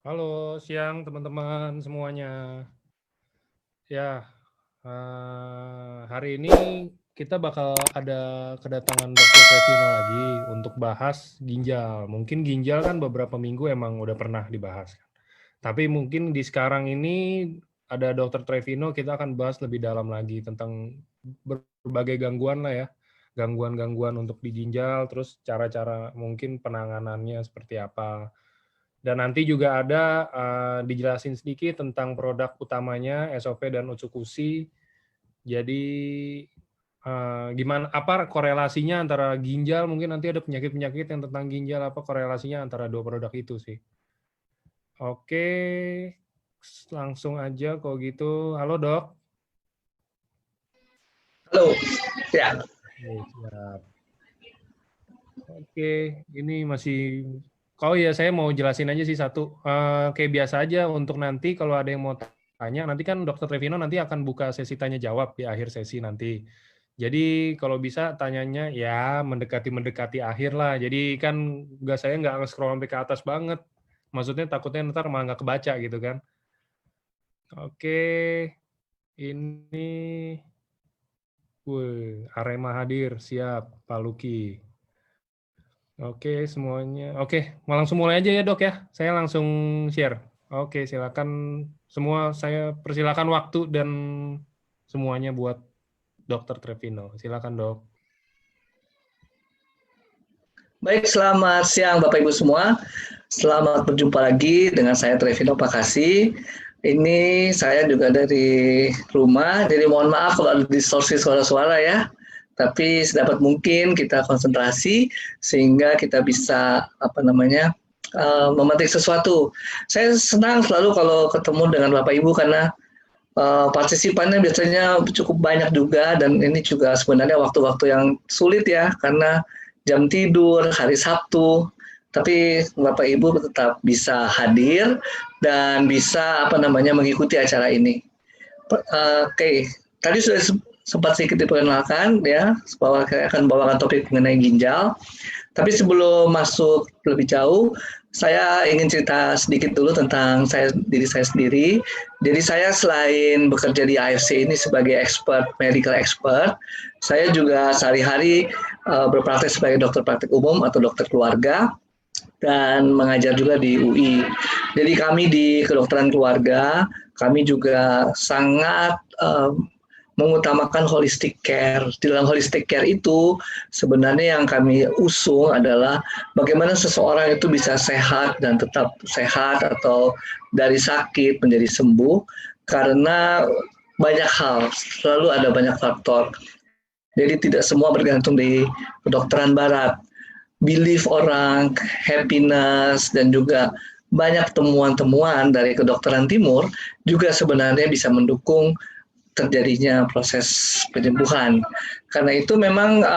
Halo, siang teman-teman semuanya. Ya, hari ini kita bakal ada kedatangan Dr. Trevino lagi untuk bahas ginjal. Mungkin ginjal kan beberapa minggu emang udah pernah dibahas. Tapi mungkin di sekarang ini ada Dr. Trevino, kita akan bahas lebih dalam lagi tentang berbagai gangguan lah ya. Gangguan-gangguan untuk di ginjal, terus cara-cara mungkin penanganannya seperti apa. Dan nanti juga ada dijelasin sedikit tentang produk utamanya, SOP dan Utsukushi. Jadi gimana apa korelasinya antara ginjal, mungkin nanti ada penyakit-penyakit yang tentang ginjal, apa korelasinya antara dua produk itu sih. Oke, langsung aja kalau gitu. Halo Dok. Halo, ya. Siap. Oke, ini masih. Oh iya, saya mau jelasin aja sih satu. Kayak biasa aja untuk nanti kalau ada yang mau tanya, nanti kan Dokter Trevino nanti akan buka sesi tanya jawab di akhir sesi nanti. Jadi kalau bisa tanyanya ya mendekati akhir lah. Jadi kan saya nggak nge-scroll sampai ke atas banget. Maksudnya takutnya ntar malah nggak kebaca gitu kan. Oke, ini Arema hadir, siap Pak Luki. Oke, semuanya. Oke, mau langsung mulai aja ya Dok ya. Saya langsung share. Oke, silakan semua, saya persilakan waktu dan semuanya buat Dokter Trevino. Silakan Dok. Baik, selamat siang Bapak Ibu semua. Selamat berjumpa lagi dengan saya Trevino Pakasi. Ini saya juga dari rumah, jadi mohon maaf kalau ada distorsi suara-suara ya. Tapi sedapat mungkin kita konsentrasi sehingga kita bisa memetik sesuatu. Saya senang selalu kalau ketemu dengan Bapak Ibu karena partisipannya biasanya cukup banyak juga, dan ini juga sebenarnya waktu-waktu yang sulit ya karena jam tidur hari Sabtu, tapi Bapak Ibu tetap bisa hadir dan bisa mengikuti acara ini. Oke, tadi sudah sempat sedikit diperkenalkan ya bahwa saya akan membawakan topik mengenai ginjal. Tapi sebelum masuk lebih jauh, saya ingin cerita sedikit dulu tentang diri saya sendiri. Jadi saya selain bekerja di AFC ini sebagai medical expert, saya juga sehari-hari berpraktek sebagai dokter praktek umum atau dokter keluarga dan mengajar juga di UI. Jadi kami di kedokteran keluarga, kami juga sangat mengutamakan holistic care. Di dalam holistic care itu sebenarnya yang kami usung adalah bagaimana seseorang itu bisa sehat dan tetap sehat atau dari sakit menjadi sembuh, karena banyak hal, selalu ada banyak faktor. Jadi tidak semua bergantung di kedokteran barat. Belief orang, happiness, dan juga banyak temuan-temuan dari kedokteran timur juga sebenarnya bisa mendukung terjadinya proses penyembuhan. Karena itu memang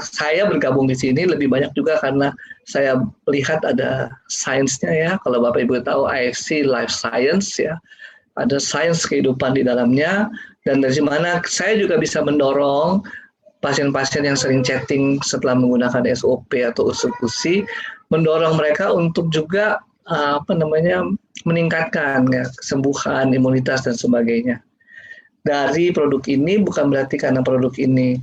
saya bergabung di sini lebih banyak juga karena saya melihat ada sainsnya ya. Kalau Bapak Ibu tahu AFC Life Science ya, ada sains kehidupan di dalamnya, dan dari mana saya juga bisa mendorong pasien-pasien yang sering chatting setelah menggunakan SOP atau Utsukushi, mendorong mereka untuk juga meningkatkan ya, kesembuhan, imunitas dan sebagainya. Dari produk ini bukan berarti karena produk ini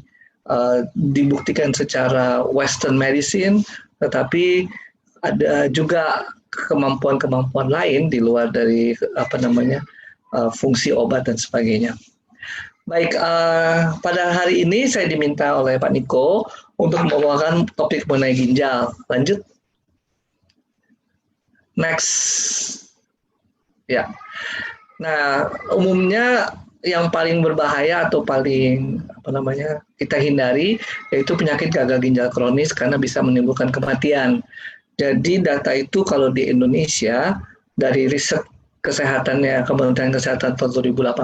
dibuktikan secara Western medicine, tetapi ada juga kemampuan-kemampuan lain di luar dari fungsi obat dan sebagainya. Baik, pada hari ini saya diminta oleh Pak Niko untuk membawakan topik mengenai ginjal. Lanjut. Next. Ya. Nah, umumnya yang paling berbahaya atau paling kita hindari yaitu penyakit gagal ginjal kronis karena bisa menimbulkan kematian. Jadi data itu kalau di Indonesia dari riset kesehatannya Kementerian Kesehatan tahun 2018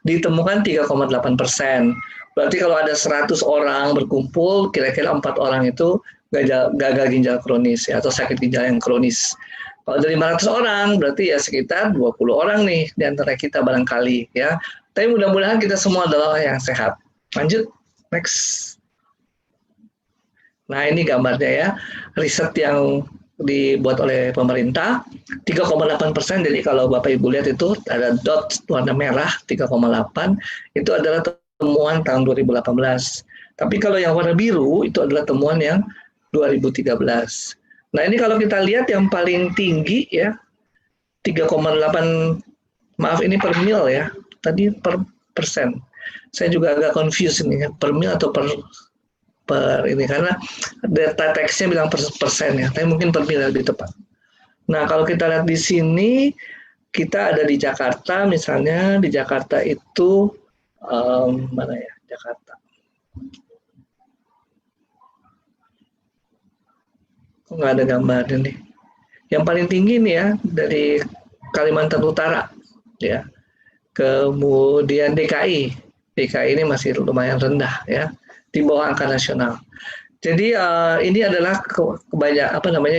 ditemukan 3,8%. Berarti kalau ada 100 orang berkumpul, kira-kira 4 orang itu gagal ginjal kronis ya, atau sakit ginjal yang kronis. Kalau dari 500 orang, berarti ya sekitar 20 orang nih di antara kita barangkali ya. Tapi mudah-mudahan kita semua adalah yang sehat. Lanjut, next. Nah ini gambarnya ya, riset yang dibuat oleh pemerintah 3,8%. Jadi kalau Bapak Ibu lihat itu ada dot warna merah 3,8 itu adalah temuan tahun 2018. Tapi kalau yang warna biru itu adalah temuan yang 2013. Nah ini kalau kita lihat yang paling tinggi ya 3,8, maaf ini per mil ya, tadi per persen. Saya juga agak confused ini ya, per mil atau per ini karena data teksnya bilang persen ya, tapi mungkin per mil lebih tepat. Nah kalau kita lihat di sini kita ada di Jakarta misalnya, di Jakarta itu mana ya Jakarta? Kok nggak ada gambarnya nih? Yang paling tinggi nih ya dari Kalimantan Utara ya. Kemudian DKI ini masih lumayan rendah ya di bawah angka nasional. Jadi ini adalah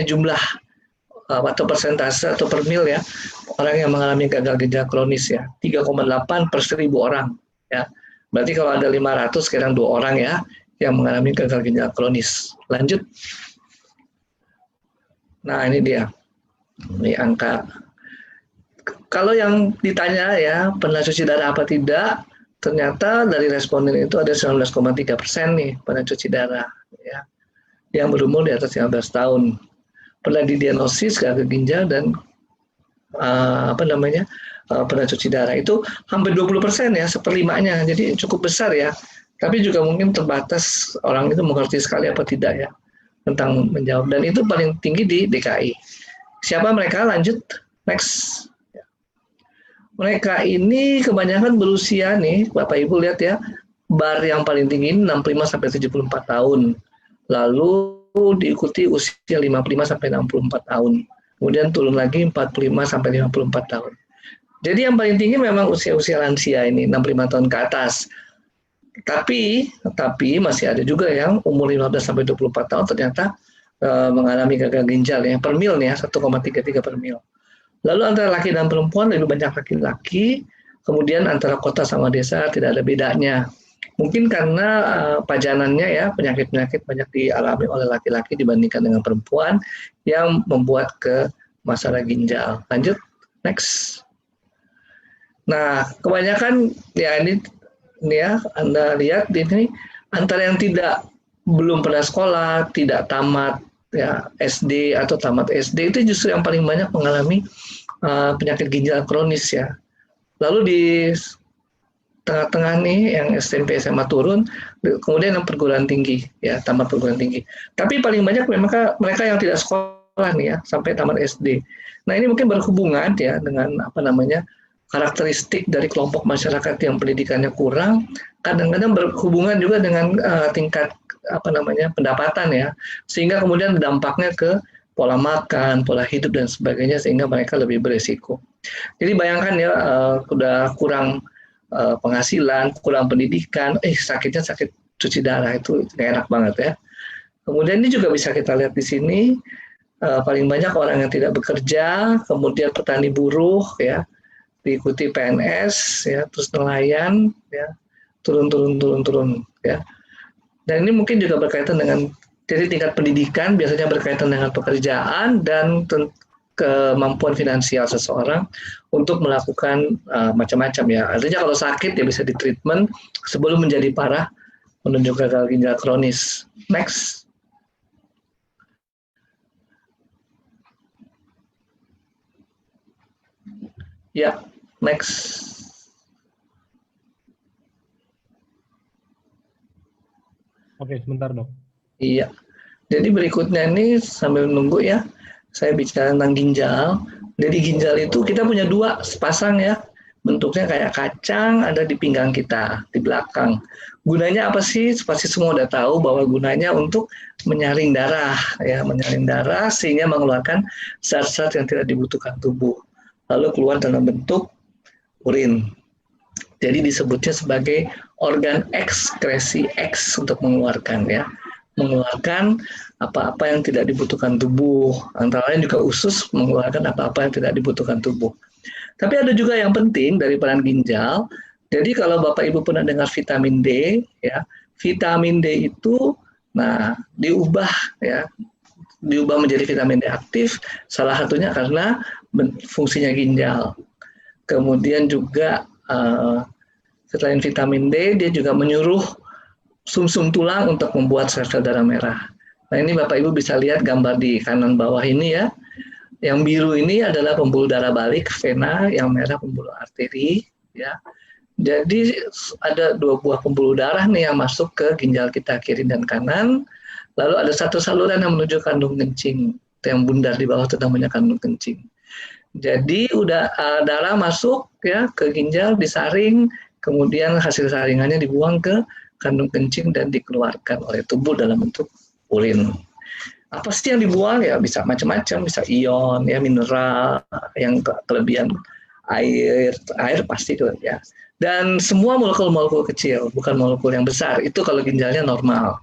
jumlah atau persentase atau per mil ya orang yang mengalami gagal ginjal kronis ya 3,8 per 1000 orang ya. Berarti kalau ada 500 sekarang 2 orang ya yang mengalami gagal ginjal kronis. Lanjut. Nah ini dia. Ini angka. Kalau yang ditanya ya pernah cuci darah apa tidak, ternyata dari responden itu ada 19,3% nih pernah cuci darah ya, yang berumur di atas 15 tahun, pernah didiagnosis gagal ginjal dan pernah cuci darah. Itu hampir 20% ya, seperlimanya, jadi cukup besar ya. Tapi juga mungkin terbatas orang itu mengerti sekali apa tidak ya tentang menjawab, dan itu paling tinggi di DKI. Siapa mereka? Lanjut, next. Mereka ini kebanyakan berusia nih, Bapak Ibu lihat ya, bar yang paling tinggi 65 sampai 74 tahun. Lalu diikuti usia 55 sampai 64 tahun. Kemudian turun lagi 45 sampai 54 tahun. Jadi yang paling tinggi memang usia-usia lansia ini, 65 tahun ke atas. Tapi masih ada juga yang umur 15 sampai 24 tahun ternyata mengalami gagal ginjal ya, per mil nih ya, 1,33 per mil. Lalu antara laki dan perempuan lebih banyak laki-laki, kemudian antara kota sama desa tidak ada bedanya. Mungkin karena pajanannya ya, penyakit-penyakit banyak dialami oleh laki-laki dibandingkan dengan perempuan yang membuat ke masalah ginjal. Lanjut, next. Nah, kebanyakan ya ini ya Anda lihat di sini antara yang belum pernah sekolah, tidak tamat ya SD atau tamat SD itu justru yang paling banyak mengalami penyakit ginjal kronis ya. Lalu di tengah-tengah nih yang SMP SMA turun, kemudian yang perguruan tinggi ya, tamat perguruan tinggi. Tapi paling banyak mereka yang tidak sekolah nih ya sampai tamat SD. Nah ini mungkin berhubungan ya dengan karakteristik dari kelompok masyarakat yang pendidikannya kurang, kadang-kadang berhubungan juga dengan tingkat pendapatan ya, sehingga kemudian dampaknya ke pola makan, pola hidup dan sebagainya, sehingga mereka lebih beresiko. Jadi bayangkan ya, udah kurang penghasilan, kurang pendidikan, sakitnya sakit cuci darah, itu nggak enak banget ya. Kemudian ini juga bisa kita lihat di sini, paling banyak orang yang tidak bekerja, kemudian petani buruh ya, diikuti PNS ya, terus nelayan ya, turun ya. Dan ini mungkin juga berkaitan dengan, jadi tingkat pendidikan biasanya berkaitan dengan pekerjaan dan kemampuan finansial seseorang untuk melakukan macam-macam ya. Artinya kalau sakit ya bisa ditreatment sebelum menjadi parah menuju gagal ginjal kronis. Next. Ya, next. Oke, sebentar dok. Iya. Jadi berikutnya ini sambil menunggu ya, saya bicara tentang ginjal. Jadi ginjal itu kita punya 2 sepasang ya, bentuknya kayak kacang, ada di pinggang kita di belakang. Gunanya apa sih? Pasti semua udah tahu bahwa gunanya untuk menyaring darah ya, menyaring darah sehingga mengeluarkan zat-zat yang tidak dibutuhkan tubuh. Lalu keluar dalam bentuk urin. Jadi disebutnya sebagai organ ekskresi X untuk mengeluarkan ya, mengeluarkan apa-apa yang tidak dibutuhkan tubuh. Antara lain juga usus mengeluarkan apa-apa yang tidak dibutuhkan tubuh. Tapi ada juga yang penting dari peran ginjal. Jadi kalau Bapak Ibu pernah dengar vitamin D ya, vitamin D itu diubah ya diubah menjadi vitamin D aktif, salah satunya karena fungsinya ginjal. Kemudian juga selain vitamin D, dia juga menyuruh sumsum tulang untuk membuat sel-sel darah merah. Nah ini Bapak Ibu bisa lihat gambar di kanan bawah ini ya. Yang biru ini adalah pembuluh darah balik, vena, yang merah pembuluh arteri. Ya. Jadi ada 2 buah pembuluh darah nih yang masuk ke ginjal kita kiri dan kanan. Lalu ada satu saluran yang menuju kandung kencing. Yang bundar di bawah itu namanya kandung kencing. Jadi udah darah masuk ya ke ginjal, disaring, kemudian hasil saringannya dibuang ke kandung kencing dan dikeluarkan oleh tubuh dalam bentuk urin. Apa sih yang dibuang ya? Bisa macam-macam, bisa ion, ya mineral, yang kelebihan air pasti ya. Dan semua molekul-molekul kecil, bukan molekul yang besar. Itu kalau ginjalnya normal.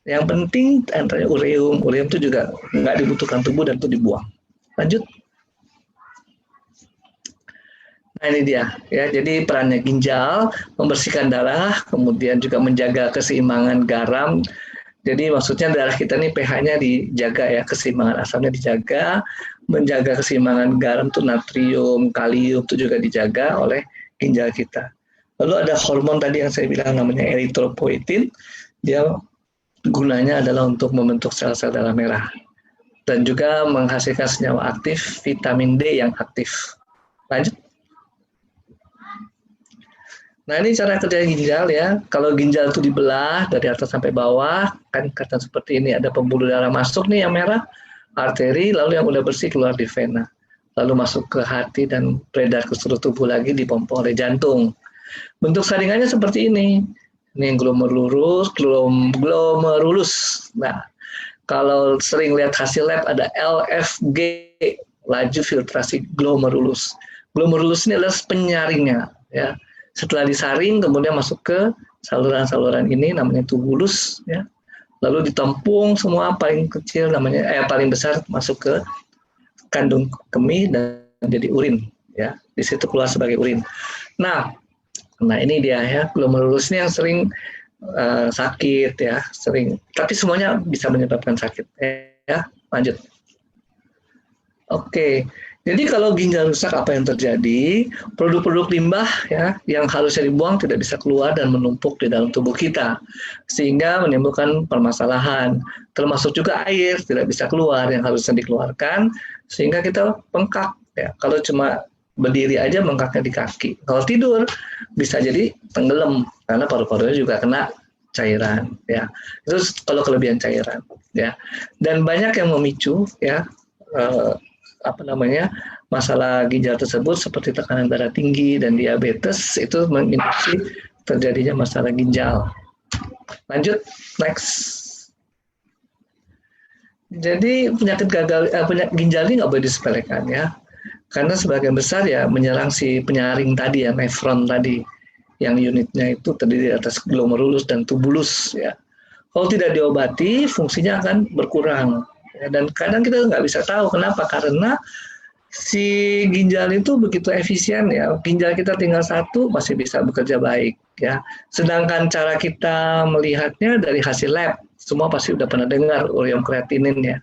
Yang penting antara ureum itu juga nggak dibutuhkan tubuh dan itu dibuang. Lanjut. Nah ini dia, ya. Jadi perannya ginjal membersihkan darah, kemudian juga menjaga keseimbangan garam. Jadi maksudnya darah kita nih pH-nya dijaga ya, keseimbangan asamnya dijaga, menjaga keseimbangan garam tuh natrium, kalium itu juga dijaga oleh ginjal kita. Lalu ada hormon tadi yang saya bilang namanya eritropoietin, dia gunanya adalah untuk membentuk sel-sel darah merah dan juga menghasilkan senyawa aktif vitamin D yang aktif. Lanjut. Nah ini cara kerja ginjal ya. Kalau ginjal itu dibelah dari atas sampai bawah, kan kelihatan seperti ini. Ada pembuluh darah masuk nih yang merah, arteri, lalu yang udah bersih keluar di vena. Lalu masuk ke hati dan beredar ke seluruh tubuh lagi, dipompa oleh jantung. Bentuk saringannya seperti ini. Ini yang glomerulus. Nah, kalau sering lihat hasil lab ada LFG, laju filtrasi glomerulus. Glomerulus ini adalah penyaringnya ya. Setelah disaring kemudian masuk ke saluran-saluran ini namanya tubulus ya. Lalu ditampung semua paling kecil namanya paling besar masuk ke kandung kemih dan jadi urin ya. Di situ keluar sebagai urin. Nah ini dia ya, glomerulus ini yang sering sakit ya, sering. Tapi semuanya bisa menyebabkan sakit ya. Lanjut. Oke. Jadi kalau ginjal rusak apa yang terjadi? Produk-produk limbah ya yang harusnya dibuang tidak bisa keluar dan menumpuk di dalam tubuh kita sehingga menimbulkan permasalahan. Termasuk juga air tidak bisa keluar yang harusnya dikeluarkan sehingga kita bengkak ya. Kalau cuma berdiri aja bengkaknya di kaki. Kalau tidur bisa jadi tenggelam karena paru-parunya juga kena cairan ya. Terus kalau kelebihan cairan ya. Dan banyak yang memicu ya masalah ginjal tersebut seperti tekanan darah tinggi dan diabetes itu menginduksi terjadinya masalah ginjal. Lanjut, next. Jadi penyakit ginjal ini nggak boleh disepelekan ya, karena sebagian besar ya menyerang si penyaring tadi ya, nefron tadi, yang unitnya itu terdiri atas glomerulus dan tubulus ya. Kalau tidak diobati, fungsinya akan berkurang. Dan kadang kita nggak bisa tahu kenapa, karena si ginjal itu begitu efisien ya, ginjal kita tinggal satu masih bisa bekerja baik ya. Sedangkan cara kita melihatnya dari hasil lab, semua pasti udah pernah dengar ureum kreatinin ya.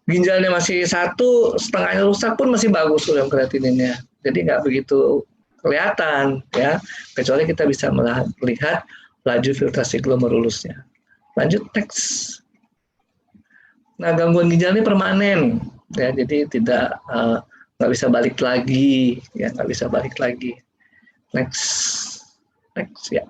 Ginjalnya masih satu, setengahnya rusak pun masih bagus ureum kreatininnya. Jadi nggak begitu kelihatan ya, kecuali kita bisa melihat laju filtrasi glomerulusnya. Lanjut, next. Nah, gangguan ginjal ini permanen, ya, jadi nggak bisa balik lagi, ya, nggak bisa balik lagi. Next ya.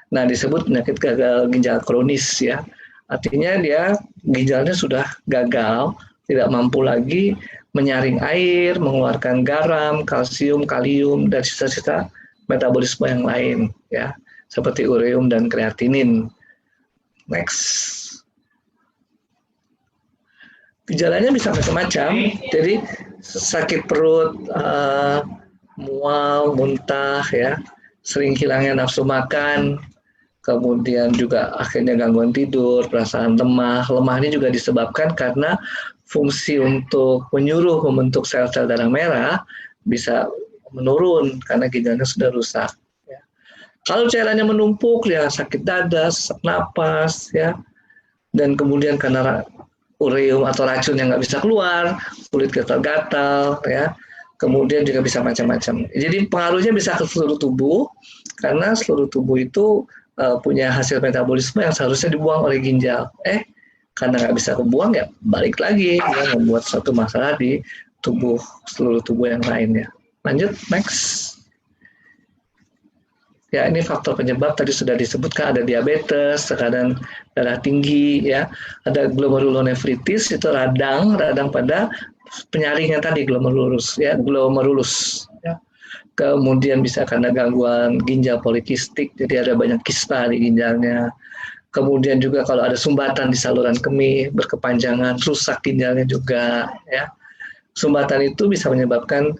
Nah, disebut penyakit gagal ginjal kronis, ya. Artinya dia ginjalnya sudah gagal, tidak mampu lagi menyaring air, mengeluarkan garam, kalsium, kalium, dan sisa-sisa metabolisme yang lain, ya, seperti ureum dan kreatinin. Next. Gejalanya bisa macam-macam, jadi sakit perut, mual, muntah, ya, sering hilangnya nafsu makan, kemudian juga akhirnya gangguan tidur, perasaan lemah. Lemah ini juga disebabkan karena fungsi untuk menyuruh membentuk sel-sel darah merah bisa menurun karena ginjalnya sudah rusak. Ya. Kalau cairannya menumpuk, ya sakit dada, sesak napas, ya, dan kemudian karena ureum atau racun yang nggak bisa keluar, kulit gatal-gatal, ya. Kemudian juga bisa macam-macam. Jadi pengaruhnya bisa ke seluruh tubuh, karena seluruh tubuh itu punya hasil metabolisme yang seharusnya dibuang oleh ginjal. Karena nggak bisa kebuang ya balik lagi, ya, membuat suatu masalah di seluruh tubuh yang lainnya. Lanjut, next. Ya, ini faktor penyebab tadi sudah disebutkan, ada diabetes, tekanan darah tinggi, ya, ada glomerulonefritis, itu radang pada penyaringnya tadi, glomerulus, ya, glomerulus, ya. Kemudian bisa karena gangguan ginjal polikistik, jadi ada banyak kista di ginjalnya. Kemudian juga kalau ada sumbatan di saluran kemih berkepanjangan, rusak ginjalnya juga, ya. Sumbatan itu bisa menyebabkan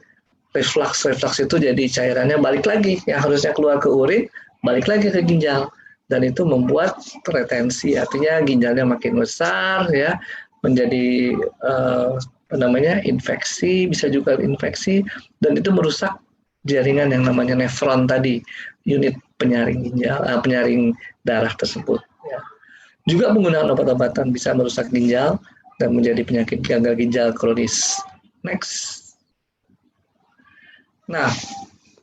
reflux itu jadi cairannya balik lagi, yang harusnya keluar ke urin balik lagi ke ginjal, dan itu membuat retensi, artinya ginjalnya makin besar, ya, menjadi infeksi, bisa juga infeksi, dan itu merusak jaringan yang namanya nefron tadi, unit penyaring ginjal, penyaring darah tersebut, ya. Juga penggunaan obat-obatan bisa merusak ginjal dan menjadi penyakit gagal ginjal kronis. Next. Nah,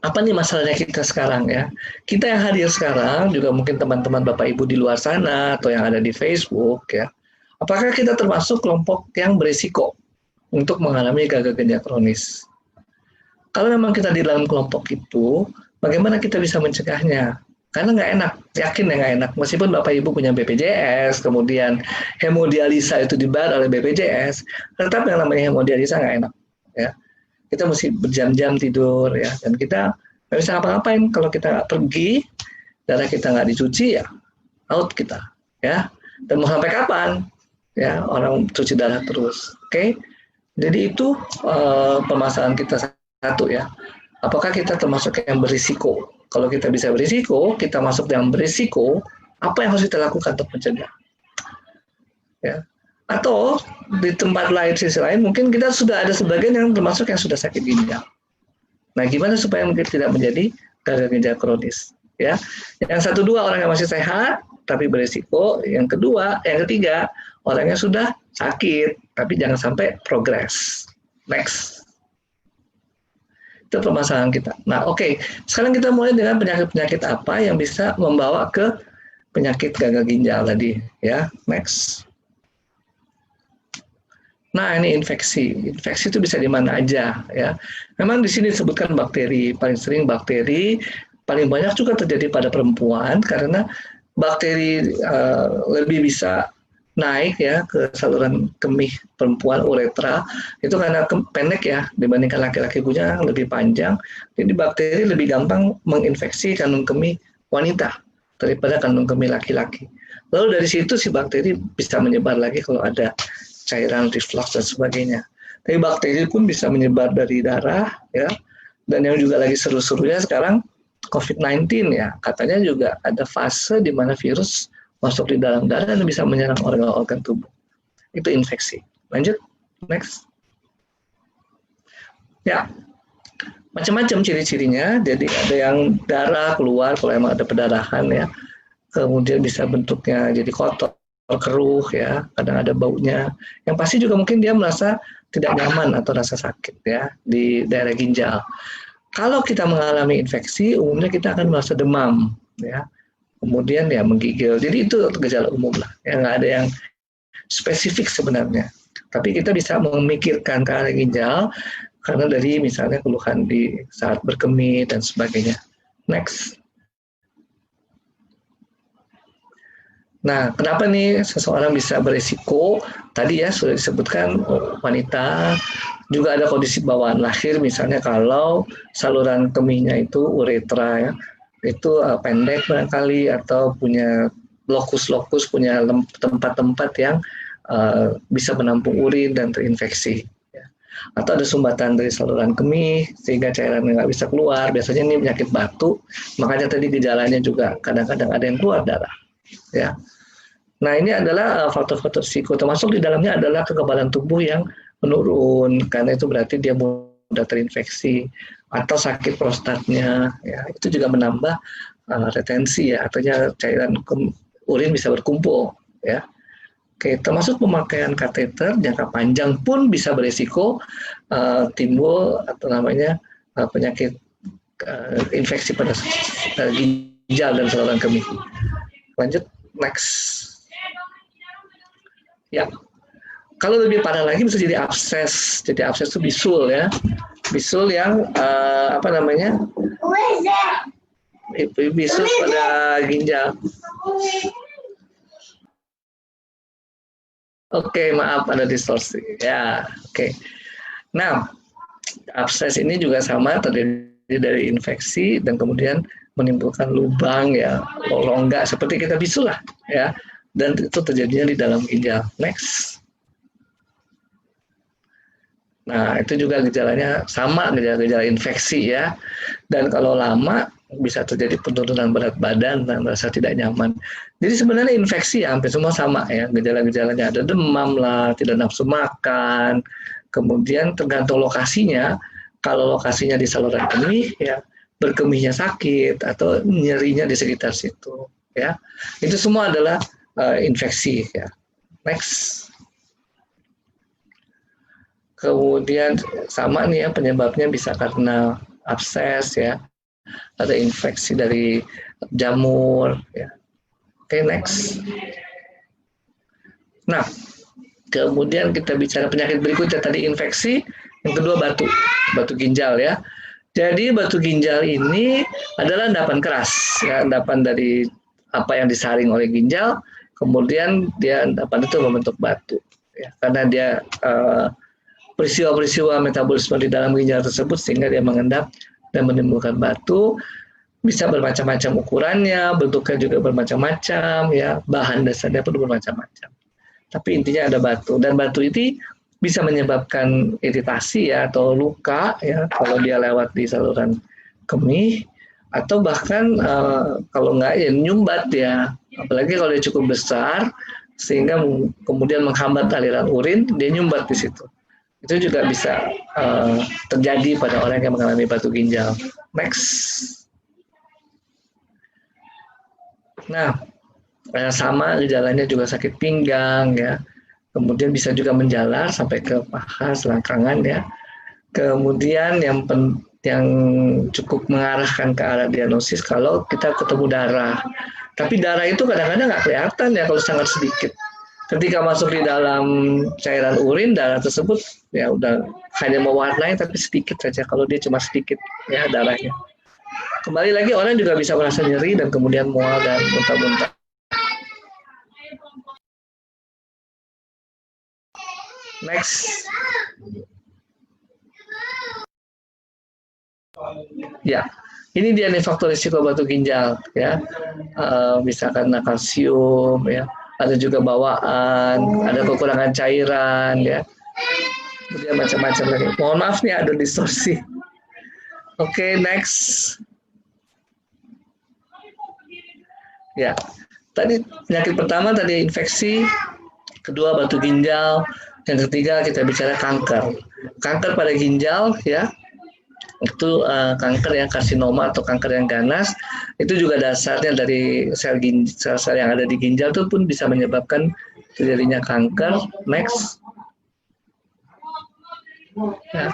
apa nih masalahnya kita sekarang, ya? Kita yang hadir sekarang, juga mungkin teman-teman Bapak Ibu di luar sana atau yang ada di Facebook, ya. Apakah kita termasuk kelompok yang berisiko untuk mengalami gagal ginjal kronis? Kalau memang kita di dalam kelompok itu, bagaimana kita bisa mencegahnya? Karena nggak enak, yakin ya nggak enak. Meskipun Bapak Ibu punya BPJS, kemudian hemodialisa itu dibayar oleh BPJS, tetap yang namanya hemodialisa nggak enak, ya. Kita mesti berjam-jam tidur, ya, dan kita nggak bisa ngapa-ngapain kalau kita pergi, darah kita nggak dicuci, ya out kita, ya. Dan mau sampai kapan, ya, orang cuci darah terus, oke? Jadi itu permasalahan kita satu, ya. Apakah kita termasuk yang berisiko? Kalau kita bisa berisiko, kita masuk yang berisiko, apa yang harus kita lakukan untuk mencegah? Ya. Atau di tempat lain, sisi lain, mungkin kita sudah ada sebagian yang termasuk yang sudah sakit ginjal. Nah, gimana supaya mungkin tidak menjadi gagal ginjal kronis? Ya, yang satu dua orang yang masih sehat tapi berisiko. Yang ketiga orang yang sudah sakit tapi jangan sampai progres. Next. Itu permasalahan kita. Nah, oke. Sekarang kita mulai dengan penyakit-penyakit apa yang bisa membawa ke penyakit gagal ginjal tadi. Ya, next. Nah, ini infeksi. Infeksi itu bisa di mana aja, ya. Memang di sini disebutkan bakteri, paling sering bakteri, paling banyak juga terjadi pada perempuan karena bakteri lebih bisa naik, ya, ke saluran kemih perempuan, uretra, itu karena pendek, ya, dibandingkan laki-laki punya lebih panjang. Jadi bakteri lebih gampang menginfeksi kandung kemih wanita daripada kandung kemih laki-laki. Lalu dari situ si bakteri bisa menyebar lagi kalau ada cairan reflux dan sebagainya. Tapi bakteri pun bisa menyebar dari darah, ya. Dan yang juga lagi seru-serunya sekarang COVID-19, ya. Katanya juga ada fase di mana virus masuk di dalam darah dan bisa menyerang organ-organ tubuh. Itu infeksi. Lanjut, next. Ya, macam-macam ciri-cirinya. Jadi ada yang darah keluar kalau emang ada perdarahan, ya. Kemudian bisa bentuknya jadi kotor, keruh, ya, kadang ada baunya. Yang pasti juga mungkin dia merasa tidak nyaman atau rasa sakit, ya, di daerah ginjal. Kalau kita mengalami infeksi, umumnya kita akan merasa demam, ya, kemudian ya menggigil. Jadi itu gejala umum lah, ya, nggak ada yang spesifik sebenarnya. Tapi kita bisa memikirkan ke arah ginjal karena dari misalnya keluhan di saat berkemih dan sebagainya. Next. Nah, kenapa nih seseorang bisa berisiko? Tadi, ya, sudah disebutkan wanita, juga ada kondisi bawaan lahir, misalnya kalau saluran kemihnya itu uretra, ya, itu pendek barangkali atau punya lokus-lokus, punya tempat-tempat yang bisa menampung urin dan terinfeksi. Ya. Atau ada sumbatan dari saluran kemih sehingga cairan nggak bisa keluar. Biasanya ini penyakit batu, makanya tadi gejalanya juga kadang-kadang ada yang keluar darah. Ya. Nah, ini adalah faktor-faktor risiko, termasuk di dalamnya adalah kekebalan tubuh yang menurun, karena itu berarti dia mudah terinfeksi, atau sakit prostatnya, ya, itu juga menambah retensi, ya, artinya cairan urin bisa berkumpul, ya. Oke, termasuk pemakaian kateter jangka panjang pun bisa berisiko timbul atau namanya penyakit infeksi pada ginjal dan saluran kemih. Lanjut, next. Ya, kalau lebih parah lagi bisa jadi abses. Jadi abses itu bisul ya, bisul yang apa namanya? Bisul pada ginjal. Oke, maaf ada distorsi. Ya, oke. Nah, abses ini juga sama terdiri dari infeksi dan kemudian menimbulkan lubang ya, rongga seperti kita bisul lah ya. Dan itu terjadinya di dalam ginjal. Next. Nah, itu juga gejalanya sama, gejala-gejala infeksi ya. Dan kalau lama bisa terjadi penurunan berat badan dan merasa tidak nyaman. Jadi sebenarnya infeksi ya hampir semua sama ya. Gejala-gejalanya ada demam lah, tidak nafsu makan. Kemudian tergantung lokasinya. Kalau lokasinya di saluran kemih ya berkemihnya sakit atau nyerinya di sekitar situ ya. Itu semua adalah infeksi ya. Next. Kemudian sama nih ya penyebabnya bisa karena abses ya, ada infeksi dari jamur ya. Oke, next. Nah, kemudian kita bicara penyakit berikutnya tadi infeksi, yang kedua batu ginjal ya. Jadi batu ginjal ini adalah endapan keras ya, endapan dari apa yang disaring oleh ginjal, kemudian dia endapan itu membentuk batu ya, karena dia peristiwa-peristiwa metabolisme di dalam ginjal tersebut sehingga dia mengendap dan menimbulkan batu. Bisa bermacam-macam ukurannya, bentuknya juga bermacam-macam ya, bahan dasarnya pun bermacam-macam. Tapi intinya ada batu, dan batu ini bisa menyebabkan iritasi ya atau luka ya kalau dia lewat di saluran kemih, atau bahkan kalau enggak ya nyumbat ya, apalagi kalau dia cukup besar sehingga kemudian menghambat aliran urin, dia nyumbat di situ. Itu juga bisa terjadi pada orang yang mengalami batu ginjal. Next. Nah, sama gejalanya juga sakit pinggang ya. Kemudian bisa juga menjalar sampai ke paha, selangkangan ya. Kemudian yang cukup mengarahkan ke arah diagnosis kalau kita ketemu darah. Tapi darah itu kadang-kadang nggak kelihatan ya kalau sangat sedikit. Ketika masuk di dalam cairan urin, darah tersebut ya udah hanya mewarnai tapi sedikit saja kalau dia cuma sedikit ya darahnya. Kembali lagi orang juga bisa merasa nyeri dan kemudian mual dan muntah-muntah. Next. Ya, ini dia nih faktor risiko batu ginjal ya. Bisa karena kalsium ya, ada juga bawaan, ada kekurangan cairan ya. Kemudian macam-macam lagi. Mohon maaf nih ada distorsi. Oke, next. Ya, tadi penyakit pertama tadi infeksi, kedua batu ginjal, yang ketiga kita bicara kanker. Kanker pada ginjal ya, itu kanker yang karsinoma atau kanker yang ganas, itu juga dasarnya dari sel-sel yang ada di ginjal itu pun bisa menyebabkan terjadinya kanker. Next. Ya.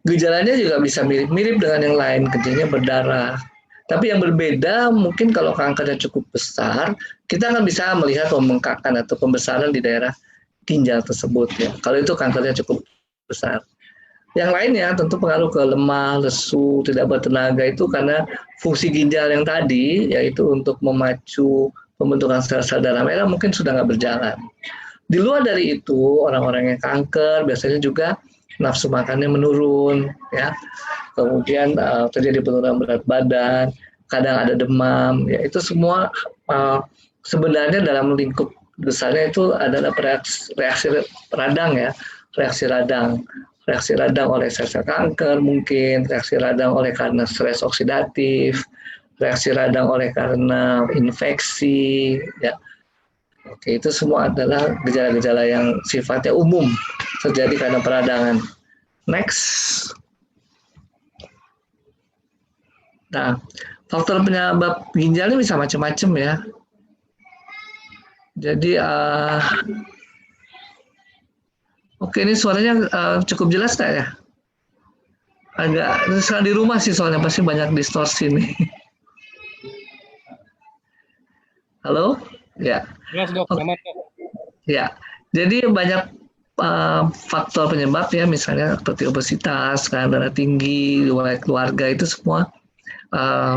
Gejalanya juga bisa mirip-mirip dengan yang lain, kencingnya berdarah. Tapi yang berbeda mungkin kalau kankernya cukup besar, kita akan bisa melihat pembengkakan atau pembesaran di daerah ginjal tersebut ya. Kalau itu kankernya cukup besar. Yang lainnya tentu pengaruh ke lemah, lesu, tidak bertenaga itu karena fungsi ginjal yang tadi yaitu untuk memacu pembentukan sel-sel darah merah mungkin sudah nggak berjalan. Di luar dari itu orang-orang yang kanker biasanya juga nafsu makannya menurun ya. Kemudian terjadi penurunan berat badan, kadang ada demam, ya itu semua sebenarnya dalam lingkup besarnya itu adalah reaksi radang ya, reaksi radang oleh sel-sel kanker mungkin, reaksi radang oleh karena stres oksidatif, reaksi radang oleh karena infeksi, ya. Oke, itu semua adalah gejala-gejala yang sifatnya umum terjadi karena peradangan. Next. Nah, faktor penyebab ginjal ini bisa macam-macam ya. Jadi oke, ini suaranya cukup jelas nggak ya? Agak di rumah sih soalnya pasti banyak distorsi nih. Halo? Ya. Jelas dok, Oke. aman dok. Ya. Jadi banyak faktor penyebab ya, misalnya seperti obesitas, darah tinggi, riwayat keluarga, itu semua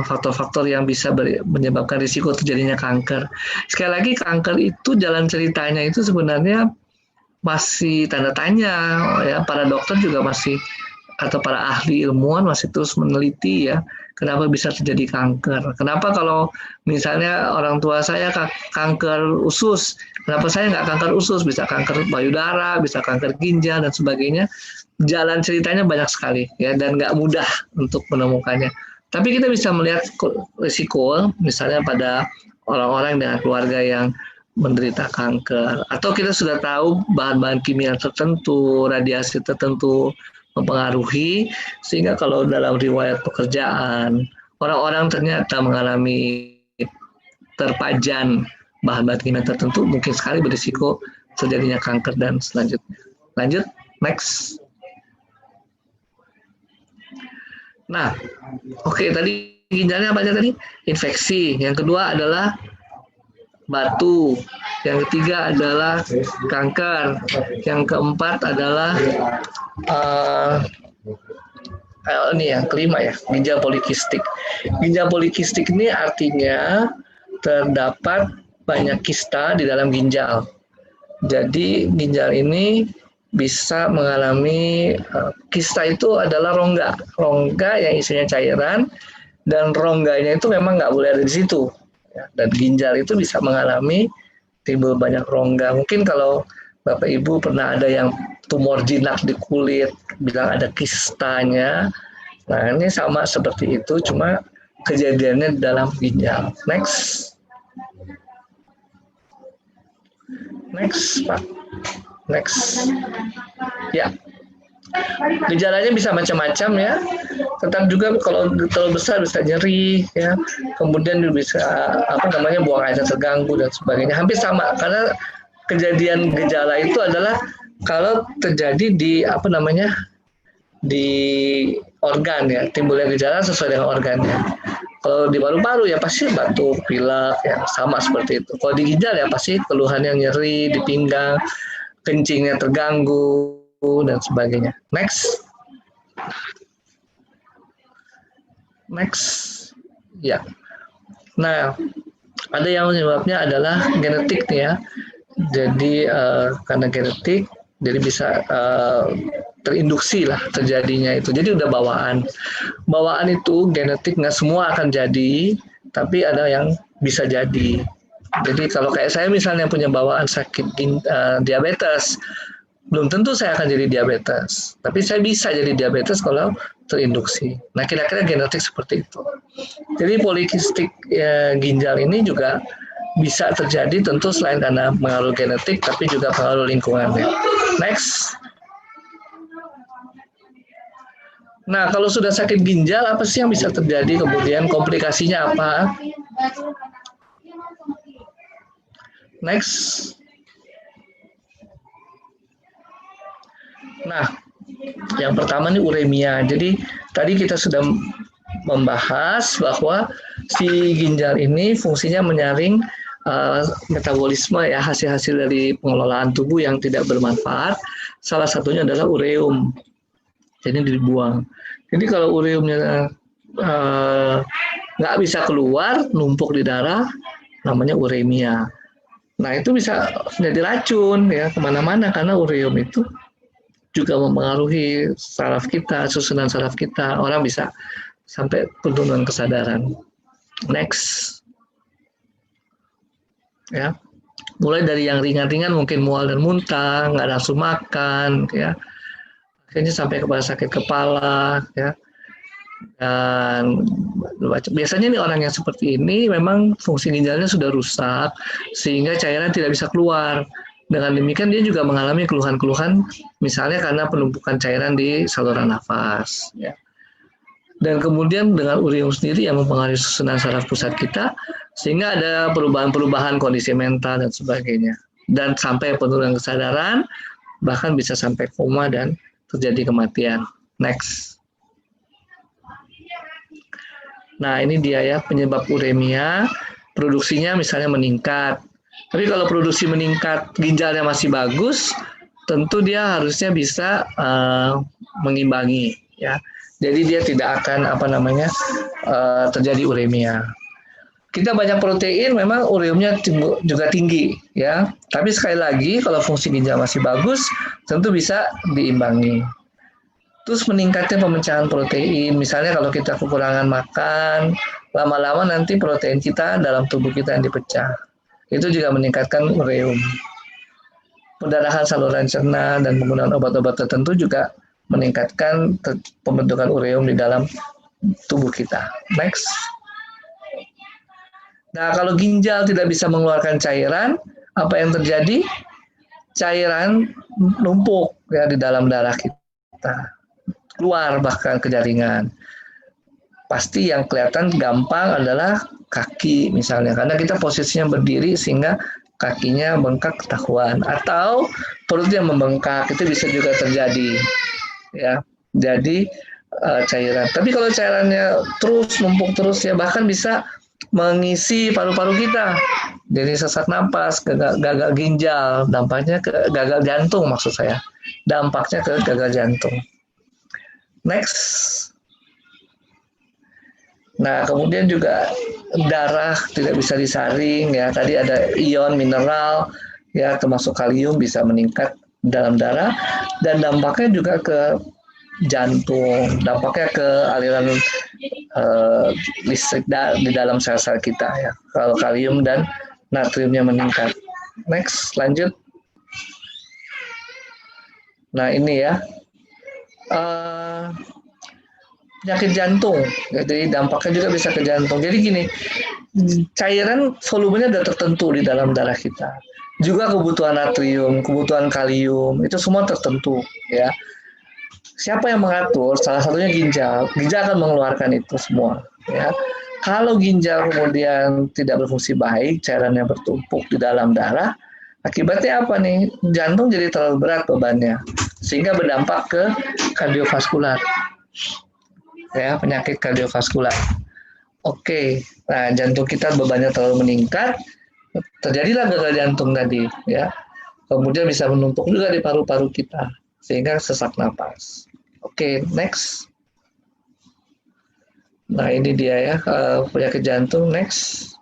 faktor-faktor yang bisa menyebabkan risiko terjadinya kanker. Sekali lagi, kanker itu jalan ceritanya itu sebenarnya masih tanda tanya, ya. Para dokter juga masih, atau para ahli ilmuwan masih terus meneliti ya, kenapa bisa terjadi kanker. Kenapa kalau misalnya orang tua saya kanker usus, kenapa saya nggak kanker usus, bisa kanker payudara, bisa kanker ginjal dan sebagainya. Jalan ceritanya banyak sekali ya, dan nggak mudah untuk menemukannya. Tapi kita bisa melihat risiko, misalnya pada orang-orang dengan keluarga yang menderita kanker, atau kita sudah tahu bahan-bahan kimia tertentu, radiasi tertentu mempengaruhi, sehingga kalau dalam riwayat pekerjaan orang-orang ternyata mengalami terpajan bahan-bahan kimia tertentu, mungkin sekali berisiko terjadinya kanker dan selanjutnya. Lanjut, next. Nah, oke, tadi ginjalnya apa aja tadi? Infeksi. Yang kedua adalah batu. Yang ketiga adalah kanker. Yang keempat adalah ini yang kelima ya, ginjal polikistik. Ginjal polikistik ini artinya terdapat banyak kista di dalam ginjal. Jadi ginjal ini bisa mengalami kista, itu adalah rongga yang isinya cairan, dan rongganya itu memang nggak boleh ada di situ. Dan ginjal itu bisa mengalami timbul banyak rongga. Mungkin kalau Bapak Ibu pernah ada yang tumor jinak di kulit, bilang ada kistanya. Nah, ini sama seperti itu, cuma kejadiannya dalam ginjal. Next. Next, Pak. Next. Ya. Gejalanya bisa macam-macam ya. Tentang juga kalau terlalu besar bisa nyeri ya. Kemudian bisa buang air terganggu dan sebagainya. Hampir sama, karena kejadian gejala itu adalah kalau terjadi di di organ ya, timbulnya gejala sesuai dengan organnya. Kalau di paru-paru ya pasti batuk, pilek ya, sama seperti itu. Kalau di ginjal ya pasti keluhan yang nyeri di pinggang, kencingnya terganggu dan sebagainya. Next. Ya. Nah, ada yang menyebabnya adalah genetik nih ya. Jadi karena genetik, jadi bisa terinduksi lah terjadinya itu. Jadi udah bawaan. Bawaan itu genetik, nggak semua akan jadi, tapi ada yang bisa jadi. Jadi kalau kayak saya misalnya punya bawaan sakit diabetes, belum tentu saya akan jadi diabetes. Tapi saya bisa jadi diabetes kalau terinduksi. Nah, kira-kira genetik seperti itu. Jadi polikistik ginjal ini juga bisa terjadi tentu selain karena pengaruh genetik, tapi juga pengaruh lingkungannya. Next. Nah, kalau sudah sakit ginjal, apa sih yang bisa terjadi? Kemudian komplikasinya apa? Next. Nah, yang pertama ini uremia. Jadi tadi kita sudah membahas bahwa si ginjal ini fungsinya menyaring metabolisme ya, hasil-hasil dari pengelolaan tubuh yang tidak bermanfaat. Salah satunya adalah ureum. Jadi dibuang. Jadi kalau ureumnya nggak bisa keluar, numpuk di darah, namanya uremia. Nah, itu bisa menjadi racun ya kemana-mana, karena ureum itu juga mempengaruhi saraf kita, susunan saraf kita. Orang bisa sampai penurunan kesadaran. Next. Ya. Mulai dari yang ringan-ringan, mungkin mual dan muntah, nggak nafsu makan, ya. Akhirnya sampai kepada sakit kepala, ya. Dan biasanya nih orang yang seperti ini memang fungsi ginjalnya sudah rusak, sehingga cairan tidak bisa keluar. Dengan demikian dia juga mengalami keluhan-keluhan, misalnya karena penumpukan cairan di saluran nafas. Ya. Dan kemudian dengan ureum sendiri yang mempengaruhi susunan saraf pusat kita, sehingga ada perubahan-perubahan kondisi mental dan sebagainya. Dan sampai penurunan kesadaran, bahkan bisa sampai koma dan terjadi kematian. Next. Nah, ini dia ya penyebab uremia, produksinya misalnya meningkat. Tapi kalau produksi meningkat, ginjalnya masih bagus, tentu dia harusnya bisa mengimbangi ya. Jadi dia tidak akan terjadi uremia. Kita banyak protein, memang ureumnya juga tinggi ya. Tapi sekali lagi kalau fungsi ginjal masih bagus, tentu bisa diimbangi. Terus meningkatnya pemecahan protein, misalnya kalau kita kekurangan makan, lama-lama nanti protein kita dalam tubuh kita yang dipecah. Itu juga meningkatkan ureum. Pendarahan saluran cerna dan penggunaan obat-obat tertentu juga meningkatkan pembentukan ureum di dalam tubuh kita. Next. Nah, kalau ginjal tidak bisa mengeluarkan cairan, apa yang terjadi? Cairan numpuk ya di dalam darah kita. Keluar bahkan ke jaringan. Pasti yang kelihatan gampang adalah kaki misalnya, karena kita posisinya berdiri sehingga kakinya bengkak ketahuan, atau perutnya membengkak, itu bisa juga terjadi ya. Jadi cairan. Tapi kalau cairannya terus numpuk terus ya, bahkan bisa mengisi paru-paru kita. Jadi sesak napas, gagal ginjal, dampaknya ke gagal jantung maksud saya. Dampaknya ke gagal jantung. Next. Nah, kemudian juga darah tidak bisa disaring ya. Tadi ada ion mineral ya, termasuk kalium bisa meningkat dalam darah, dan dampaknya juga ke jantung, dampaknya ke aliran listrik di dalam sel-sel kita ya. Kalau kalium dan natriumnya meningkat. Next, lanjut. Nah, ini ya. Penyakit jantung, jadi dampaknya juga bisa ke jantung. Jadi gini, cairan volumenya sudah tertentu di dalam darah kita. Juga kebutuhan natrium, kebutuhan kalium, itu semua tertentu ya. Siapa yang mengatur? Salah satunya ginjal. Ginjal akan mengeluarkan itu semua ya. Kalau ginjal kemudian tidak berfungsi baik, cairannya bertumpuk di dalam darah, akibatnya apa nih? Jantung jadi terlalu berat bebannya, sehingga berdampak ke kardiovaskular. Ya, penyakit kardiovaskular. Oke, nah jantung kita bebannya terlalu meningkat, terjadilah gagal jantung tadi, ya. Kemudian bisa menumpuk juga di paru-paru kita, sehingga sesak napas. Oke, next. Nah ini dia ya penyakit jantung. Next.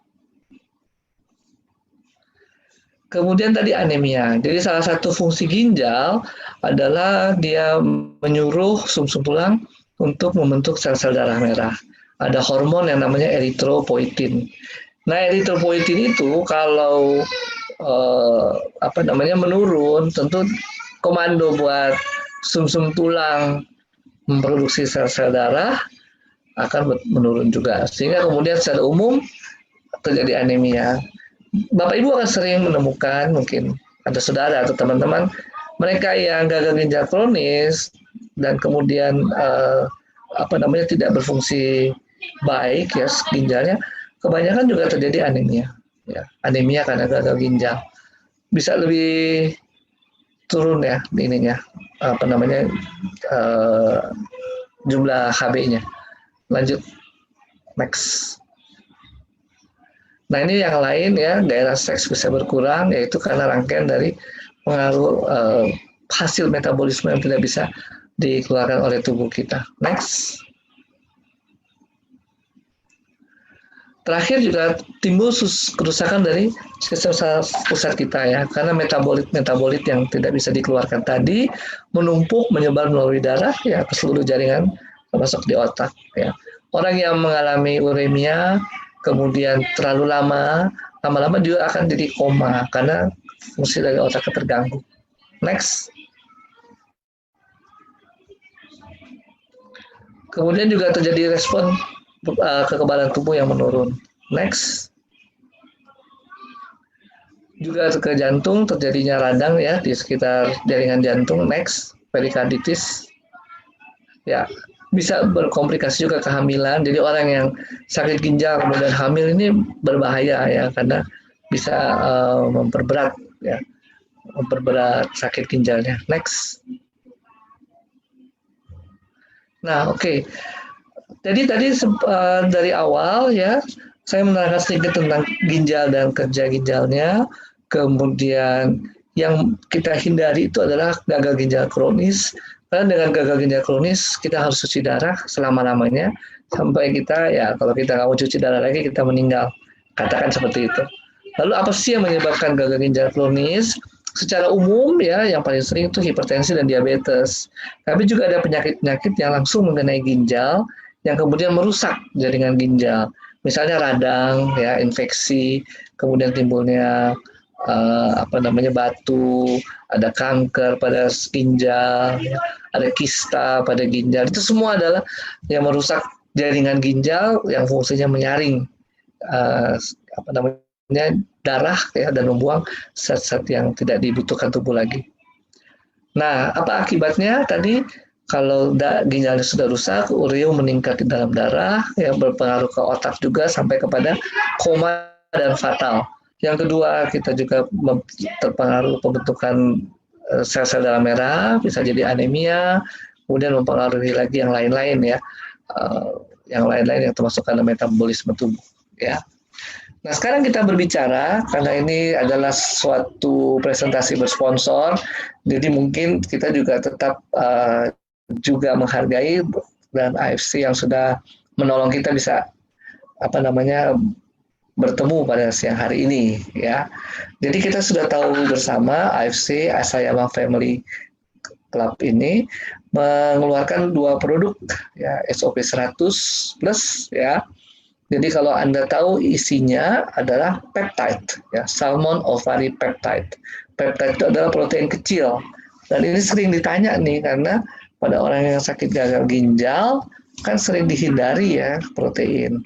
Kemudian tadi anemia. Jadi salah satu fungsi ginjal adalah dia menyuruh sumsum tulang untuk membentuk sel-sel darah merah. Ada hormon yang namanya eritropoietin. Nah, eritropoietin itu kalau menurun, tentu komando buat sumsum tulang memproduksi sel-sel darah akan menurun juga. Sehingga kemudian secara umum terjadi anemia. Bapak Ibu akan sering menemukan, mungkin ada saudara atau teman-teman, mereka yang gagal ginjal kronis dan kemudian tidak berfungsi baik ya ginjalnya, kebanyakan juga terjadi anemia. Ya, anemia karena gagal ginjal. Bisa lebih turun ya ininya, jumlah Hb-nya. Lanjut, next. Nah ini yang lain ya, daerah seks bisa berkurang, yaitu karena rangkaian dari pengaruh hasil metabolisme yang tidak bisa dikeluarkan oleh tubuh kita. Next. Terakhir juga timbul kerusakan dari sistem saraf pusat kita ya, karena metabolit yang tidak bisa dikeluarkan tadi menumpuk menyebar melalui darah ya ke seluruh jaringan termasuk di otak ya. Orang yang mengalami uremia kemudian terlalu lama-lama juga akan jadi koma karena fungsi dari otaknya terganggu. Next. Kemudian juga terjadi respon kekebalan tubuh yang menurun. Next. Juga ke jantung terjadinya radang ya di sekitar jaringan jantung. Next, perikarditis. Ya, bisa berkomplikasi juga kehamilan. Jadi orang yang sakit ginjal kemudian hamil ini berbahaya ya, karena bisa memperberat ya, memperberat sakit ginjalnya. Next. Nah, oke. Jadi tadi dari awal ya, saya menerangkan sedikit tentang ginjal dan kerja ginjalnya. Kemudian yang kita hindari itu adalah gagal ginjal kronis. Karena dengan gagal ginjal kronis kita harus cuci darah selama-lamanya sampai kita ya, kalau kita nggak mau cuci darah lagi kita meninggal. Katakan seperti itu. Lalu apa sih yang menyebabkan gagal ginjal kronis? Secara umum ya, yang paling sering itu hipertensi dan diabetes. Tapi juga ada penyakit-penyakit yang langsung mengenai ginjal yang kemudian merusak jaringan ginjal. Misalnya radang, ya, infeksi, kemudian timbulnya batu, ada kanker pada ginjal, ada kista pada ginjal. Itu semua adalah yang merusak jaringan ginjal yang fungsinya menyaring darah ya, dan membuang zat-zat yang tidak dibutuhkan tubuh lagi. Nah, apa akibatnya tadi? Kalau ginjalnya sudah rusak, urium meningkat di dalam darah, yang berpengaruh ke otak juga sampai kepada koma dan fatal. Yang kedua, kita juga terpengaruh pembentukan sel-sel darah merah, bisa jadi anemia, kemudian mempengaruhi lagi yang lain-lain ya, yang lain-lain yang termasuk karena metabolisme tubuh ya. Nah, sekarang kita berbicara, karena ini adalah suatu presentasi bersponsor, jadi mungkin kita juga tetap juga menghargai dan AFC yang sudah menolong kita bisa bertemu pada siang hari ini ya. Jadi kita sudah tahu bersama AFC Asayama Family Club ini mengeluarkan 2 produk ya, SOP 100 plus ya. Jadi kalau Anda tahu isinya adalah peptide ya, salmon ovary peptide. Peptide itu adalah protein kecil. Dan ini sering ditanya nih, karena pada orang yang sakit gagal ginjal kan sering dihindari ya protein.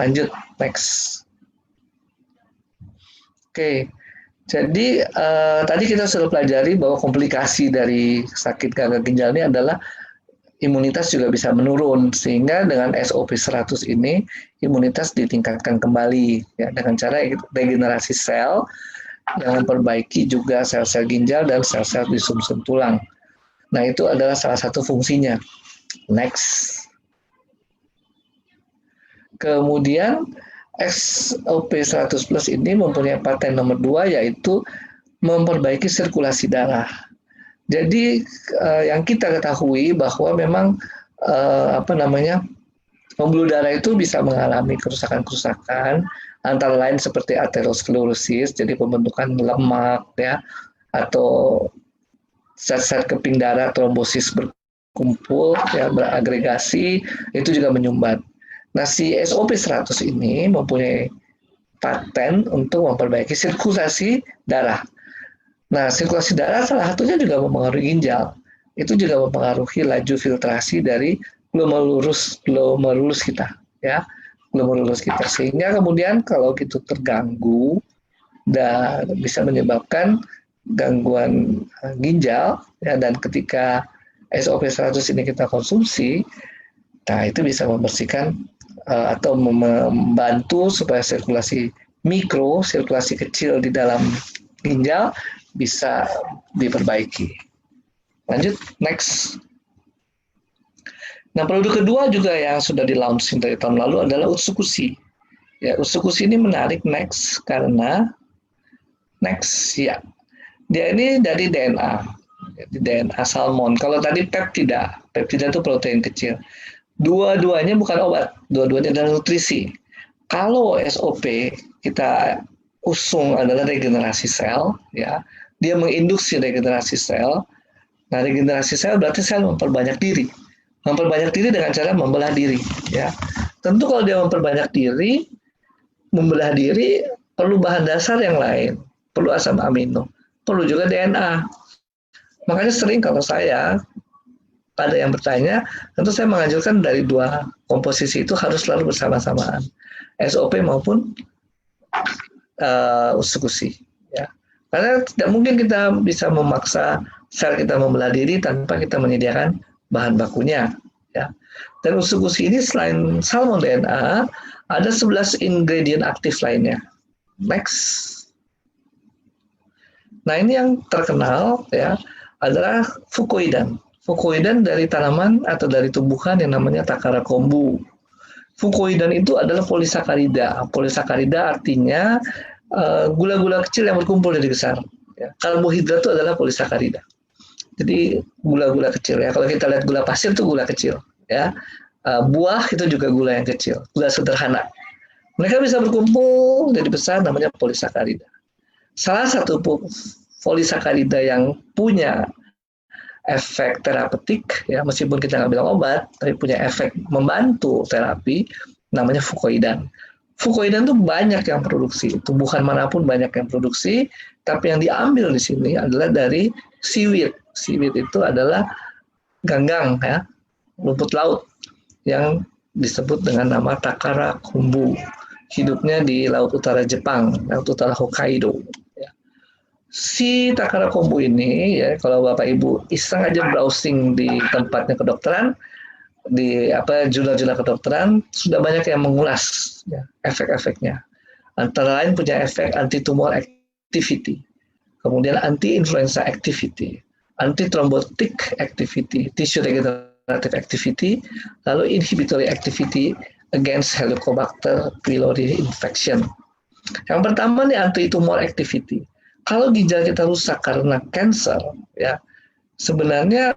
Lanjut, next. Oke, jadi tadi kita sudah pelajari bahwa komplikasi dari sakit gagal ginjal ini adalah imunitas juga bisa menurun, sehingga dengan SOP 100 ini imunitas ditingkatkan kembali ya, dengan cara regenerasi sel, dengan memperbaiki juga sel-sel ginjal dan sel-sel di sumsum tulang. Nah, itu adalah salah satu fungsinya. Next. Kemudian SOP 100 plus ini mempunyai paten nomor 2, yaitu memperbaiki sirkulasi darah. Jadi yang kita ketahui bahwa memang pembuluh darah itu bisa mengalami kerusakan-kerusakan, antara lain seperti aterosklerosis, jadi pembentukan lemak ya, atau zat-zat keping darah, trombosis berkumpul ya, beragregasi, itu juga menyumbat. Nah, si SOP 100 ini mempunyai paten untuk memperbaiki sirkulasi darah. Nah, sirkulasi darah salah satunya juga mempengaruhi ginjal. Itu juga mempengaruhi laju filtrasi dari glomerulus kita ya, glomerulus kita, sehingga kemudian kalau itu terganggu dan bisa menyebabkan gangguan ginjal ya, dan ketika SOP 100 ini kita konsumsi, nah itu bisa membersihkan atau membantu supaya sirkulasi mikro, sirkulasi kecil di dalam ginjal bisa diperbaiki. Lanjut, next. Nah, produk kedua juga yang sudah di-launching dari tahun lalu adalah Utsukushi. Ya, Utsukushi ini menarik, next, karena next ya, dia ini dari DNA, DNA salmon. Kalau tadi peptida itu protein kecil. Dua-duanya bukan obat, dua-duanya adalah nutrisi. Kalau SOP kita usung adalah regenerasi sel, ya, dia menginduksi regenerasi sel. Nah, regenerasi sel berarti sel memperbanyak diri. Memperbanyak diri dengan cara membelah diri, ya. Tentu kalau dia memperbanyak diri, membelah diri perlu bahan dasar yang lain, perlu asam amino, perlu juga DNA. Makanya sering kalau saya pada yang bertanya, tentu saya menganjurkan dari 2 komposisi itu harus selalu bersama-samaan, SOP maupun Utsukushi. Ya. Karena tidak mungkin kita bisa memaksa sel kita membelah diri tanpa kita menyediakan bahan bakunya. ya. Dan usus gusi ini selain salmon DNA, ada 11 ingredient aktif lainnya. Next. Nah, ini yang terkenal ya adalah fukoidan. Fukoidan dari tanaman atau dari tumbuhan yang namanya Takara kombu. Fukoidan itu adalah polisakarida. Polisakarida artinya gula-gula kecil yang berkumpul jadi besar. Ya. Karbohidrat itu adalah polisakarida. Jadi gula-gula kecil ya. Kalau kita lihat gula pasir itu gula kecil ya. Buah itu juga gula yang kecil, gula sederhana. Mereka bisa berkumpul jadi besar, namanya polisakarida. Salah satu polisakarida yang punya efek terapeutik, ya meskipun kita nggak bilang obat, tapi punya efek membantu terapi, namanya fukoidan. Fukoidan itu banyak yang produksi, tumbuhan manapun banyak yang produksi, tapi yang diambil di sini adalah dari seaweed. Seaweed itu adalah ganggang, ya, rumput laut yang disebut dengan nama Takara kombu. Hidupnya di laut utara Jepang, laut utara Hokkaido. Ya. Si Takara kombu ini, ya kalau Bapak Ibu iseng aja browsing di tempatnya kedokteran, di jurnal-jurnal kedokteran, sudah banyak yang mengulas ya, efek-efeknya. Antara lain punya efek anti-tumor activity, kemudian anti-influenza activity, anti-thrombotic activity, tissue regenerative activity, lalu inhibitory activity against Helicobacter pylori infection. Yang pertama nih anti-tumor activity. Kalau ginjal kita rusak karena cancer, ya sebenarnya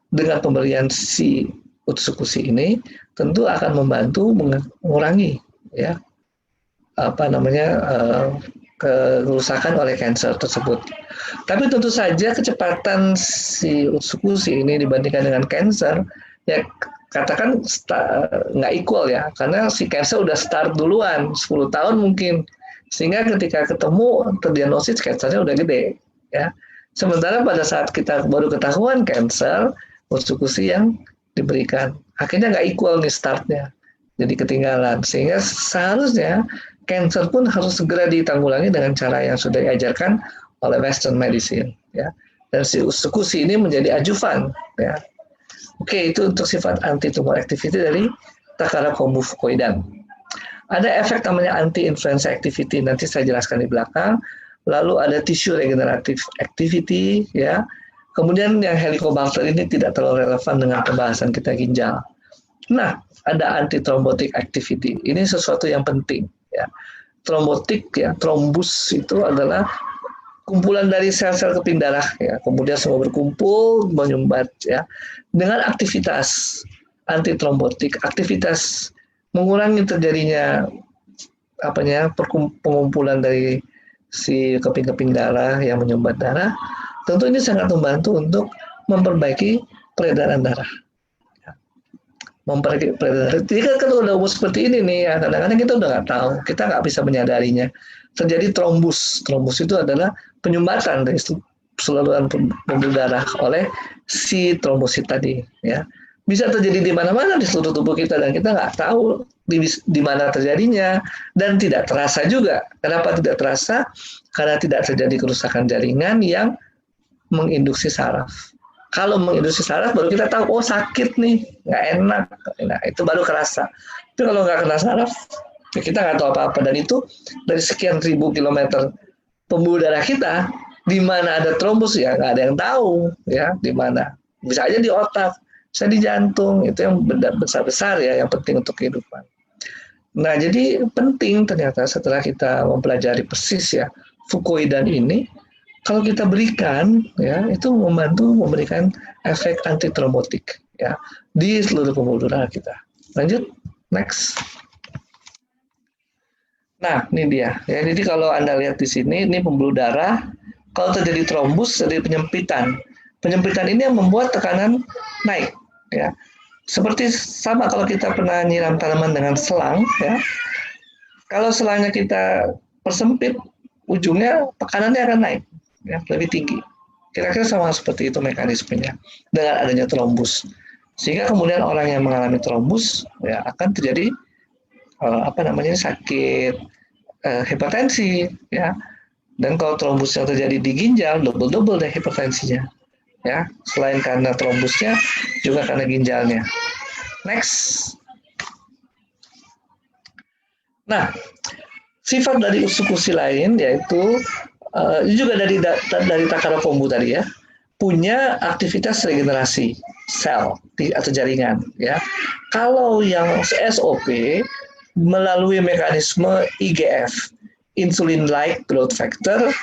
dengan pemberian si Utsukushi ini tentu akan membantu mengurangi ya kerusakan oleh cancer tersebut. Tapi tentu saja kecepatan si Utsukushi ini dibandingkan dengan cancer ya katakan nggak equal ya, karena si cancer udah start duluan 10 tahun mungkin, sehingga ketika ketemu terdiagnosis cancernya udah gede ya. Sementara pada saat kita baru ketahuan cancer, Utsukushi yang diberikan akhirnya nggak equal nih startnya, jadi ketinggalan, sehingga seharusnya cancer pun harus segera ditanggulangi dengan cara yang sudah diajarkan oleh Western medicine ya. Dan si Utsukushi ini menjadi ajuvan ya. Oke, itu untuk sifat anti-tumor activity dari Takara kombu fukoidan. Ada efek namanya anti-influenza activity, nanti saya jelaskan di belakang. Lalu ada tissue regenerative activity, ya. Kemudian yang Helicobacter ini tidak terlalu relevan dengan pembahasan kita ginjal. Nah, ada anti-thrombotic activity. Ini sesuatu yang penting, ya. Thrombotic, ya, trombus itu adalah kumpulan dari sel-sel keping darah ya, kemudian semua berkumpul menyumbat ya dengan aktivitas antitrombotik, aktivitas mengurangi terjadinya pengumpulan dari si keping-keping darah yang menyumbat darah. Tentu ini sangat membantu untuk memperbaiki peredaran darah. Memperbaiki peredaran darah. Jadi kan kalau udah seperti ini nih, ya, kadang-kadang kita udah nggak tahu, kita nggak bisa menyadarinya. Terjadi trombus. Trombus itu adalah penyumbatan dari saluran pembuluh darah oleh si trombosit tadi. Ya, bisa terjadi di mana-mana di seluruh tubuh kita dan kita nggak tahu di mana terjadinya dan tidak terasa juga. Kenapa tidak terasa? Karena tidak terjadi kerusakan jaringan yang menginduksi saraf. Kalau menginduksi saraf baru kita tahu, oh sakit nih, nggak enak. Nah, itu baru kerasa. Itu kalau nggak kena saraf, ya kita nggak tahu apa-apa. Dan itu dari sekian ribu kilometer pembuluh darah kita, di mana ada trombus ya nggak ada yang tahu ya di mana. Bisa aja di otak, bisa di jantung, itu yang besar-besar ya, yang penting untuk kehidupan. Nah, jadi penting ternyata setelah kita mempelajari persis ya fukoidan ini, kalau kita berikan ya itu membantu memberikan efek antitrombotik ya di seluruh pembuluh darah kita. Lanjut, next. Nah, ini dia ya. Jadi kalau Anda lihat di sini, ini pembuluh darah. Kalau terjadi trombus, terjadi penyempitan. Penyempitan ini yang membuat tekanan naik ya. Seperti sama kalau kita pernah nyiram tanaman dengan selang ya. Kalau selangnya kita persempit, ujungnya tekanannya akan naik ya, lebih tinggi. Kira-kira sama seperti itu mekanismenya dengan adanya trombus. Sehingga kemudian orang yang mengalami trombus ya akan terjadi sakit hipertensi ya. Dan kalau trombus yang terjadi di ginjal double deh hipertensinya ya. Selain karena trombusnya juga karena ginjalnya. Next. Nah, sifat dari usukusi lain yaitu juga dari Takara Kombu tadi ya, punya aktivitas regenerasi sel atau jaringan ya. Kalau yang SOP melalui mekanisme IGF, insulin-like growth factor.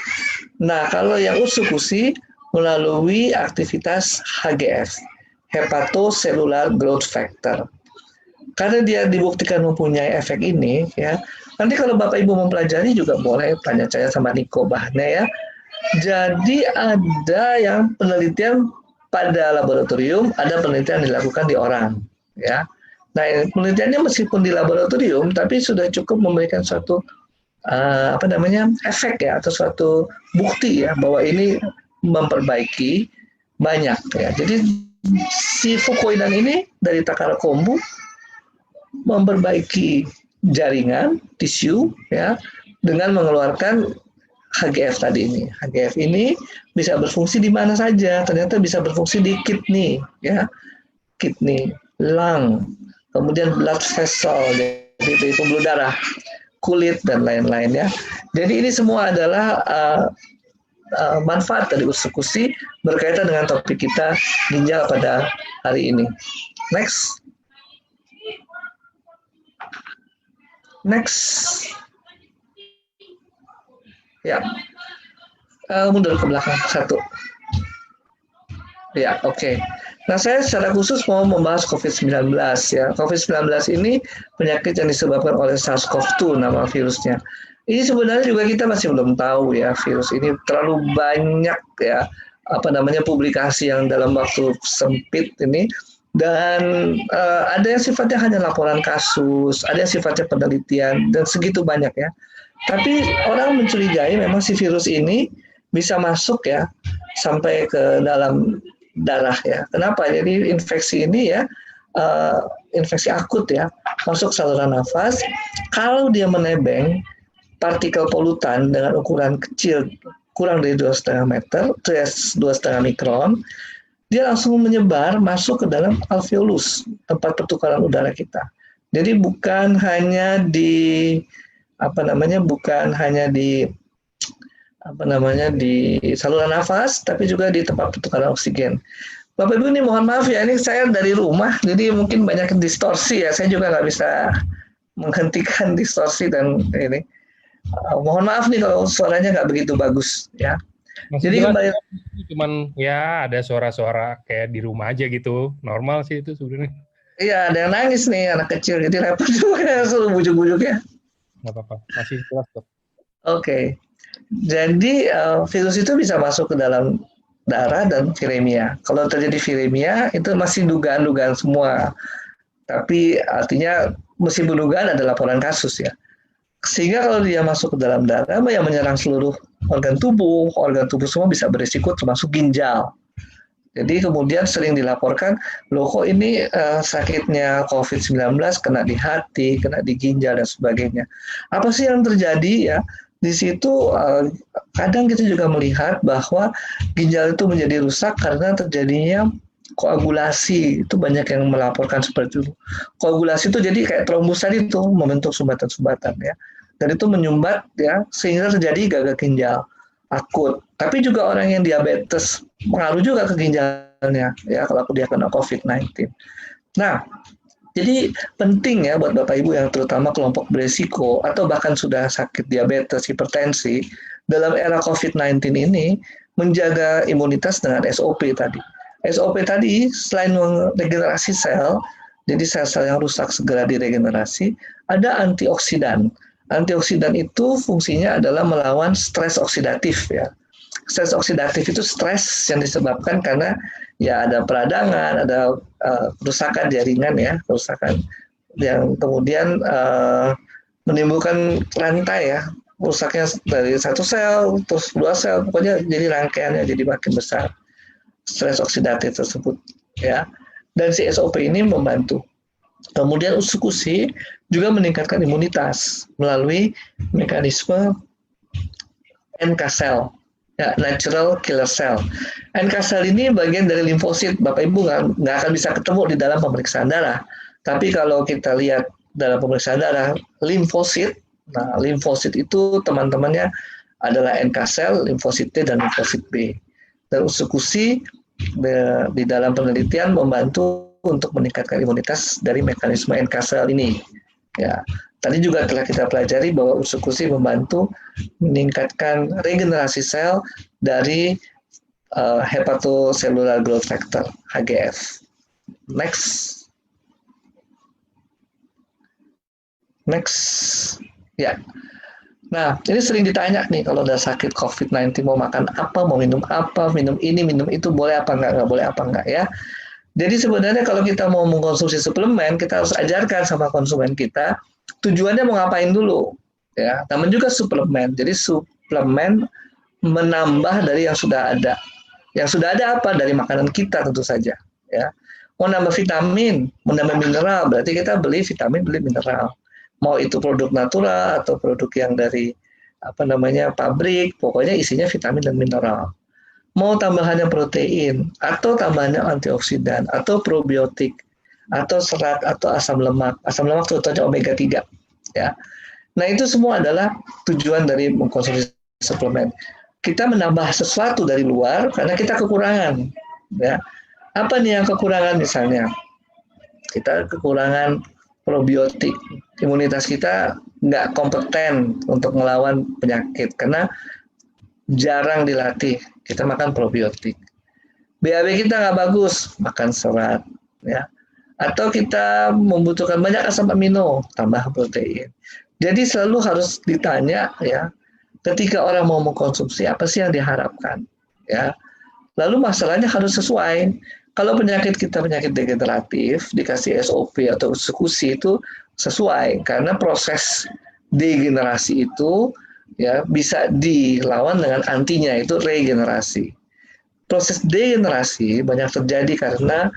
Nah, kalau yang usukusi melalui aktivitas HGF, hepatocellular growth factor. Karena dia dibuktikan mempunyai efek ini, ya. Nanti kalau Bapak Ibu mempelajari juga boleh tanya saya sama Niko bahannya ya. Jadi ada yang penelitian pada laboratorium, ada penelitian dilakukan di orang, ya. Nah, penelitiannya meskipun di laboratorium, tapi sudah cukup memberikan suatu efek ya, atau suatu bukti ya bahwa ini memperbaiki banyak ya. Jadi si fucoidan ini dari Takara Kombu memperbaiki jaringan tisu ya dengan mengeluarkan HGF tadi ini. HGF ini bisa berfungsi di mana saja. Ternyata bisa berfungsi di kidney ya, kidney, lung, kemudian blood vessel, jadi pembuluh darah, kulit dan lain-lain ya. Jadi ini semua adalah manfaat dari usukusi berkaitan dengan topik kita ginjal pada hari ini. Next. Ya, mundur ke belakang satu. Ya, oke. Nah, saya secara khusus mau membahas COVID-19 ya. COVID-19 ini penyakit yang disebabkan oleh SARS-CoV-2 nama virusnya. Ini sebenarnya juga kita masih belum tahu ya, virus ini terlalu banyak ya publikasi yang dalam waktu sempit ini. Dan ada yang sifatnya hanya laporan kasus, ada yang sifatnya penelitian, dan segitu banyak ya. Tapi orang mencurigai memang si virus ini bisa masuk ya sampai ke dalam darah ya. Kenapa? Jadi infeksi ini ya, infeksi akut ya, masuk saluran nafas. Kalau dia menebeng partikel polutan dengan ukuran kecil, kurang dari 2,5 meter, 2,5 mikron, dia langsung menyebar masuk ke dalam alveolus, tempat pertukaran udara kita. Jadi bukan hanya di saluran nafas, tapi juga di tempat pertukaran oksigen. Bapak Ibu ini mohon maaf ya, ini saya dari rumah, jadi mungkin banyak distorsi ya. Saya juga nggak bisa menghentikan distorsi dan ini. Mohon maaf nih kalau suaranya nggak begitu bagus ya. Masih jadi kembali, cuman ya ada suara-suara kayak di rumah aja gitu, normal sih itu sebenarnya. Iya, ada yang nangis nih anak kecil, jadi repot juga suruh bujuk-bujuknya. Nggak apa-apa, masih jelas kok. Oke, jadi virus itu bisa masuk ke dalam darah dan viremia. Kalau terjadi viremia itu masih dugaan-dugaan semua, tapi artinya meskipun dugaan ada laporan kasus ya. Sehingga kalau dia masuk ke dalam darah, yang menyerang seluruh organ tubuh semua bisa berisiko termasuk ginjal. Jadi kemudian sering dilaporkan, loh kok ini sakitnya COVID-19 kena di hati, kena di ginjal dan sebagainya. Apa sih yang terjadi ya? Di situ kadang kita juga melihat bahwa ginjal itu menjadi rusak karena terjadinya koagulasi. Itu banyak yang melaporkan seperti itu. Koagulasi itu jadi kayak trombus tadi itu membentuk sumbatan-sumbatan ya. Dan itu menyumbat ya sehingga terjadi gagal ginjal akut. Tapi juga orang yang diabetes pengaruh juga ke ginjalnya ya kalau dia kena COVID-19. Nah, jadi penting ya buat Bapak Ibu yang terutama kelompok berisiko atau bahkan sudah sakit diabetes, hipertensi dalam era COVID-19 ini menjaga imunitas dengan SOP tadi. SOP tadi selain regenerasi sel, jadi sel-sel yang rusak segera diregenerasi, ada antioksidan. Antioksidan itu fungsinya adalah melawan stres oksidatif ya. Stres oksidatif itu stres yang disebabkan karena ya ada peradangan, ada kerusakan jaringan ya, kerusakan yang kemudian menimbulkan rantai ya, rusaknya dari satu sel terus 2 sel, pokoknya jadi rangkaiannya jadi makin besar. Stres oksidatif tersebut ya. Dan si SOP ini membantu. Kemudian usukusi juga meningkatkan imunitas melalui mekanisme NK cell, ya, natural killer cell. NK cell ini bagian dari limfosit. Bapak Ibu nggak akan bisa ketemu di dalam pemeriksaan darah. Tapi kalau kita lihat dalam pemeriksaan darah, limfosit, nah limfosit itu teman-temannya adalah NK sel, limfosit T dan limfosit B. Dan usukusi di dalam penelitian membantu untuk meningkatkan imunitas dari mekanisme NK sel ini. Ya, tadi juga telah kita pelajari bahwa usukusi membantu meningkatkan regenerasi sel dari hepatocellular growth factor (HGF). Next. Ya. Nah, ini sering ditanya nih kalau udah sakit COVID-19 mau makan apa, mau minum apa, minum ini, minum itu, boleh apa nggak boleh apa enggak ya. Jadi sebenarnya kalau kita mau mengkonsumsi suplemen, kita harus ajarkan sama konsumen kita tujuannya mau ngapain dulu. Ya, namanya juga suplemen. Jadi suplemen menambah dari yang sudah ada. Yang sudah ada apa? Dari makanan kita tentu saja. Ya, mau nambah vitamin, mau nambah mineral, berarti kita beli vitamin, beli mineral. Mau itu produk natural atau produk yang dari pabrik, pokoknya isinya vitamin dan mineral. Mau tambahannya protein atau tambahannya antioksidan atau probiotik atau serat atau asam lemak. Asam lemak contohnya omega 3 ya. Nah, itu semua adalah tujuan dari mengkonsumsi suplemen. Kita menambah sesuatu dari luar karena kita kekurangan ya. Apa nih yang kekurangan misalnya? Kita kekurangan probiotik, imunitas kita nggak kompeten untuk melawan penyakit karena jarang dilatih. Kita makan probiotik. BAB kita nggak bagus, makan serat, ya. Atau kita membutuhkan banyak asam amino, tambah protein. Jadi selalu harus ditanya, ya, ketika orang mau mengkonsumsi apa sih yang diharapkan, ya. Lalu masalahnya harus sesuai. Kalau penyakit kita penyakit degeneratif, dikasih SOP atau eksekusi itu sesuai karena proses degenerasi itu ya bisa dilawan dengan antinya itu regenerasi. Proses degenerasi banyak terjadi karena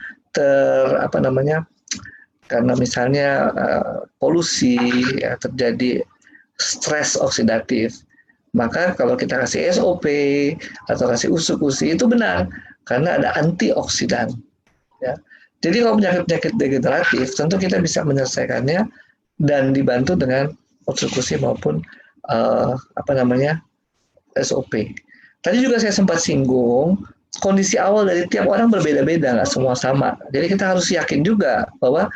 karena misalnya polusi, ya, terjadi stres oksidatif. Maka kalau kita kasih SOP atau kasih usuk-usi itu benar karena ada antioksidan. Ya. Jadi kalau penyakit-penyakit degeneratif tentu kita bisa menyelesaikannya dan dibantu dengan usuk-usi maupun SOP. Tadi juga saya sempat singgung kondisi awal dari tiap orang berbeda-beda, nggak semua sama. Jadi kita harus yakin juga bahwa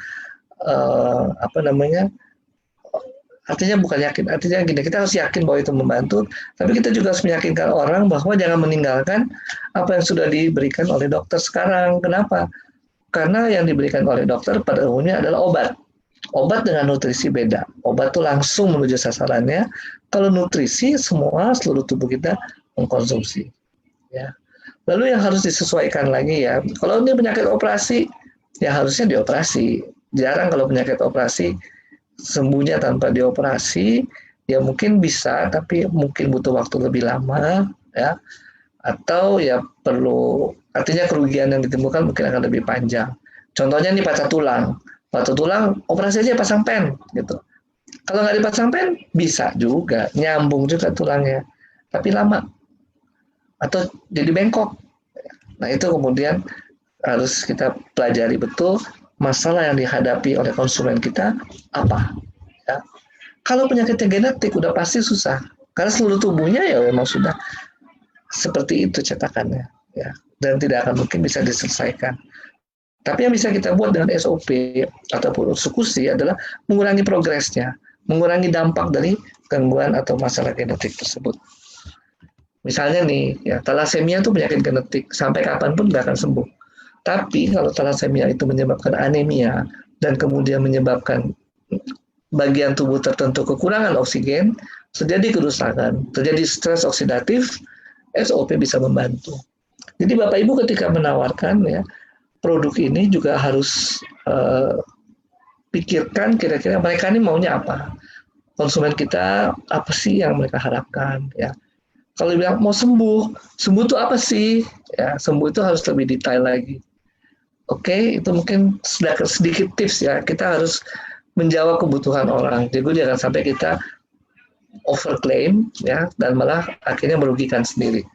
artinya bukan yakin, artinya gini, kita harus yakin bahwa itu membantu, tapi kita juga harus meyakinkan orang bahwa jangan meninggalkan apa yang sudah diberikan oleh dokter sekarang. Kenapa? Karena yang diberikan oleh dokter pada umumnya adalah obat. Obat dengan nutrisi beda. Obat itu langsung menuju sasarannya. Kalau nutrisi, seluruh tubuh kita mengkonsumsi. Ya. Lalu yang harus disesuaikan lagi ya, kalau ini penyakit operasi, ya harusnya dioperasi. Jarang kalau penyakit operasi sembuhnya tanpa dioperasi, ya mungkin bisa, tapi mungkin butuh waktu lebih lama, ya. Atau ya perlu, artinya kerugian yang ditimbulkan mungkin akan lebih panjang. Contohnya nih patah tulang. Patah tulang, operasi aja pasang pen, gitu. Kalau nggak dipasang pen, bisa juga, nyambung juga tulangnya, tapi lama. Atau jadi bengkok. Nah, itu kemudian harus kita pelajari betul masalah yang dihadapi oleh konsumen kita apa. Ya. Kalau penyakitnya genetik udah pasti susah, karena seluruh tubuhnya ya memang sudah seperti itu cetakannya, ya, dan tidak akan mungkin bisa diselesaikan. Tapi yang bisa kita buat dengan SOP ataupun eksekusi adalah mengurangi progresnya, mengurangi dampak dari gangguan atau masalah genetik tersebut. Misalnya nih, ya, thalassemia itu penyakit genetik, sampai kapanpun nggak akan sembuh. Tapi kalau thalassemia itu menyebabkan anemia dan kemudian menyebabkan bagian tubuh tertentu kekurangan oksigen, terjadi kerusakan, terjadi stres oksidatif, SOP bisa membantu. Jadi Bapak Ibu ketika menawarkan ya produk ini juga harus pikirkan kira-kira mereka ini maunya apa. Konsumen kita apa sih yang mereka harapkan ya. Kalau bilang mau sembuh itu apa sih? Ya, sembuh itu harus lebih detail lagi. Oke, itu mungkin sedikit tips ya. Kita harus menjawab kebutuhan orang. Jadi jangan sampai kita overclaim ya dan malah akhirnya merugikan sendiri.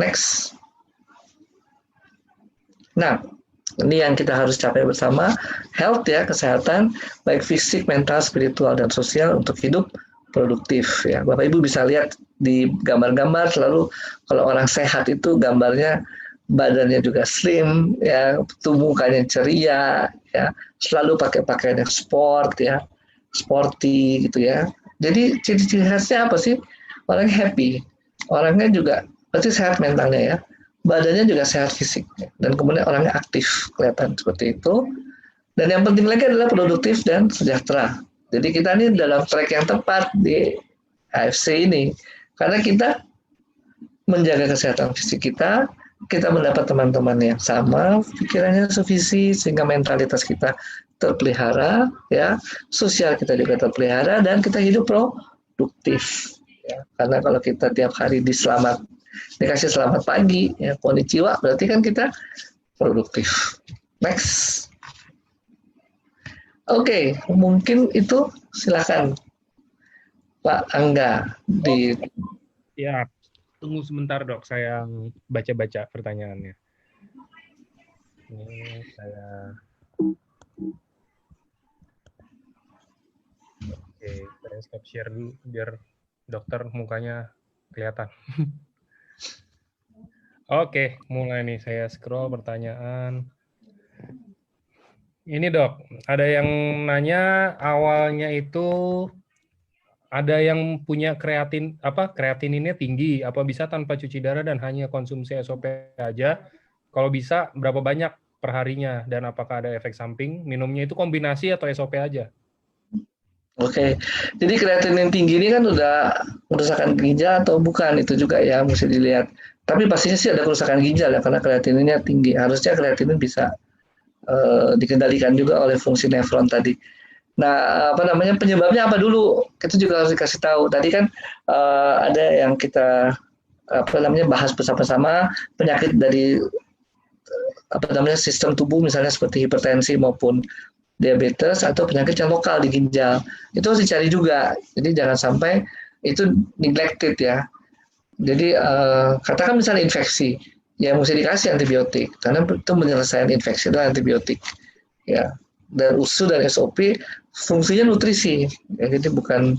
Next. Nah, Ini yang kita harus capai bersama, health ya, kesehatan, baik fisik, mental, spiritual, dan sosial untuk hidup produktif ya. Bapak Ibu bisa lihat di gambar-gambar selalu kalau orang sehat itu gambarnya badannya juga slim ya, tubuh mukanya ceria ya, selalu pakai pakaian yang sport ya, sporty gitu ya. Jadi ciri-ciri khasnya apa sih? Orangnya happy, orangnya juga berarti sehat mentalnya ya, badannya juga sehat fisik dan kemudian orangnya aktif kelihatan seperti itu. Dan yang penting lagi adalah produktif dan sejahtera. Jadi kita ini dalam track yang tepat di AFC ini karena kita menjaga kesehatan fisik kita, kita mendapat teman-teman yang sama, pikirannya sevisi sehingga mentalitas kita terpelihara, ya, sosial kita juga terpelihara dan kita hidup produktif. Ya. Karena kalau kita tiap hari dikasih selamat pagi, ya, konnichiwa, berarti kan kita produktif. Next. Oke, mungkin itu silakan Pak Angga di. Ya, tunggu sebentar dok, saya baca-baca pertanyaannya. Ini saya stop share dulu biar dokter mukanya kelihatan. Oke, mulai nih saya scroll pertanyaan. Ini dok, ada yang nanya awalnya itu ada yang punya kreatininnya tinggi, apa bisa tanpa cuci darah dan hanya konsumsi SOP aja? Kalau bisa, berapa banyak perharinya dan apakah ada efek samping? Minumnya itu kombinasi atau SOP aja? Oke, jadi kreatinin tinggi ini kan udah kerusakan ginjal atau bukan, itu juga ya mesti dilihat. Tapi pastinya sih ada kerusakan ginjal ya karena kreatininnya tinggi. Harusnya kreatinin bisa dikendalikan juga oleh fungsi nefron tadi. Nah, apa namanya penyebabnya apa dulu? Kita juga harus dikasih tahu. Tadi kan ada yang kita apa namanya bahas bersama-sama penyakit dari apa namanya sistem tubuh misalnya seperti hipertensi maupun diabetes atau penyakit yang lokal di ginjal. Itu harus dicari juga. Jadi jangan sampai itu neglected ya. Jadi katakan misalnya infeksi, ya mesti dikasih antibiotik karena itu menyelesaikan infeksi dengan antibiotik. Ya. Dan USU dan SOP fungsinya nutrisi, ya, jadi bukan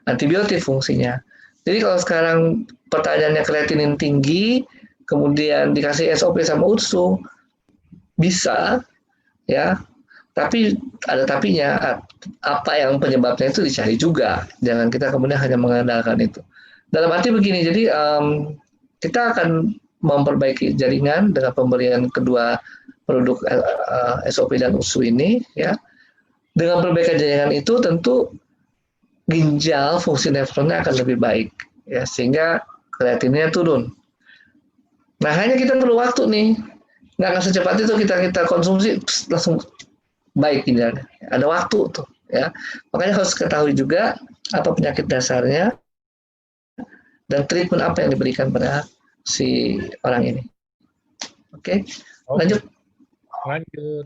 antibiotik fungsinya. Jadi kalau sekarang pertanyaannya kreatinin tinggi, kemudian dikasih SOP sama USU, bisa ya, tapi ada tapinya, apa yang penyebabnya itu dicari juga, jangan kita kemudian hanya mengandalkan itu. Dalam arti begini, jadi kita akan memperbaiki jaringan dengan pemberian kedua produk SOP dan USU ini ya. Dengan perbaikan jaringan itu tentu ginjal fungsi nefronnya akan lebih baik ya, sehingga kreatinnya turun. Nah, hanya kita perlu waktu nih, nggak akan secepat itu kita konsumsi langsung baik ginjalnya. Ada waktu tuh ya. Makanya harus ketahui juga apa penyakit dasarnya dan treatment apa yang diberikan pada si orang ini. Oke, lanjut. Lanjut.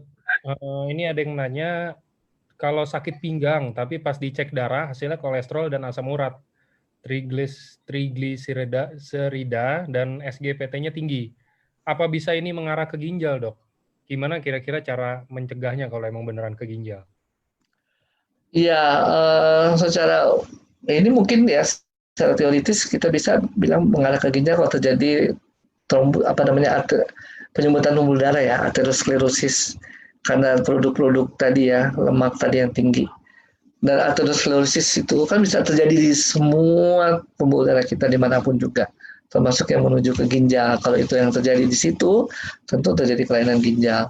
Ini ada yang nanya kalau sakit pinggang tapi pas dicek darah hasilnya kolesterol dan asam urat, trigliserida dan SGPT-nya tinggi. Apa bisa ini mengarah ke ginjal, dok? Gimana kira-kira cara mencegahnya kalau emang beneran ke ginjal? Iya, secara ini mungkin ya secara teoritis kita bisa bilang mengarah ke ginjal kalau terjadi penyumbutan pembuluh darah ya, aterosklerosis karena produk-produk tadi ya, lemak tadi yang tinggi. Dan aterosklerosis itu kan bisa terjadi di semua pembuluh darah kita dimanapun juga, termasuk yang menuju ke ginjal. Kalau itu yang terjadi di situ, tentu terjadi kelainan ginjal.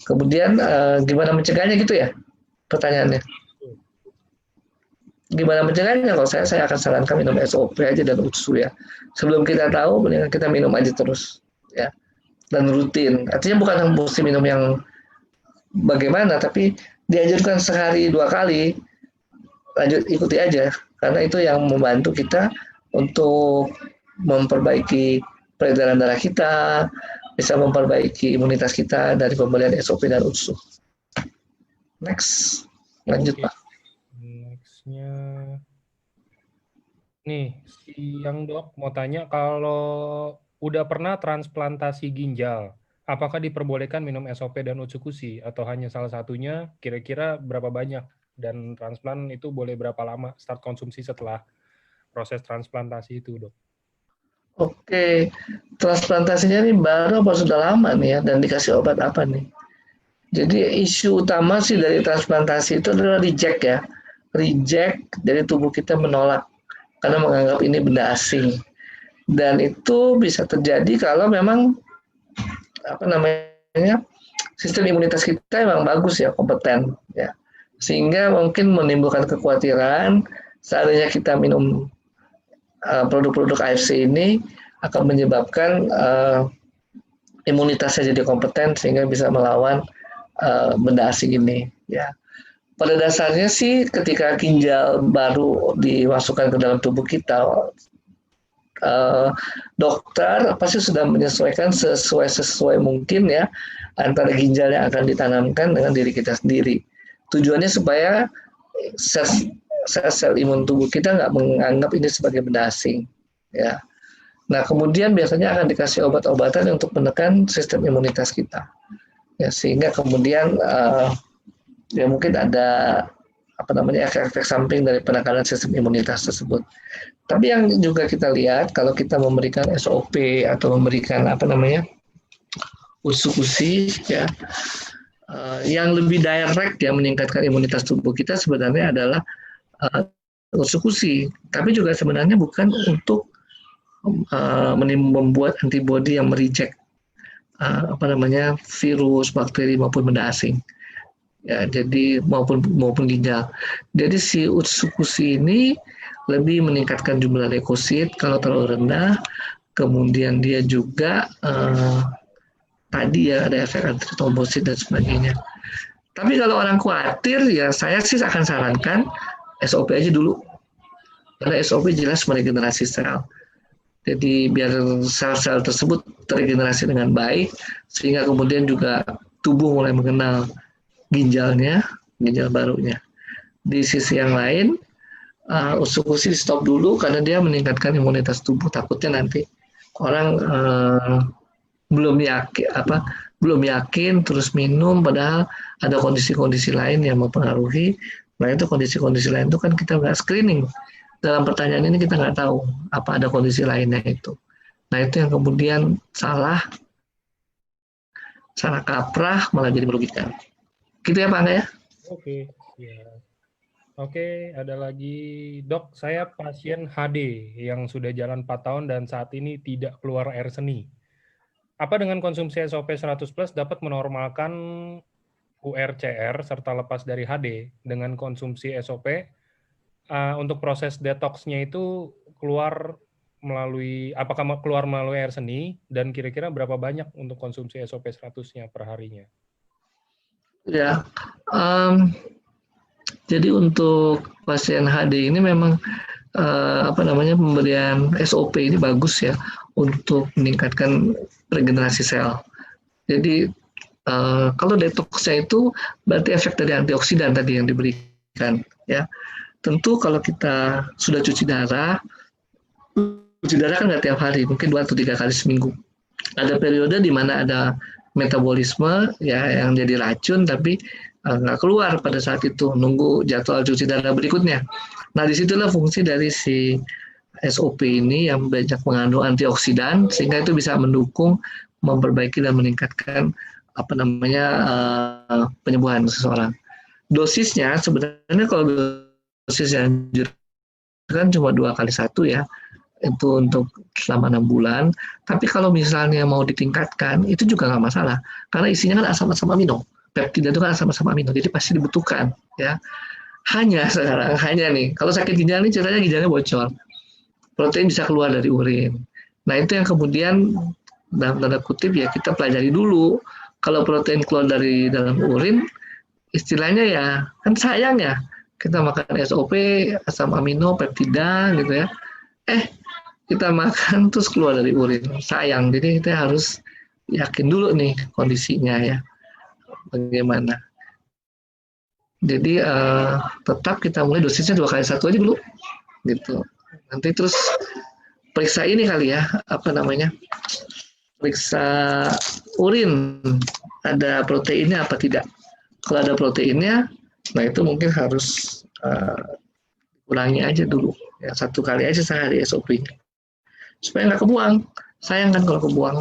Kemudian gimana mencegahnya gitu ya pertanyaannya? Gimana mencegahnya? Kalau saya akan sarankan minum SOP aja dan USU ya. Sebelum kita tahu, mendingan kita minum aja terus ya, dan rutin. Artinya bukan mesti minum yang bagaimana, tapi dianjurkan sehari 2 kali, lanjut ikuti aja, karena itu yang membantu kita untuk memperbaiki peredaran darah kita, bisa memperbaiki imunitas kita dari pemberian SOP dan USU. Next, lanjut Pak. Nextnya, nih, yang dok mau tanya kalau udah pernah transplantasi ginjal, apakah diperbolehkan minum SOP dan Utsukushi atau hanya salah satunya? Kira-kira berapa banyak? Dan transplant itu boleh berapa lama start konsumsi setelah proses transplantasi itu, Dok? Oke, transplantasinya ini baru apa sudah lama nih ya, dan dikasih obat apa nih? Jadi isu utama sih dari transplantasi itu adalah reject ya. Reject dari tubuh kita menolak karena menganggap ini benda asing. Dan itu bisa terjadi kalau memang apa namanya sistem imunitas kita memang bagus ya, kompeten ya. Sehingga mungkin menimbulkan kekhawatiran seandainya kita minum produk-produk AFC ini akan menyebabkan imunitasnya jadi kompeten sehingga bisa melawan benda asing ini ya. Pada dasarnya sih ketika ginjal baru dimasukkan ke dalam tubuh kita, dokter pasti sudah menyesuaikan sesuai mungkin ya antara ginjal yang akan ditanamkan dengan diri kita sendiri. Tujuannya supaya sel imun tubuh kita nggak menganggap ini sebagai benda asing ya. Nah kemudian biasanya akan dikasih obat-obatan untuk menekan sistem imunitas kita ya, sehingga kemudian ya mungkin ada apa namanya efek-efek samping dari penekanan sistem imunitas tersebut. Tapi yang juga kita lihat kalau kita memberikan SOP atau memberikan apa namanya Utsukushi ya, yang lebih direct ya meningkatkan imunitas tubuh kita sebenarnya adalah Utsukushi. Tapi juga sebenarnya bukan untuk membuat antibodi yang mereject apa namanya virus, bakteri maupun benda asing. Ya, jadi maupun ginjal. Jadi si Utsukushi ini lebih meningkatkan jumlah leukosit kalau terlalu rendah. Kemudian dia juga tadi ya ada efek antitrombosit dan sebagainya. Tapi kalau orang khawatir ya saya sih akan sarankan SOP aja dulu. Karena SOP jelas meregenerasi sel. Jadi biar sel-sel tersebut terregenerasi dengan baik sehingga kemudian juga tubuh mulai mengenal ginjalnya, ginjal barunya. Di sisi yang lain, Utsukushi stop dulu karena dia meningkatkan imunitas tubuh. Takutnya nanti orang belum yakin terus minum padahal ada kondisi-kondisi lain yang mempengaruhi. Nah itu kondisi-kondisi lain itu kan kita nggak screening. Dalam pertanyaan ini kita nggak tahu apa ada kondisi lainnya itu. Nah itu yang kemudian salah kaprah malah jadi merugikan. Gitu ya Pak Angga ya? Oke, ya. Oke, ada lagi Dok, saya pasien HD yang sudah jalan 4 tahun dan saat ini tidak keluar air seni. Apa dengan konsumsi SOP 100 plus dapat menormalkan URCR serta lepas dari HD dengan konsumsi SOP? Untuk proses detoksnya itu apakah keluar melalui air seni dan kira-kira berapa banyak untuk konsumsi SOP 100-nya per harinya? Ya, jadi untuk pasien HD ini memang pemberian SOP ini bagus ya untuk meningkatkan regenerasi sel. Jadi kalau detoksnya itu berarti efek dari antioksidan tadi yang diberikan ya. Tentu kalau kita sudah cuci darah kan nggak tiap hari, mungkin 2 atau 3 kali seminggu. Ada periode di mana ada metabolisme ya yang jadi racun tapi nggak keluar pada saat itu, nunggu jadwal cuci darah berikutnya. Nah disitulah fungsi dari si SOP ini yang banyak mengandung antioksidan sehingga itu bisa mendukung, memperbaiki dan meningkatkan penyembuhan seseorang. Dosisnya sebenarnya kalau dosis yang kan cuma 2 kali 1 ya, itu untuk selama 6 bulan. Tapi kalau misalnya mau ditingkatkan, itu juga nggak masalah. Karena isinya kan asam-asam amino. Peptida itu kan asam-asam amino, jadi pasti dibutuhkan. Ya. Hanya nih, kalau sakit ginjal ini ceritanya ginjalnya bocor. Protein bisa keluar dari urin. Nah itu yang kemudian dalam tanda kutip ya kita pelajari dulu. Kalau protein keluar dari dalam urin, istilahnya ya, kan sayang ya. Kita makan SOP, asam amino, peptida gitu ya. Kita makan terus keluar dari urin. Sayang, jadi kita harus yakin dulu nih kondisinya ya. Bagaimana. Jadi tetap kita mulai dosisnya 2 kali 1 aja dulu. Gitu. Nanti terus periksa ini kali ya, apa namanya? Periksa urin, ada proteinnya apa tidak. Kalau ada proteinnya, nah itu mungkin harus kurangi aja dulu. Ya, 1 kali aja sehari SOP. Supaya nggak kebuang. Sayang kan kalau kebuang.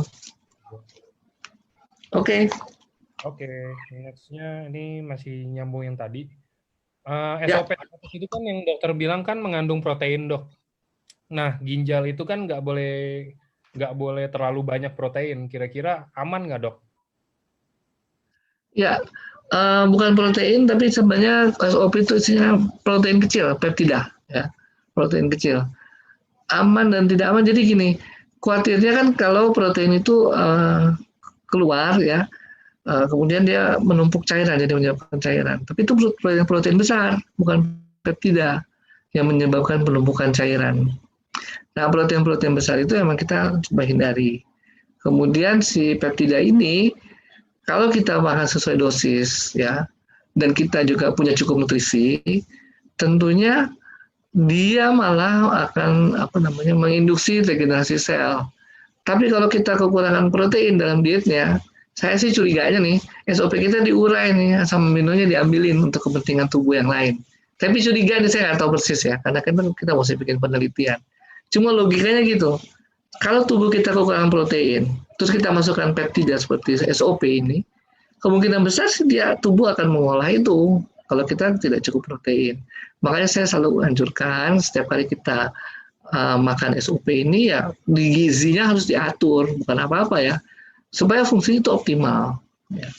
Oke. Oke, nextnya ini masih nyambung yang tadi. Ya, SOP itu kan yang dokter bilang kan mengandung protein, Dok. Nah, ginjal itu kan nggak boleh terlalu banyak protein. Kira-kira aman nggak, Dok? ya. Bukan protein, tapi sebenarnya SOP itu isinya protein kecil, peptida. Ya, protein kecil. Aman dan tidak aman. Jadi gini, khawatirnya kan kalau protein itu keluar ya, kemudian dia menumpuk cairan, jadi menyebabkan cairan. Tapi itu protein besar, bukan peptida yang menyebabkan penumpukan cairan. Nah, protein-protein besar itu memang kita coba hindari. Kemudian si peptida ini, kalau kita makan sesuai dosis ya, dan kita juga punya cukup nutrisi, tentunya dia malah akan menginduksi regenerasi sel. Tapi kalau kita kekurangan protein dalam dietnya, saya sih curiganya nih, SOP kita diurai nih, asam aminonya diambilin untuk kepentingan tubuh yang lain. Tapi curiga nih saya nggak tahu persis ya, karena kan kita mesti bikin penelitian. Cuma logikanya gitu, kalau tubuh kita kekurangan protein, terus kita masukkan peptida seperti SOP ini, kemungkinan besar sih dia tubuh akan mengolah itu kalau kita tidak cukup protein. Makanya saya selalu anjurkan setiap kali kita makan SOP ini ya gizinya harus diatur, bukan apa-apa ya, supaya fungsi itu optimal, ya,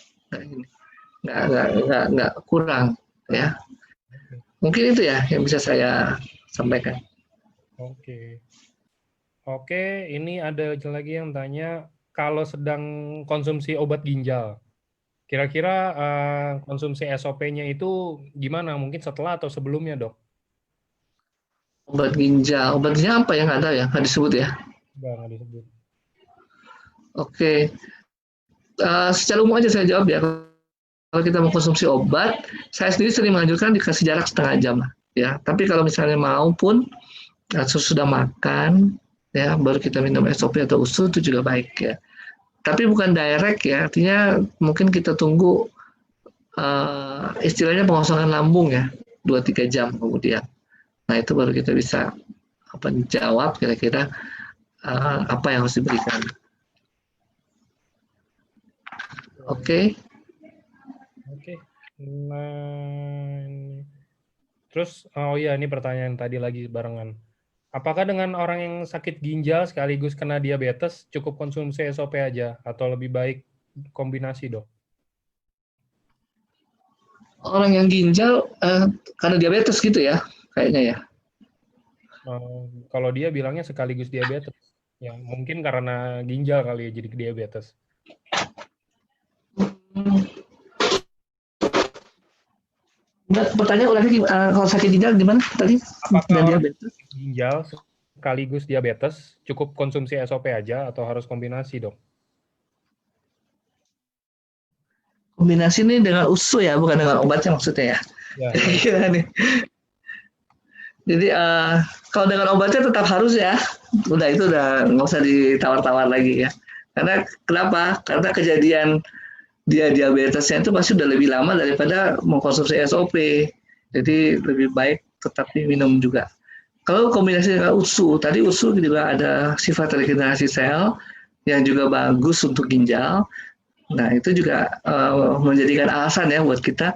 nggak kurang, ya. Mungkin itu ya yang bisa saya sampaikan. Oke. Oke, ini ada lagi yang tanya, kalau sedang konsumsi obat ginjal, kira-kira konsumsi SOP-nya itu gimana? Mungkin setelah atau sebelumnya, Dok? Obatnya apa yang ada ya, nggak disebut ya. Nggak disebut. Oke, secara umum aja saya jawab ya. Kalau kita mau konsumsi obat, saya sendiri sering menganjurkan dikasih jarak setengah jam lah, ya. Tapi kalau misalnya mau pun sudah makan, ya baru kita minum SOP atau usul itu juga baik ya. Tapi bukan direct ya, artinya mungkin kita tunggu istilahnya pengosongan lambung ya, 2-3 jam kemudian. Nah itu baru kita bisa jawab kira-kira apa yang harus diberikan. Oke. Oke. Nah, terus, oh iya, ini pertanyaan tadi lagi barengan. Apakah dengan orang yang sakit ginjal sekaligus kena diabetes cukup konsumsi SOP aja atau lebih baik kombinasi, Dok? Orang yang ginjal karena diabetes gitu ya, kayaknya ya. Kalau dia bilangnya sekaligus diabetes, ya mungkin karena ginjal kali ya jadi diabetes. Pertanyaan ulangi, kalau sakit ginjal gimana tadi? Apakah Dan orang diabetes? ginjal sekaligus diabetes cukup konsumsi SOP aja atau harus kombinasi, Dok? Kombinasi ini dengan usus ya, bukan dengan obatnya maksudnya ya. Ya. Jadi kalau dengan obatnya tetap harus ya. Udah itu udah nggak usah ditawar-tawar lagi ya. Karena kenapa? Karena kejadian dia diabetesnya itu pasti udah lebih lama daripada mengkonsumsi SOP. Jadi lebih baik tetap diminum juga. Kalau kombinasi dengan USU, tadi USU juga ada sifat regenerasi sel yang juga bagus untuk ginjal. Nah itu juga menjadikan alasan ya buat kita,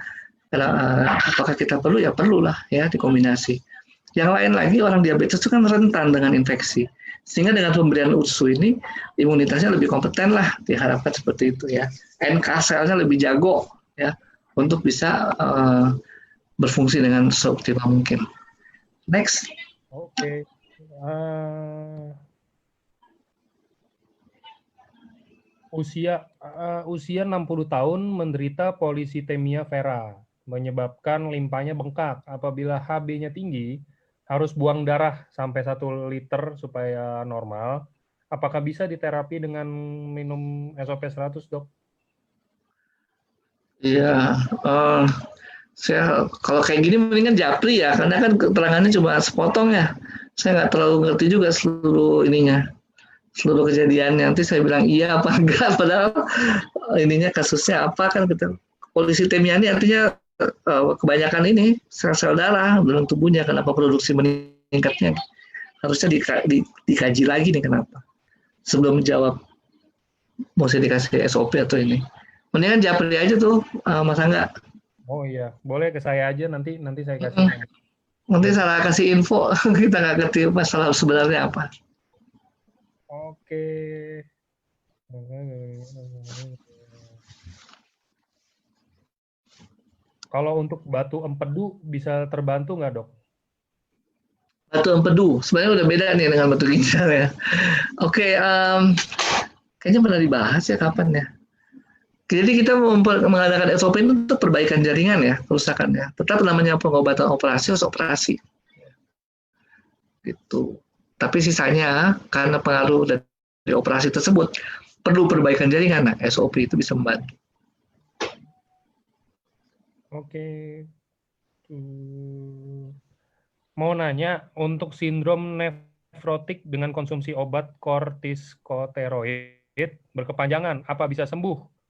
apakah kita perlu ya perlulah ya dikombinasi. Yang lain lagi orang diabetes itu kan rentan dengan infeksi, sehingga dengan pemberian USU ini imunitasnya lebih kompeten lah, diharapkan seperti itu ya. NK selnya lebih jago ya untuk bisa berfungsi dengan seoptimal mungkin. Next. Oke. Usia 60 tahun menderita polisitemia vera, menyebabkan limpahnya bengkak. Apabila HB-nya tinggi, harus buang darah sampai 1 liter supaya normal. Apakah bisa diterapi dengan minum SOP 100, Dok? Iya, saya kalau kayak gini mendingan japri ya, karena kan keterangannya cuma sepotong ya. Saya nggak terlalu ngerti juga seluruh ininya, seluruh kejadiannya. Nanti saya bilang iya apa enggak, padahal ininya kasusnya apa kan gitu. Polisitemi ini artinya kebanyakan ini sel-sel darah dalam tubuhnya, kenapa produksi meningkatnya. Harusnya dikaji lagi nih kenapa. Sebelum menjawab mau saya dikasih SOP atau ini. Mendingan japri aja tuh, Mas Angga. Oh iya, boleh ke saya aja, nanti saya kasih nomor. Nanti salah kasih info, kita nggak ngerti masalah sebenarnya apa. Oke. Kalau untuk batu empedu bisa terbantu nggak, Dok? Batu empedu, sebenarnya udah beda nih dengan batu ginjal ya. Oke, kayaknya pernah dibahas ya kapan ya. Jadi kita mengadakan SOP itu untuk perbaikan jaringan ya, kerusakan ya. Tetap namanya pengobatan operasi harus operasi. Gitu. Tapi sisanya karena pengaruh dari operasi tersebut perlu perbaikan jaringan. Nah, SOP itu bisa membantu. Oke. Mau nanya, untuk sindrom nefrotik dengan konsumsi obat kortikosteroid berkepanjangan, apa bisa sembuh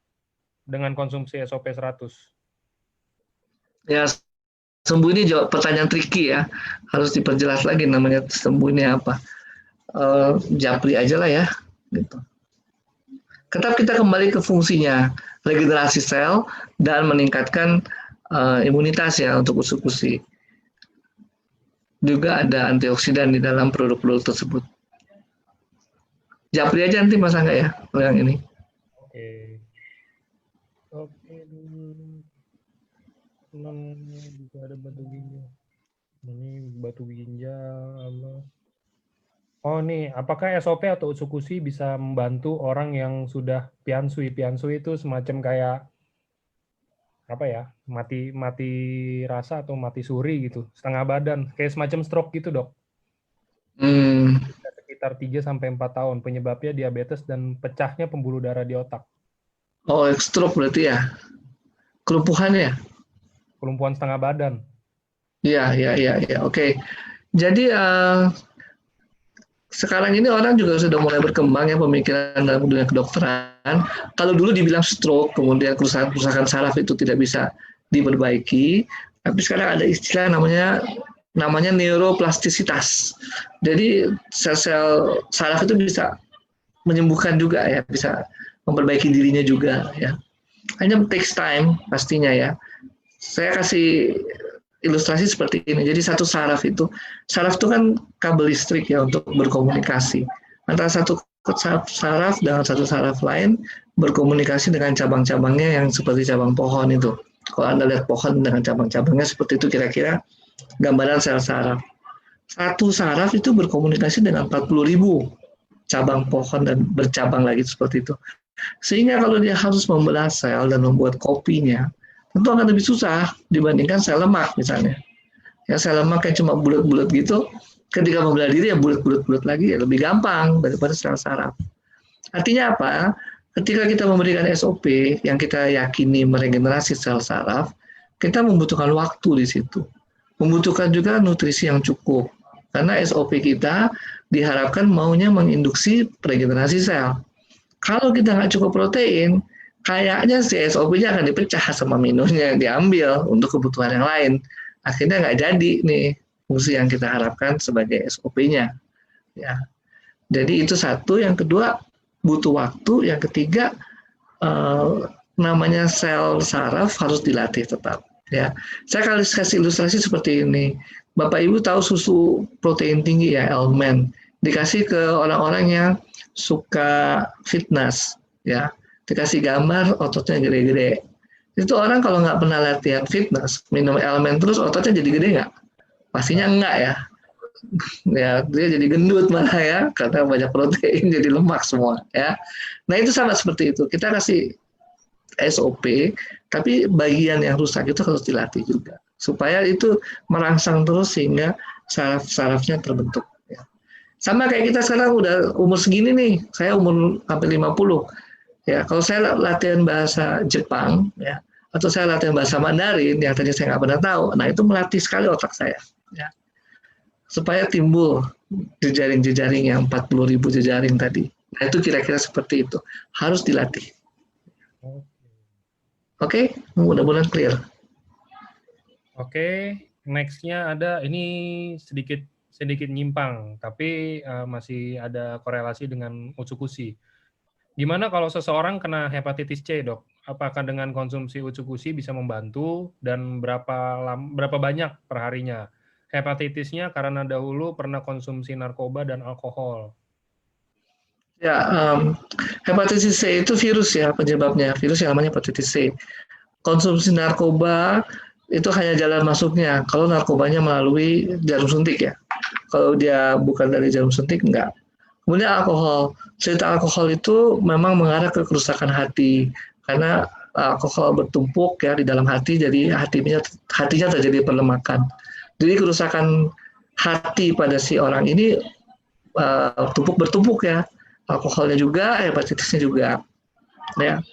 dengan konsumsi SOP 100? Ya, sembuh ini jawab pertanyaan tricky ya. Harus diperjelas lagi namanya sembuh ini apa. Japri aja lah ya. Gitu. Tetap kita kembali ke fungsinya, regenerasi sel dan meningkatkan imunitas ya untuk usus-usus. Juga ada antioksidan di dalam produk-produk tersebut. Japri aja nanti Mas Angga ya, yang ini. Oke. Oke. Bisa ada batu ginjal. Ini batu ginjal. Oh nih, apakah SOP atau Utsukushi bisa membantu orang yang sudah piansui? Piansui itu semacam kayak apa ya? Mati rasa atau mati suri gitu, setengah badan, kayak semacam stroke gitu, Dok. Sekitar 3-4 tahun. Penyebabnya diabetes dan pecahnya pembuluh darah di otak. Oh, stroke berarti ya? Kelumpuhan ya? Kelumpuhan setengah badan. Iya. Oke. Jadi sekarang ini orang juga sudah mulai berkembang ya pemikiran dalam dunia kedokteran. Kalau dulu dibilang stroke, kemudian kerusakan saraf itu tidak bisa diperbaiki, tapi sekarang ada istilah namanya neuroplastisitas. Jadi sel-sel saraf itu bisa menyembuhkan juga ya, bisa memperbaiki dirinya juga ya. Hanya takes time pastinya ya. Saya kasih ilustrasi seperti ini. Jadi satu saraf itu kan kabel listrik ya untuk berkomunikasi. Antara satu saraf dengan satu saraf lain berkomunikasi dengan cabang-cabangnya yang seperti cabang pohon itu. Kalau Anda lihat pohon dengan cabang-cabangnya seperti itu kira-kira gambaran sel saraf. Satu saraf itu berkomunikasi dengan 40.000 cabang pohon dan bercabang lagi seperti itu. Sehingga kalau dia harus membelah sel dan membuat kopinya, tentu akan lebih susah dibandingkan sel lemak misalnya. Ya, sel lemak yang cuma bulat-bulat gitu, ketika membelah diri ya bulat-bulat lagi ya lebih gampang daripada sel saraf. Artinya apa? Ketika kita memberikan SOP yang kita yakini meregenerasi sel saraf, kita membutuhkan waktu di situ. Membutuhkan juga nutrisi yang cukup. Karena SOP kita diharapkan maunya menginduksi regenerasi sel. Kalau kita nggak cukup protein, kayaknya si SOP-nya akan dipecah sama minumnya yang diambil untuk kebutuhan yang lain. Akhirnya nggak jadi nih fungsi yang kita harapkan sebagai SOP-nya. Ya. Jadi itu satu. Yang kedua, butuh waktu. Yang ketiga, namanya sel saraf harus dilatih tetap. Ya, saya kasih ilustrasi seperti ini. Bapak Ibu tahu susu protein tinggi ya, Elmen, dikasih ke orang-orang yang suka fitness, ya, dikasih gambar ototnya gede-gede. Itu orang kalau nggak pernah latihan fitness, minum Elmen terus ototnya jadi gede nggak? Pastinya enggak ya. Ya, dia jadi gendut malah ya, karena banyak protein jadi lemak semua ya. Nah itu sama seperti itu. Kita kasih SOP, tapi bagian yang rusak itu harus dilatih juga supaya itu merangsang terus sehingga saraf-sarafnya terbentuk. Ya. Sama kayak kita sekarang udah umur segini nih, saya umur hampir 50. Ya, kalau saya latihan bahasa Jepang, ya, atau saya latihan bahasa Mandarin yang tadi saya nggak pernah tahu, nah itu melatih sekali otak saya. Ya. supaya timbul jejaring-jejaring yang 40.000 jejaring tadi. Nah, itu kira-kira seperti itu. Harus dilatih. Oke, mudah-mudahan clear. Oke, next-nya ada ini sedikit nyimpang, tapi masih ada korelasi dengan Utsukushi. Gimana kalau seseorang kena hepatitis C, Dok? Apakah dengan konsumsi Utsukushi bisa membantu dan berapa banyak perharinya? Hepatitisnya karena dahulu pernah konsumsi narkoba dan alkohol. Ya, hepatitis C itu virus ya penyebabnya, virus yang namanya hepatitis C. Konsumsi narkoba itu hanya jalan masuknya. Kalau narkobanya melalui jarum suntik ya. Kalau dia bukan dari jarum suntik, enggak. Kemudian alkohol. Cerita alkohol itu memang mengarah ke kerusakan hati. Karena alkohol bertumpuk ya di dalam hati, jadi hatinya terjadi perlemakan. Jadi kerusakan hati pada si orang ini bertumpuk ya. Alkoholnya juga, hepatitisnya juga. Ya.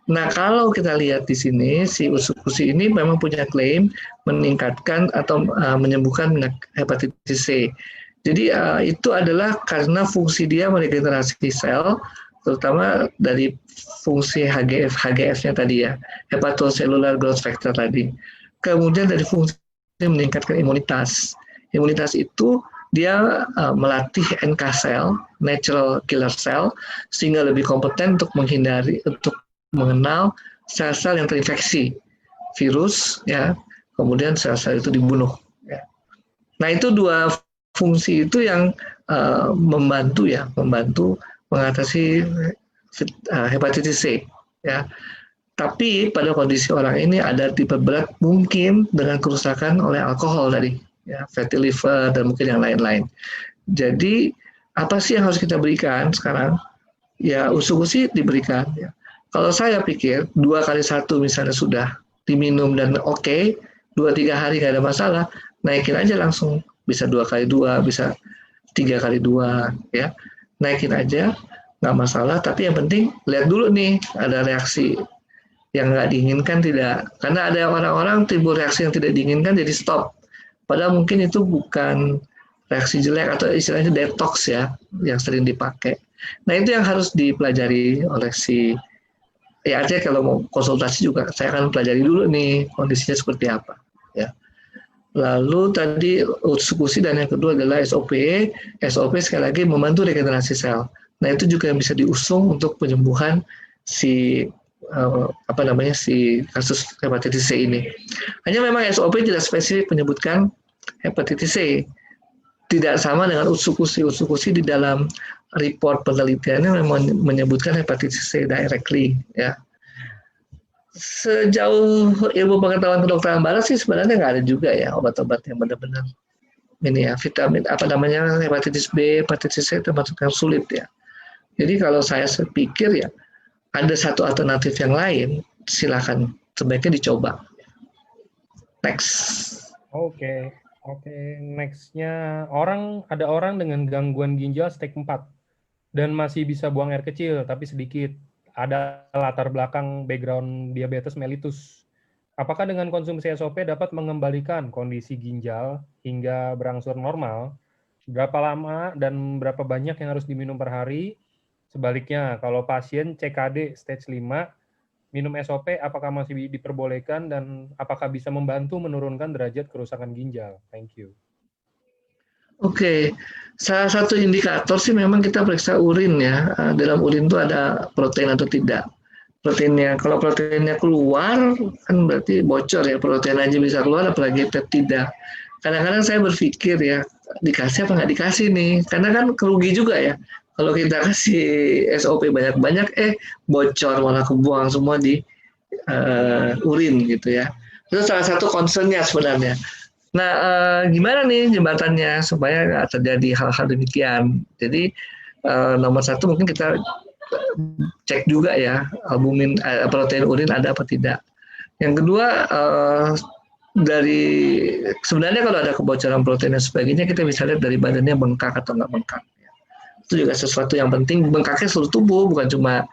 Nah, kalau kita lihat di sini, si Utsukushi ini memang punya klaim meningkatkan atau menyembuhkan hepatitis C. Jadi itu adalah karena fungsi dia meregenerasi sel, terutama dari fungsi HGF-nya tadi ya, hepatocellular growth factor tadi. Kemudian dari fungsi meningkatkan imunitas. Imunitas itu dia melatih NK cell, natural killer cell, sehingga lebih kompeten untuk mengenal sel-sel yang terinfeksi virus ya, kemudian sel-sel itu dibunuh ya. Nah, itu dua fungsi itu yang membantu mengatasi hepatitis C ya. Tapi pada kondisi orang ini ada tipe berat mungkin dengan kerusakan oleh alkohol tadi ya, fatty liver dan mungkin yang lain-lain. Jadi apa sih yang harus kita berikan sekarang? Ya, Utsukushi diberikan ya. Kalau saya pikir 2x1 misalnya sudah diminum dan oke, 2-3 hari nggak ada masalah, naikin aja langsung. Bisa 2x2, bisa 3x2 ya. Naikin aja, nggak masalah, tapi yang penting lihat dulu nih ada reaksi yang nggak diinginkan tidak. Karena ada orang-orang timbul reaksi yang tidak diinginkan jadi stop. Padahal mungkin itu bukan reaksi jelek atau istilahnya detox ya yang sering dipakai. Nah, itu yang harus dipelajari oleh ya artinya kalau mau konsultasi juga saya akan pelajari dulu nih kondisinya seperti apa ya. Lalu tadi Utsukushi dan yang kedua adalah SOP. SOP sekali lagi membantu regenerasi sel. Nah, itu juga yang bisa diusung untuk penyembuhan si kasus hepatitis C ini. Hanya memang SOP tidak spesifik menyebutkan hepatitis C. Tidak sama dengan Utsukushi. Utsukushi di dalam report penelitiannya memang menyebutkan hepatitis C directly ya. Sejauh ilmu pengetahuan kedokteran barat sih sebenarnya nggak ada juga ya obat-obat yang benar-benar ini ya, vitamin hepatitis B, hepatitis C termasuk yang sulit ya. Jadi kalau saya pikir ya ada satu alternatif yang lain, silakan sebaiknya dicoba. Next. Oke, next-nya ada orang dengan gangguan ginjal stage 4 dan masih bisa buang air kecil tapi sedikit. Ada latar belakang background diabetes mellitus. Apakah dengan konsumsi SOP dapat mengembalikan kondisi ginjal hingga berangsur normal? Berapa lama dan berapa banyak yang harus diminum per hari? Sebaliknya, kalau pasien CKD stage 5 minum SOP, apakah masih diperbolehkan dan apakah bisa membantu menurunkan derajat kerusakan ginjal? Thank you. Oke, salah satu indikator sih memang kita periksa urin ya. Dalam urin itu ada protein atau tidak. Proteinnya, kalau proteinnya keluar kan berarti bocor ya, protein aja bisa keluar apalagi peptida. Kadang-kadang saya berpikir ya, dikasih apa nggak dikasih nih, karena kan kerugi juga ya. Kalau kita kasih SOP banyak-banyak, bocor malah kebuang semua di urin gitu ya. Itu salah satu concern-nya sebenarnya. Nah, gimana nih jembatannya supaya nggak terjadi hal-hal demikian? Jadi nomor satu mungkin kita cek juga ya albumin protein urin ada apa tidak. Yang kedua sebenarnya kalau ada kebocoran protein dan sebagainya kita bisa lihat dari badannya bengkak atau nggak bengkak. Itu juga sesuatu yang penting. Bengkaknya seluruh tubuh bukan cuma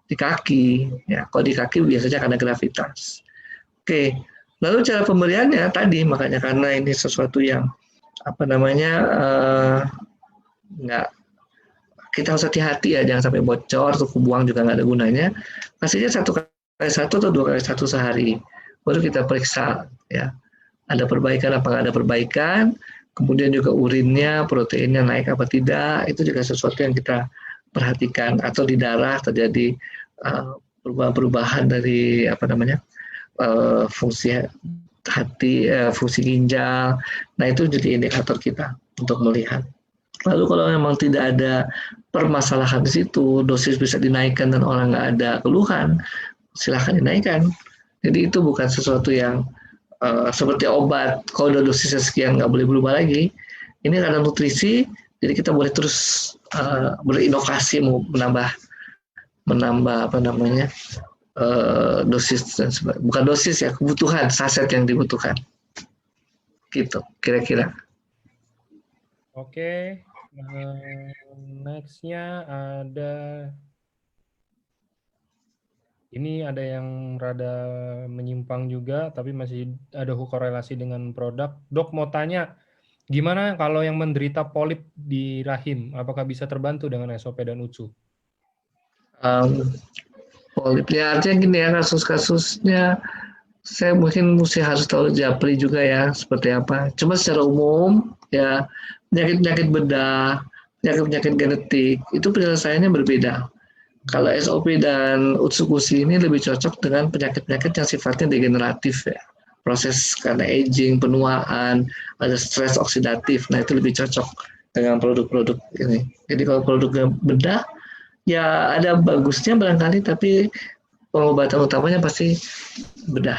di kaki. Ya, kalau di kaki biasanya karena gravitas. Oke. Lalu cara pemberiannya tadi, makanya karena ini sesuatu yang apa namanya, nggak, kita harus hati-hati ya, jangan sampai bocor, terus buang juga nggak ada gunanya. Kasihnya 1 kali 1 atau 2 kali 1 sehari, baru kita periksa ya, ada perbaikan apa nggak ada perbaikan, kemudian juga urinnya, proteinnya naik apa tidak, itu juga sesuatu yang kita perhatikan, atau di darah terjadi perubahan-perubahan dari apa namanya, fungsi hati, fungsi ginjal. Nah, itu jadi indikator kita untuk melihat. Lalu kalau memang tidak ada permasalahan di situ, dosis bisa dinaikkan dan orang nggak ada keluhan, silahkan dinaikkan. Jadi itu bukan sesuatu yang seperti obat, kalau udah dosisnya sekian nggak boleh berubah lagi. Ini karena nutrisi, jadi kita boleh terus berinovasi, menambah apa namanya, dosis, bukan dosis ya, kebutuhan saset yang dibutuhkan. Gitu, kira-kira. Oke, next-nya ada, ini ada yang rada menyimpang juga, tapi masih ada korelasi dengan produk. Dok, mau tanya, gimana kalau yang menderita polip di rahim? Apakah bisa terbantu dengan SOP dan UTSU? Polipnya artinya gini ya, kasus-kasusnya saya mungkin harus tahu Japri juga ya, seperti apa. Cuma secara umum ya, penyakit-penyakit bedah, penyakit-penyakit genetik itu penyelesaiannya berbeda. Kalau SOP dan Utsukushi ini lebih cocok dengan penyakit-penyakit yang sifatnya degeneratif ya. Proses karena aging, penuaan, ada stres oksidatif. Nah, itu lebih cocok dengan produk-produk ini. Jadi kalau produknya bedah, ya ada bagusnya barangkali, tapi pengobatan utamanya pasti bedah.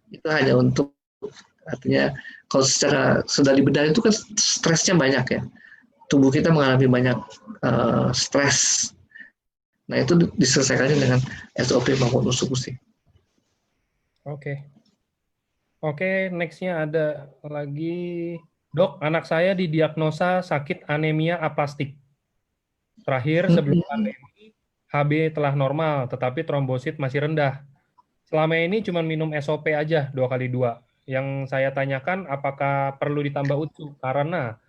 Itu hanya untuk, artinya kalau secara sudah dibedah itu kan stresnya banyak ya. Tubuh kita mengalami banyak stres. Nah, itu diselesaikannya dengan SOP maupun Utsukushi. Oke. Oke, next-nya ada lagi. Dok, anak saya didiagnosa sakit anemia aplastik. Terakhir, sebelum pandemi, HB telah normal, tetapi trombosit masih rendah. Selama ini cuma minum SOP aja 2x2. Yang saya tanyakan, apakah perlu ditambah UTSU? Karena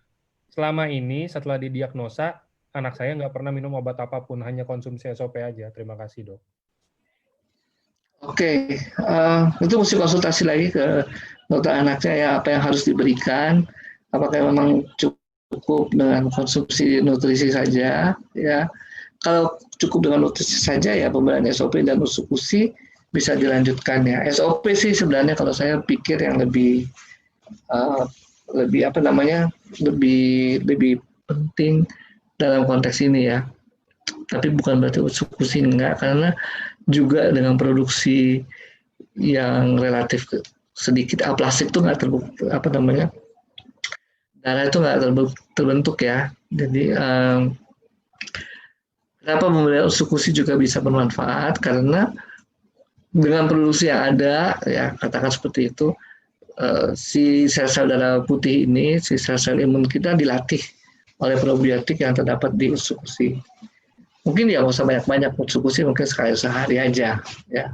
selama ini setelah didiagnosa, anak saya nggak pernah minum obat apapun, hanya konsumsi SOP aja. Terima kasih, Dok. Oke, itu mesti konsultasi lagi ke dokter anaknya ya, apa yang harus diberikan, apakah memang cukup dengan konsumsi nutrisi saja ya. Kalau cukup dengan nutrisi saja ya, pemberian SOP dan Utsukushi bisa dilanjutkan ya. SOP sih sebenarnya kalau saya pikir yang lebih apa namanya, lebih penting dalam konteks ini ya. Tapi bukan berarti Utsukushi enggak, karena juga dengan produksi yang relatif sedikit, aplastik itu nggak terbukti, apa namanya, darah itu nggak terbentuk ya. Jadi kenapa pemberian Utsukushi juga bisa bermanfaat, karena dengan produksi yang ada ya, katakan seperti itu, si sel-sel darah putih ini, si sel-sel imun kita dilatih oleh probiotik yang terdapat di Utsukushi. Mungkin ya nggak usah banyak-banyak Utsukushi, mungkin sekali sehari aja ya.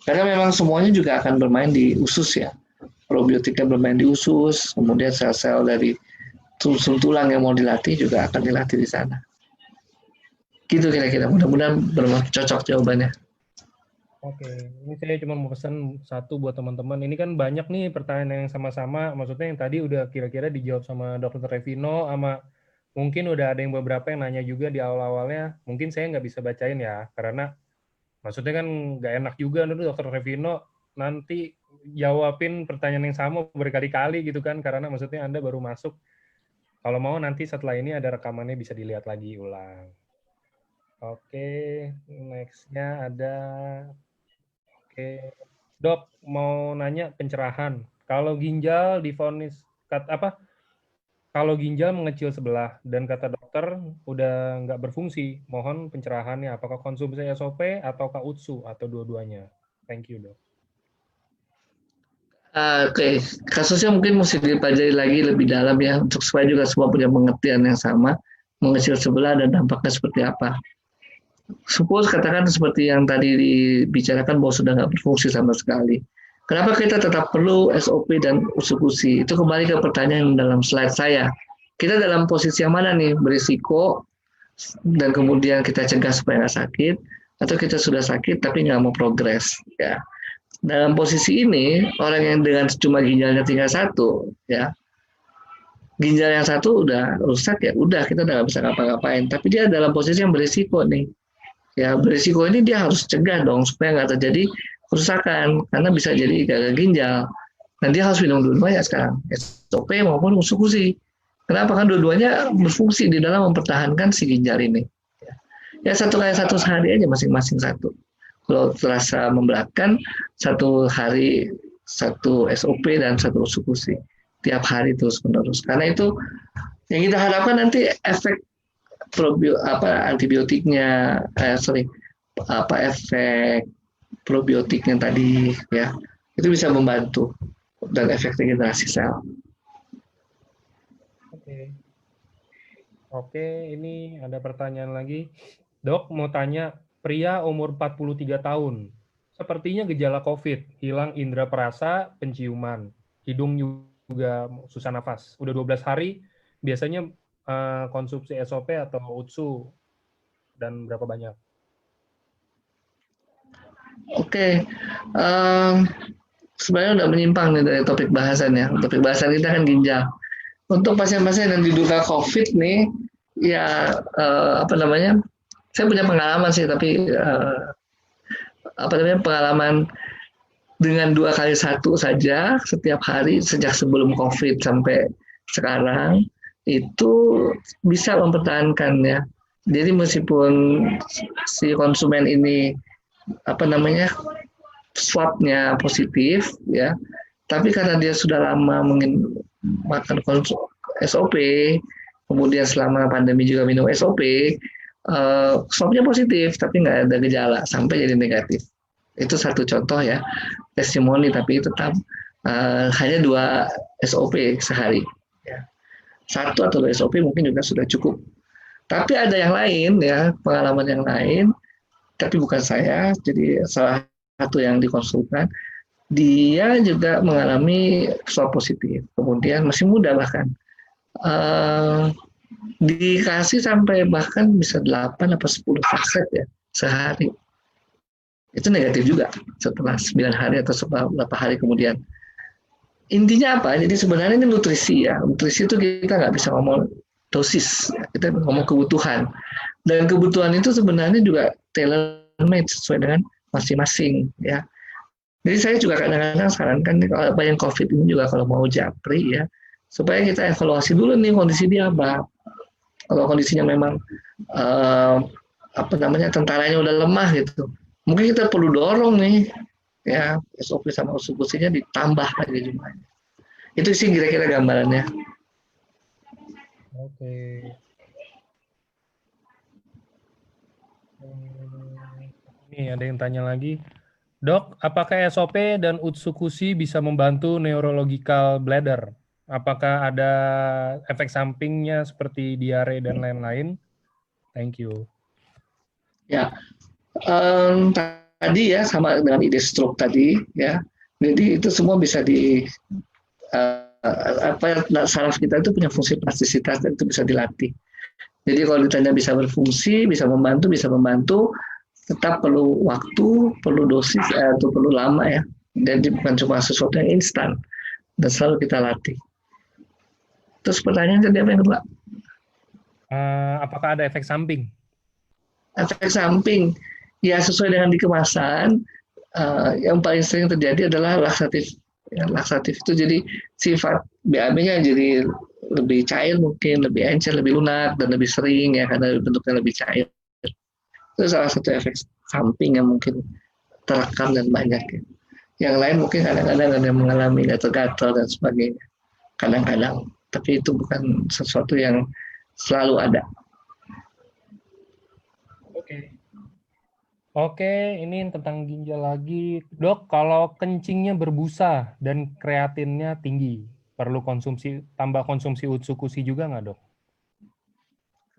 Karena memang semuanya juga akan bermain di usus ya. Probiotiknya bermain di usus, kemudian sel-sel dari sum tulang yang mau dilatih juga akan dilatih di sana. Gitu kira-kira, mudah-mudahan cocok jawabannya. Oke, ini saya cuma mau pesan satu buat teman-teman. Ini kan banyak nih pertanyaan yang sama-sama, maksudnya yang tadi udah kira-kira dijawab sama Dr. Revino, sama mungkin udah ada yang beberapa yang nanya juga di awal-awalnya. Mungkin saya nggak bisa bacain ya, karena maksudnya kan nggak enak juga dulu Dr. Revino nanti jawabin pertanyaan yang sama berkali-kali gitu kan, karena maksudnya Anda baru masuk. Kalau mau nanti setelah ini ada rekamannya bisa dilihat lagi ulang. Oke, next-nya ada. Oke, Dok, mau nanya pencerahan. Kalau ginjal divonis kalau ginjal mengecil sebelah dan kata dokter udah nggak berfungsi, mohon pencerahannya. Apakah konsumsi SOP atau UTSU atau dua-duanya? Thank you, Dok. Oke, kasusnya mungkin mesti dipelajari lagi lebih dalam ya, untuk supaya juga semua punya pengertian yang sama, mengecil sebelah dan dampaknya seperti apa. Suppose katakan seperti yang tadi dibicarakan bahwa sudah nggak berfungsi sama sekali. Kenapa kita tetap perlu SOP dan eksekusi? Itu kembali ke pertanyaan dalam slide saya. Kita dalam posisi yang mana nih? Berisiko dan kemudian kita cegah supaya nggak sakit, atau kita sudah sakit tapi nggak mau progres. Ya, dalam posisi ini orang yang dengan cuma ginjalnya tinggal satu, ya ginjal yang satu udah rusak ya udah kita udah nggak bisa ngapa-ngapain. Tapi dia dalam posisi yang berisiko nih. Ya berisiko ini dia harus cegah dong supaya nggak terjadi kerusakan karena bisa jadi gagal ginjal. Dan dia harus minum dua-duanya sekarang, SOP maupun eksekusi. Kenapa? Kan dua-duanya berfungsi di dalam mempertahankan si ginjal ini. Ya satu kali satu sehari aja masing-masing satu. Kalau terasa memberatkan, satu hari satu SOP dan satu eksekusi. Tiap hari terus menerus. Karena itu yang kita harapkan nanti efek antibiotiknya, efek probiotiknya tadi ya itu bisa membantu dan efek regenerasi sel. Oke, ini ada pertanyaan lagi. Dok, mau tanya, pria umur 43 tahun, sepertinya gejala COVID, hilang indera perasa, penciuman, hidung juga susah nafas. Udah 12 hari, biasanya konsumsi SOP atau UTSU, dan berapa banyak? Oke, sebenarnya udah menyimpang nih dari topik bahasan ya. Topik bahasan kita kan ginjal. Untuk pasien-pasien yang diduga COVID nih, ya saya punya pengalaman sih, tapi pengalaman dengan 2x1 saja setiap hari sejak sebelum COVID sampai sekarang itu bisa mempertahankan ya. Jadi meskipun si konsumen ini swabnya positif ya, tapi karena dia sudah lama mungkin makan SOP, kemudian selama pandemi juga minum SOP, swabnya positif tapi nggak ada gejala sampai jadi negatif. Itu satu contoh ya testimoni, tapi tetap hanya 2 SOP sehari. Ya. 1 atau 2 SOP mungkin juga sudah cukup. Tapi ada yang lain ya, pengalaman yang lain, tapi bukan saya, jadi salah satu yang dikonsultan, dia juga mengalami swab positif, kemudian masih muda bahkan. Dikasih sampai bahkan bisa 8 atau 10 saset ya sehari. Itu negatif juga setelah 9 hari atau beberapa hari kemudian. Intinya apa? Jadi sebenarnya ini nutrisi ya. Nutrisi itu kita nggak bisa ngomong dosis, kita ngomong kebutuhan. Dan kebutuhan itu sebenarnya juga tailor-made sesuai dengan masing-masing ya. Jadi saya juga kadang-kadang sarankan kalau yang COVID ini juga kalau mau japri ya, supaya kita evaluasi dulu nih kondisi dia apa. Kalau kondisinya memang tentaranya udah lemah gitu, mungkin kita perlu dorong nih ya SOP sama eksekusinya ditambah lagi jumlahnya. Itu sih kira-kira gambarannya. Oke. Ini ada yang tanya lagi. Dok, apakah SOP dan eksekusi bisa membantu neurological bladder? Apakah ada efek sampingnya seperti diare dan lain-lain? Thank you. Ya, tadi ya sama dengan ide stroke tadi ya. Jadi itu semua bisa saraf kita itu punya fungsi plastisitas dan itu bisa dilatih. Jadi kalau ditanya bisa berfungsi, bisa membantu, tetap perlu waktu, perlu dosis, atau perlu lama ya. Jadi bukan cuma sesuatu yang instan dan selalu kita latih. Terus pertanyaan tadi apa yang kedua? Apakah ada efek samping? Efek samping, ya sesuai dengan di kemasan, yang paling sering terjadi adalah laksatif. Ya, laksatif itu jadi sifat BAB-nya jadi lebih cair mungkin, lebih encer, lebih lunak, dan lebih sering ya karena bentuknya lebih cair. Itu salah satu efek samping yang mungkin terekam dan banyak. Ya. Yang lain mungkin kadang-kadang ada yang mengalami gatal-gatal dan sebagainya. Kadang-kadang, tapi itu bukan sesuatu yang selalu ada. Oke, ini tentang ginjal lagi. Dok, kalau kencingnya berbusa dan kreatinnya tinggi, perlu tambah konsumsi eksekusi juga nggak, Dok?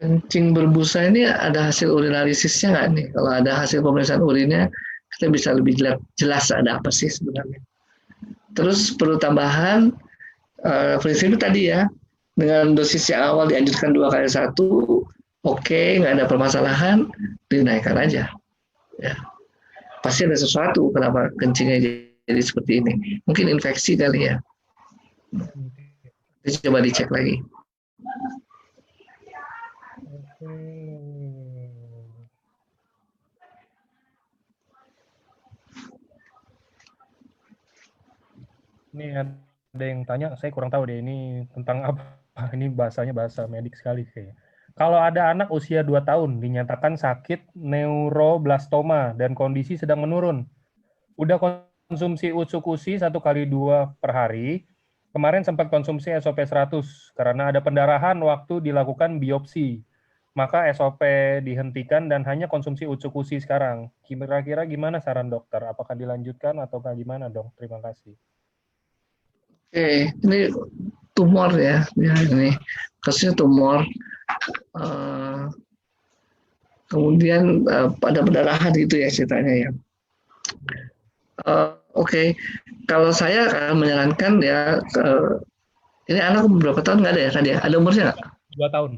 Kencing berbusa ini ada hasil urinarisisnya nggak nih? Kalau ada hasil pemeriksaan urinnya, kita bisa lebih jelas ada apa sih sebenarnya. Terus perlu tambahan prinsipnya tadi ya, dengan dosis yang awal dianjurkan 2 kali 1, oke, nggak ada permasalahan, dinaikkan aja. Ya, pasti ada sesuatu kenapa kencingnya jadi seperti ini. Mungkin infeksi kali ya. Coba dicek lagi. Oke. Ini ada yang tanya, saya kurang tahu deh ini tentang apa. Ini bahasanya bahasa medik sekali kayaknya. Kalau ada anak usia 2 tahun dinyatakan sakit neuroblastoma dan kondisi sedang menurun. Udah konsumsi Utsukushi 1 kali 2 per hari. Kemarin sempat konsumsi SOP 100 karena ada pendarahan waktu dilakukan biopsi. Maka SOP dihentikan dan hanya konsumsi Utsukushi sekarang. Kira-kira gimana saran dokter? Apakah dilanjutkan atau gimana dong? Terima kasih. Oke, ini tumor ya, ini kasusnya tumor. Kemudian pada pendarahan gitu ya ceritanya ya. Oke, kalau saya akan menyarankan ya, ini anak berapa tahun nggak ada ya tadi ya? Ada umurnya nggak? 2 tahun.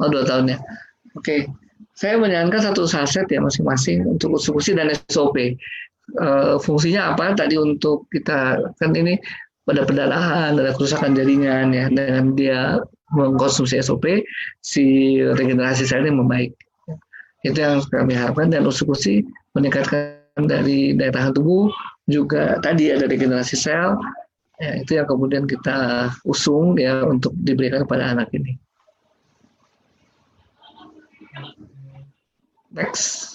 Oh 2 tahun ya. Oke, saya menyarankan 1 saset ya masing-masing untuk Utsukushi dan SOP. Fungsinya apa? Tadi untuk kita kan ini pada pendarahan, ada kerusakan jaringan ya. Dengan dia mengkonsumsi SOP, si regenerasi selnya membaik. Itu yang kami harapkan, dan Utsukushi meningkatkan dari daya tahan tubuh, juga tadi ada regenerasi sel. Ya, itu yang kemudian kita usung ya untuk diberikan kepada anak ini. Next.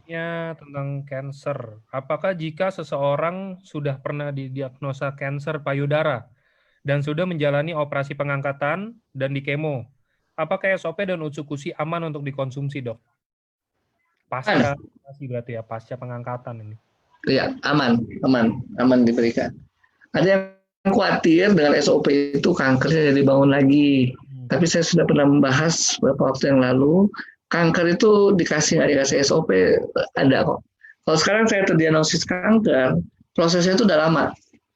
Nextnya tentang cancer. Apakah jika seseorang sudah pernah didiagnosa kanker payudara dan sudah menjalani operasi pengangkatan dan di kemo, apakah SOP dan Utsukushi aman untuk dikonsumsi, dok? Pasca berarti ya, pasca pengangkatan ini. Ya, aman diberikan. Ada yang khawatir dengan SOP itu kankernya jadi bangun lagi. Tapi saya sudah pernah membahas beberapa waktu yang lalu, kanker itu dikasih nggak dikasih SOP ada kok. Kalau sekarang saya terdiagnosis kanker, prosesnya itu udah lama.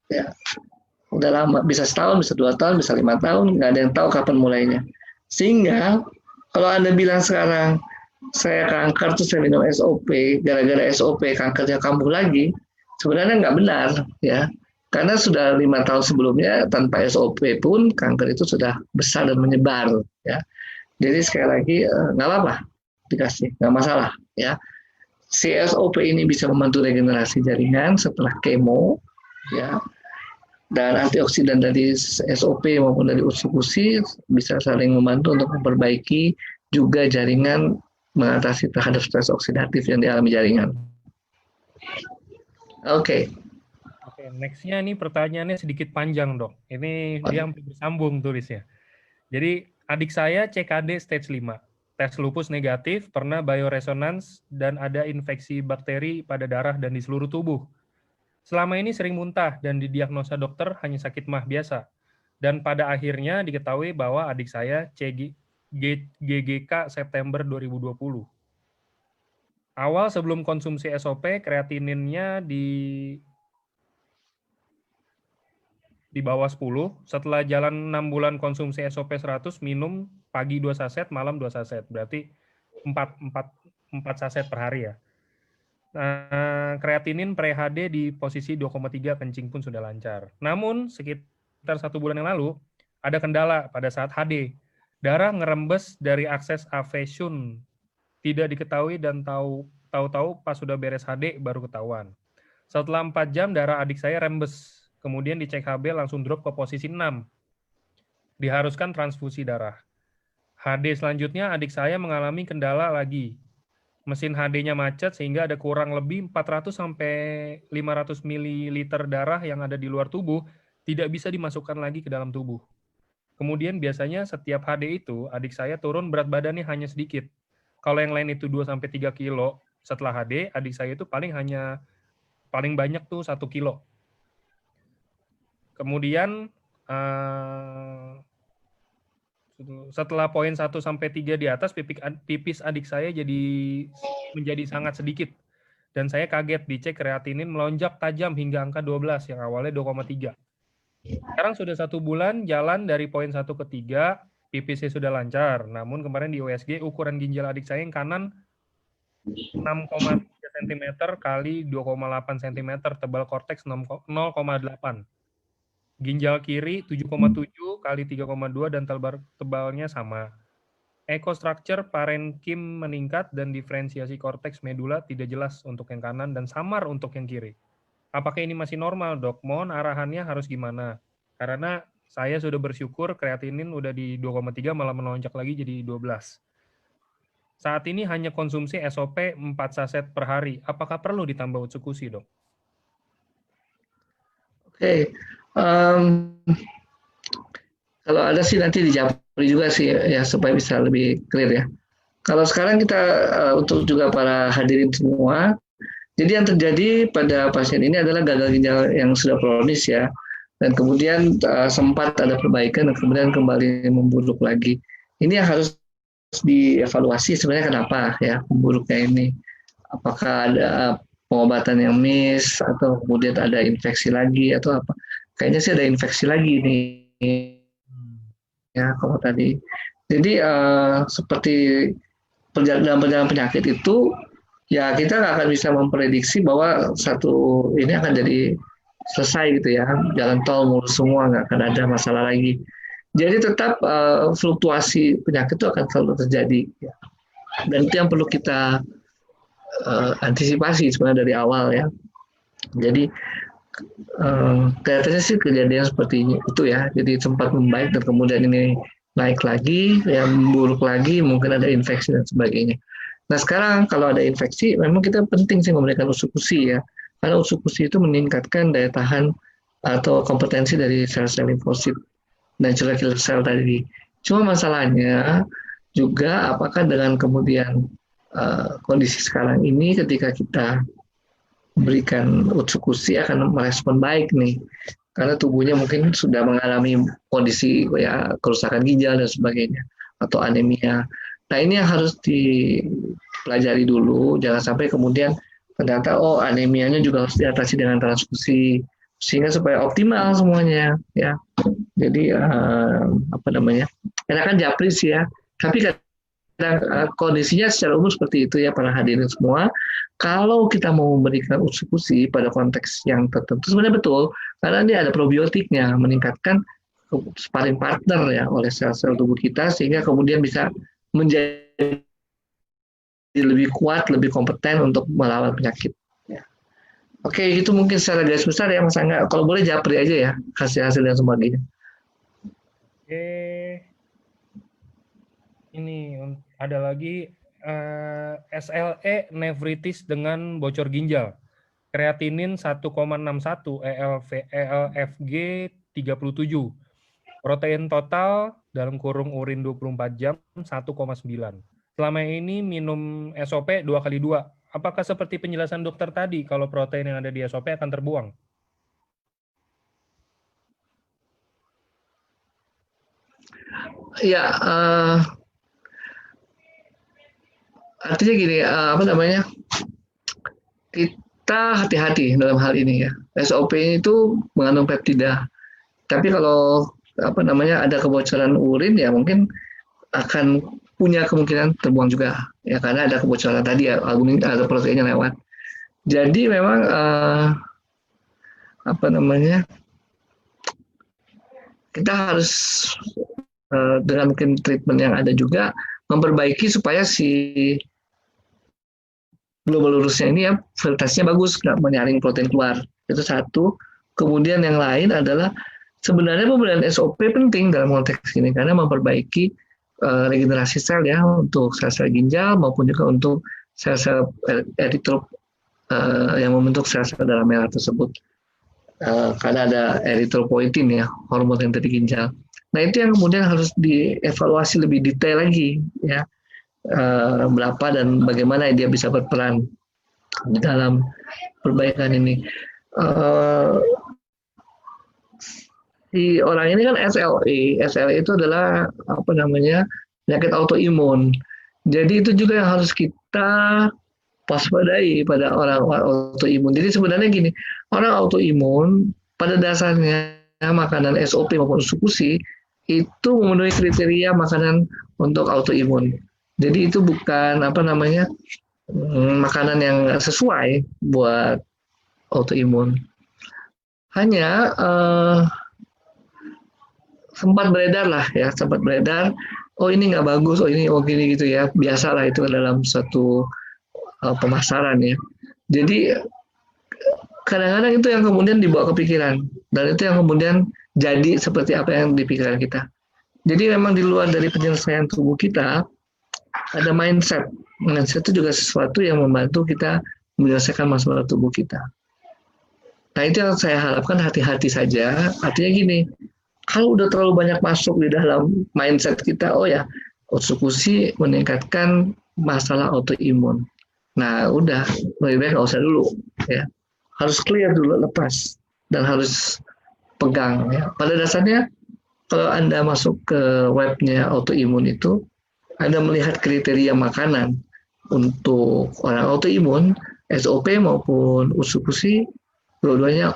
Ya, udah lama, bisa setahun, bisa 2 tahun, bisa 5 tahun, nggak ada yang tahu kapan mulainya. Sehingga kalau Anda bilang sekarang saya kanker terus saya minum SOP, gara-gara SOP kankernya kambuh lagi, sebenarnya nggak benar ya. Karena sudah 5 tahun sebelumnya tanpa SOP pun kanker itu sudah besar dan menyebar ya. Jadi sekali lagi nggak apa-apa dikasih, nggak masalah ya. Si SOP ini bisa membantu regenerasi jaringan setelah kemo ya, dan antioksidan dari SOP maupun dari Utsukushi bisa saling membantu untuk memperbaiki juga jaringan, mengatasi terhadap stres oksidatif yang dialami jaringan. Oke. Oke, nextnya ini pertanyaannya sedikit panjang, dok. Ini dia hampir bersambung tulisnya. Jadi adik saya CKD stage 5, tes lupus negatif, pernah bioresonans dan ada infeksi bakteri pada darah dan di seluruh tubuh. Selama ini sering muntah dan didiagnosa dokter hanya sakit mah biasa. Dan pada akhirnya diketahui bahwa adik saya GGK September 2020. Awal sebelum konsumsi SOP, kreatininnya di bawah 10. Setelah jalan 6 bulan konsumsi SOP 100, minum pagi 2 saset, malam 2 saset. Berarti 4 saset per hari ya. Kreatinin pre-HD di posisi 2,3, kencing pun sudah lancar. Namun sekitar 1 bulan yang lalu ada kendala pada saat HD. Darah ngerembes dari akses avesun. Tidak diketahui dan tahu-tahu pas sudah beres HD baru ketahuan. Setelah 4 jam darah adik saya rembes. Kemudian dicek HB langsung drop ke posisi 6. Diharuskan transfusi darah. HD selanjutnya adik saya mengalami kendala lagi. Mesin HD-nya macet sehingga ada kurang lebih 400 sampai 500 ml darah yang ada di luar tubuh tidak bisa dimasukkan lagi ke dalam tubuh. Kemudian biasanya setiap HD itu adik saya turun berat badannya hanya sedikit. Kalau yang lain itu 2 sampai 3 kilo, setelah HD adik saya itu paling banyak tuh 1 kilo. Kemudian setelah poin 1 sampai 3 di atas, pipis adik saya menjadi sangat sedikit. dan saya kaget dicek kreatinin melonjak tajam hingga angka 12 yang awalnya 2,3. Sekarang sudah 1 bulan jalan dari poin 1 ke 3, PPC sudah lancar. Namun kemarin di USG ukuran ginjal adik saya yang kanan 6,3 cm kali 2,8 cm, tebal korteks 0,8. Ginjal kiri 7,7 kali 3,2 dan tebalnya sama. Echo structure parenkim meningkat dan diferensiasi korteks medula tidak jelas untuk yang kanan dan samar untuk yang kiri. Apakah ini masih normal, Dok? Mohon arahannya harus gimana? Karena saya sudah bersyukur kreatinin udah di 2,3 malah melonjak lagi jadi 12. Saat ini hanya konsumsi SOP 4 saset per hari. Apakah perlu ditambah Utsukushi, Dok? Oke. Kalau ada sih nanti dijawab juga sih ya supaya bisa lebih clear ya. Kalau sekarang kita untuk juga para hadirin semua, jadi yang terjadi pada pasien ini adalah gagal ginjal yang sudah kronis ya, dan kemudian sempat ada perbaikan dan kemudian kembali memburuk lagi. Ini yang harus dievaluasi sebenarnya kenapa ya memburuknya ini. Apakah ada pengobatan yang miss atau kemudian ada infeksi lagi atau apa? Kayaknya sih ada infeksi lagi nih ya kalau tadi. Jadi seperti dalam perjalanan penyakit itu ya kita nggak akan bisa memprediksi bahwa satu ini akan jadi selesai gitu ya, jalan tol mulus semua, nggak akan ada masalah lagi. Jadi tetap fluktuasi penyakit itu akan selalu terjadi ya. Dan itu yang perlu kita antisipasi sebenarnya dari awal ya. Jadi kelihatannya sih kejadian seperti itu ya. Jadi sempat membaik dan kemudian ini naik lagi, ya buruk lagi, mungkin ada infeksi dan sebagainya. Nah sekarang kalau ada infeksi, memang kita penting sih memberikan Utsukushi ya, karena Utsukushi itu meningkatkan daya tahan atau kompetensi dari sel-sel limfosit dan cellular killer cell tadi. Cuma masalahnya juga apakah dengan kemudian kondisi sekarang ini ketika kita berikan Utsukushi akan merespon baik nih, karena tubuhnya mungkin sudah mengalami kondisi ya kerusakan ginjal dan sebagainya atau anemia. Nah ini yang harus dipelajari dulu, jangan sampai kemudian ternyata anemianya juga harus diatasi dengan transfusi sehingga supaya optimal semuanya ya. Jadi apa namanya, enakan japri sih ya, tapi kondisinya secara umum seperti itu ya para hadirin semua. Kalau kita mau memberikan Utsukushi pada konteks yang tertentu sebenarnya betul, karena ini ada probiotiknya meningkatkan sparring partner ya oleh sel-sel tubuh kita sehingga kemudian bisa menjadi lebih kuat, lebih kompeten untuk melawan penyakit. Ya. Oke, itu mungkin secara garis besar ya Mas Angga. Kalau boleh japri aja ya hasil-hasil dan sebagainya. Oke. Ini ada lagi SLE nefritis dengan bocor ginjal. Kreatinin 1,61, ELFG 37. Protein total dalam kurung urin 24 jam 1,9. Selama ini minum SOP 2x2. Apakah seperti penjelasan dokter tadi kalau protein yang ada di SOP akan terbuang? Ya, artinya gini, apa namanya, kita hati-hati dalam hal ini ya. SOP itu mengandung peptida, tapi kalau apa namanya ada kebocoran urin ya mungkin akan punya kemungkinan terbuang juga ya karena ada kebocoran tadi ya, albumin ada proteinnya lewat. Jadi memang apa namanya, kita harus dengan mungkin treatment yang ada juga memperbaiki supaya si glomerulusnya ini ya filtrasinya bagus, nggak menyaring protein keluar. Itu satu. Kemudian yang lain adalah sebenarnya pemberian SOP penting dalam konteks ini karena memperbaiki regenerasi sel ya untuk sel-sel ginjal maupun juga untuk sel-sel eritrop yang membentuk sel-sel dalam merah tersebut. Karena ada eritropoietin ya, hormon yang dari ginjal. Nah itu yang kemudian harus dievaluasi lebih detail lagi ya. Berapa dan bagaimana dia bisa berperan di dalam perbaikan ini. Si orang ini kan SLE itu adalah apa namanya penyakit autoimun. Jadi itu juga yang harus kita waspadai pada orang autoimun. Jadi sebenarnya gini, orang autoimun pada dasarnya makanan SOP maupun sukusi itu memenuhi kriteria makanan untuk autoimun. Jadi itu bukan apa namanya makanan yang sesuai buat autoimun. Hanya sempat beredar lah ya, sempat beredar. Oh ini nggak bagus, oh ini oh gini gitu ya. Biasalah itu dalam satu pemasaran ya. Jadi kadang-kadang itu yang kemudian dibawa ke pikiran dan itu yang kemudian jadi seperti apa yang di pikiran kita. Jadi memang di luar dari penyelesaian tubuh kita ada mindset. Mindset itu juga sesuatu yang membantu kita menyelesaikan masalah tubuh kita. Nah itu yang saya harapkan hati-hati saja. Artinya gini, kalau udah terlalu banyak masuk di dalam mindset kita, oh ya, otsukusi meningkatkan masalah autoimun. Nah udah, lebih baik nggak usah dulu. Ya. Harus clear dulu, lepas. Dan harus pegang. Ya. Pada dasarnya, kalau Anda masuk ke webnya autoimun itu, Anda melihat kriteria makanan untuk orang autoimun, SOP maupun usukusi, dua-duanya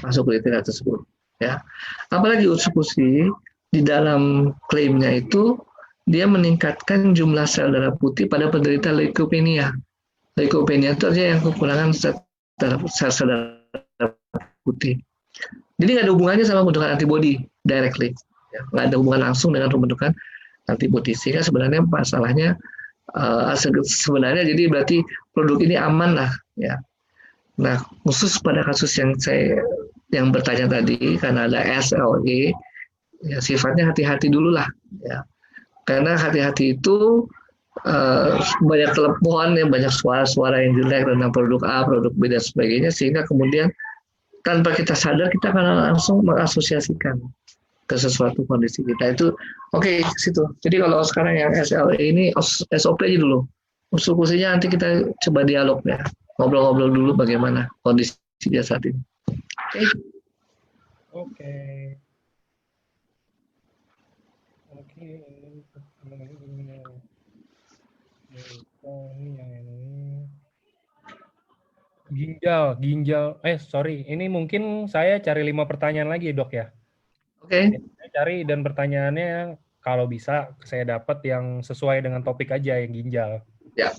masuk kriteria tersebut. Ya. Apalagi usukusi, di dalam klaimnya itu, dia meningkatkan jumlah sel darah putih pada penderita leukemia. Leukemia itu artinya yang kekurangan sel darah putih. Jadi nggak ada hubungannya sama pembentukan antibody directly, ya. Nggak ada hubungan langsung dengan pembentukan antibody. Sehingga sebenarnya masalahnya sebenarnya jadi berarti produk ini aman lah, ya. Nah khusus pada kasus yang bertanya tadi karena ada SLE, ya sifatnya hati-hati dulu lah, ya. Karena hati-hati itu banyak telepon, ya, banyak suara-suara yang jelek tentang produk A, produk B dan sebagainya, sehingga kemudian tanpa kita sadar kita akan langsung mengasosiasikan ke sesuatu kondisi kita itu oke, situ. Jadi kalau sekarang yang SLE ini SOP aja dulu, usul-usulnya nanti kita coba dialog ya, ngobrol-ngobrol dulu bagaimana kondisi dia saat ini. Oke. Ginjal. Sorry, ini mungkin saya cari 5 pertanyaan lagi, Dok ya. Oke. Saya cari dan pertanyaannya kalau bisa saya dapat yang sesuai dengan topik aja yang ginjal. Ya.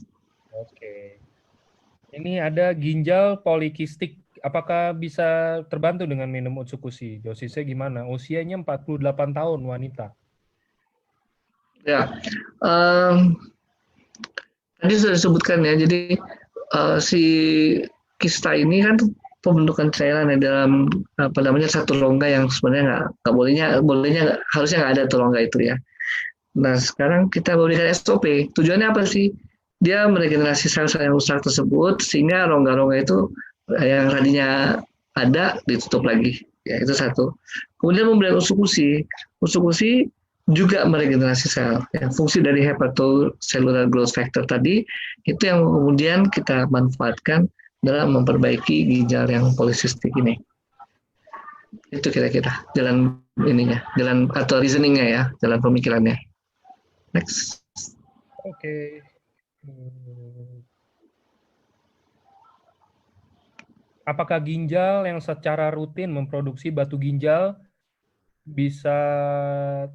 Oke. Ini ada ginjal polikistik. Apakah bisa terbantu dengan minum Otsukushi? Dosisnya gimana? Usianya 48 tahun, wanita. Ya. Tadi sudah disebutkan ya, jadi si kista ini kan pembentukan cairan ya dalam apa namanya satu rongga yang sebenarnya nggak bolehnya harusnya nggak ada tuh rongga itu ya. Nah sekarang kita memberikan SOP. Tujuannya apa sih? Dia meregenerasi sel-sel yang rusak tersebut sehingga rongga-rongga itu yang tadinya ada ditutup lagi. Ya itu satu. Kemudian memberikan usukusi. Usukusi juga meregenerasi sel. Ya, fungsi dari hepatocellular growth factor tadi itu yang kemudian kita manfaatkan dalam memperbaiki ginjal yang polisistik ini. Itu kira-kira jalan ininya, jalan atau reasoningnya ya, jalan pemikirannya. Next. Oke. Apakah ginjal yang secara rutin memproduksi batu ginjal bisa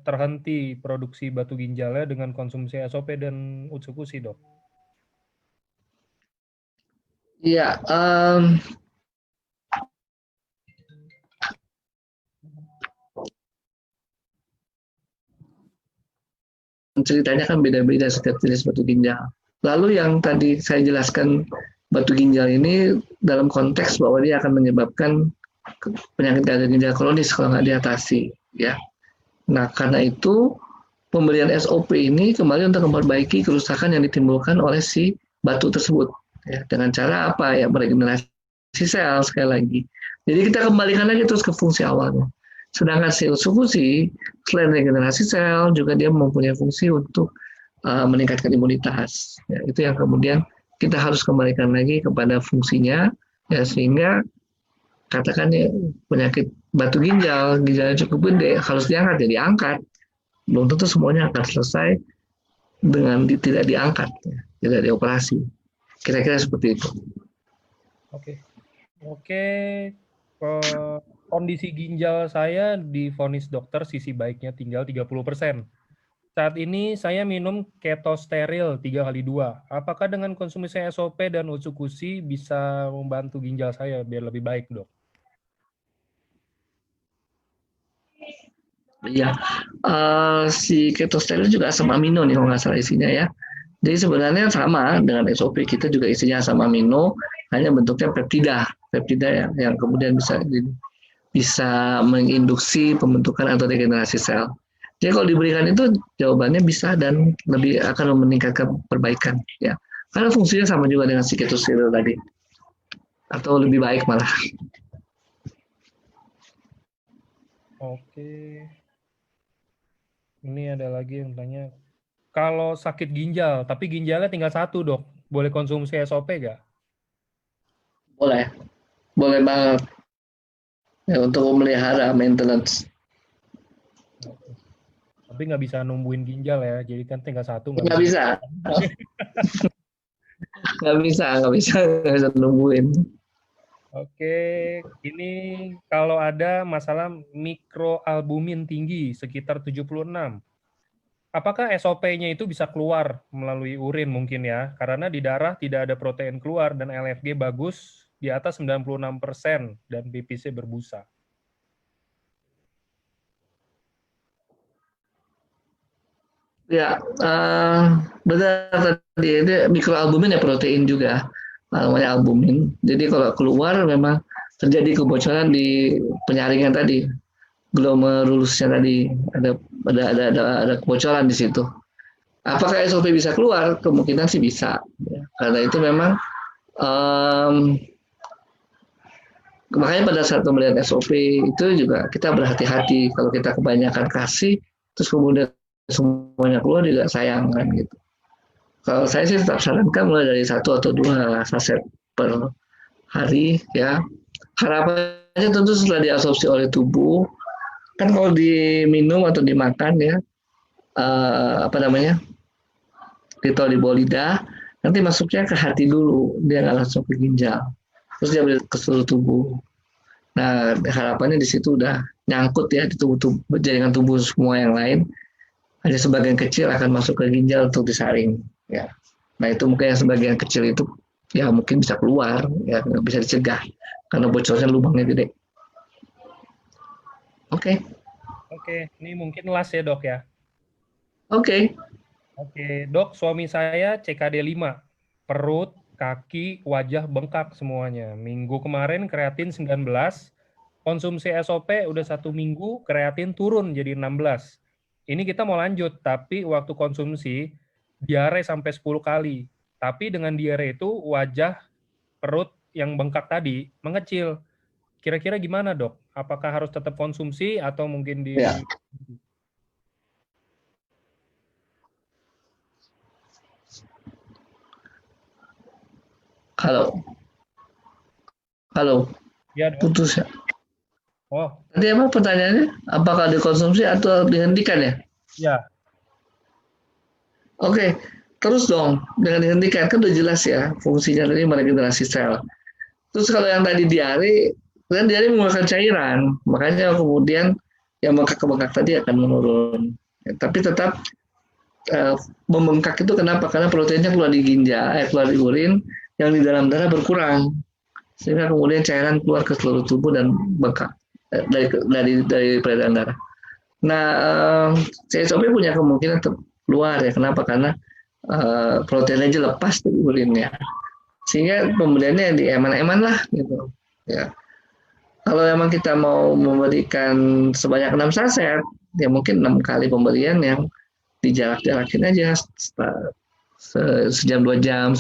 terhenti produksi batu ginjalnya dengan konsumsi SOP dan Otsukushi, Dok? Iya, ceritanya kan beda-beda setiap jenis batu ginjal. Lalu yang tadi saya jelaskan batu ginjal ini dalam konteks bahwa dia akan menyebabkan penyakit gagal ginjal kronis kalau nggak diatasi, ya. Nah, karena itu pemberian SOP ini kembali untuk memperbaiki kerusakan yang ditimbulkan oleh si batu tersebut, ya. Dengan cara apa ya, meregenerasi sel sekali lagi. Jadi kita kembalikan lagi terus ke fungsi awalnya. Sedangkan sel sufusi selain regenerasi sel juga dia mempunyai fungsi untuk meningkatkan imunitas. Ya, itu yang kemudian kita harus kembalikan lagi kepada fungsinya, ya, sehingga katakan ya, penyakit batu ginjalnya cukup gede, harus diangkat, ya diangkat. Belum tentu semuanya akan selesai dengan tidak diangkat, ya, tidak dioperasi. Kira-kira seperti itu. Oke. Oke. Kondisi ginjal saya divonis dokter sisi baiknya tinggal 30%. Saat ini saya minum ketosteril 3 kali 2. Apakah dengan konsumsi SOP dan Utsukushi bisa membantu ginjal saya biar lebih baik, Dok? Iya, si ketosteril juga asam amino nih kalau nggak salah isinya ya. Jadi sebenarnya sama dengan SOP, kita juga isinya asam amino, hanya bentuknya peptida, peptida yang kemudian bisa menginduksi pembentukan atau regenerasi sel. Jadi kalau diberikan itu jawabannya bisa dan lebih akan meningkatkan perbaikan ya. Karena fungsinya sama juga dengan si ketosteril tadi atau lebih baik malah. Oke. Ini ada lagi yang tanya, kalau sakit ginjal, tapi ginjalnya tinggal 1, Dok, boleh konsumsi SOP nggak? Boleh, boleh banget ya, untuk memelihara maintenance. Tapi nggak bisa numbuhin ginjal ya, jadi kan tinggal 1 nggak Nggak bisa. bisa, nggak bisa nungguin. Oke, ini kalau ada masalah mikroalbumin tinggi sekitar 76, apakah SOP-nya itu bisa keluar melalui urin mungkin ya? Karena di darah tidak ada protein keluar dan LFG bagus di atas 96% dan BPC berbusa. Ya, benar tadi itu mikroalbumin ya, protein juga namanya albumin. Jadi kalau keluar memang terjadi kebocoran di penyaringan tadi, glomerulusnya tadi ada kebocoran di situ. Apakah SOP bisa keluar? Kemungkinan sih bisa, ya. Karena itu memang um, makanya pada saat pembelian SOP itu juga kita berhati-hati kalau kita kebanyakan kasih terus kemudian semuanya keluar juga sayang kan gitu. Kalau saya sih tetap sarankan mulai dari 1 atau 2 saset per hari ya. Harapannya tentu setelah diabsorpsi oleh tubuh, kan kalau diminum atau dimakan ya, apa namanya, ditaruh di bawah lidah, nanti masuknya ke hati dulu, dia nggak langsung ke ginjal. Terus dia ke seluruh tubuh. Nah, harapannya di situ udah nyangkut ya di tubuh, jaringan tubuh semua yang lain. Hanya sebagian kecil akan masuk ke ginjal untuk disaring. Ya. Nah itu mungkin yang sebagian kecil itu ya mungkin bisa keluar, ya nggak bisa dicegah karena bocornya lubangnya gede. Oke, Oke, ini mungkin last ya, Dok ya. oke. Oke, Dok, suami saya CKD 5. Perut, kaki, wajah bengkak semuanya. Minggu kemarin kreatin 19, konsumsi SOP udah 1 minggu, kreatin turun jadi 16. Ini kita mau lanjut, tapi waktu konsumsi diare sampai 10 kali. Tapi dengan diare itu wajah, perut yang bengkak tadi mengecil. Kira-kira gimana, Dok? Apakah harus tetap konsumsi atau mungkin Ya, di... kalau kalau Ya, Dok. putus ya. Oh, Tadi apa pertanyaannya? Apakah dikonsumsi atau dihentikan ya? ya. Oke, terus dong dengan dihentikan kan udah jelas ya fungsinya tadi meregenerasi sel. Terus kalau yang tadi diare, kan diare mengeluarkan cairan, makanya kemudian yang bengkak-bengkak tadi akan menurun. Ya, tapi tetap uh, membengkak itu kenapa? Karena proteinnya keluar di ginjal, keluar di urin, yang di dalam darah berkurang, sehingga kemudian cairan keluar ke seluruh tubuh dan bengkak dari peredaran darah. Nah, CSOP punya kemungkinan keluar ya. Kenapa? Karena proteinnya aja lepas dari urinnya, sehingga pembeliannya di eman-eman lah gitu. Ya, kalau memang kita mau memberikan sebanyak 6 saset, ya mungkin 6 kali pemberian yang dijarak-jarakin aja sejam 2 jam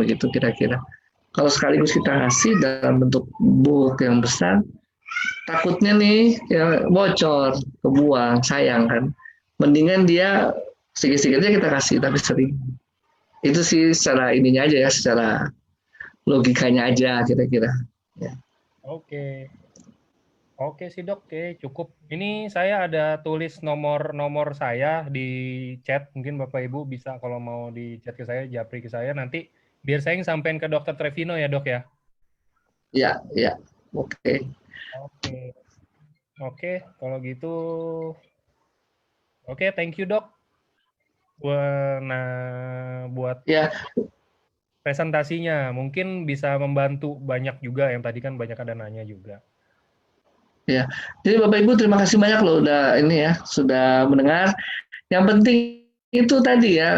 begitu kira-kira. Kalau sekaligus kita kasih dalam bentuk bulk yang besar, takutnya nih ya bocor, kebuang, sayang kan. Mendingan dia sedikit-sedikitnya kita kasih tapi sering. Itu sih secara ininya aja ya, secara logikanya aja kira-kira. Ya. Oke. Oke sih, Dok, oke cukup. Ini saya ada tulis nomor saya di chat, mungkin Bapak Ibu bisa kalau mau di chat ke saya, japri ke saya, nanti Biar saya yang sampein ke Dokter Trevino ya, Dok ya. Ya, ya. Oke. Oke. Oke, kalau gitu oke, thank you, Dok. Buat Ya, presentasinya. Mungkin bisa membantu banyak juga yang tadi kan banyak ada nanya juga. ya. Jadi Bapak Ibu terima kasih banyak loh udah ini ya, sudah mendengar. Yang penting itu tadi ya,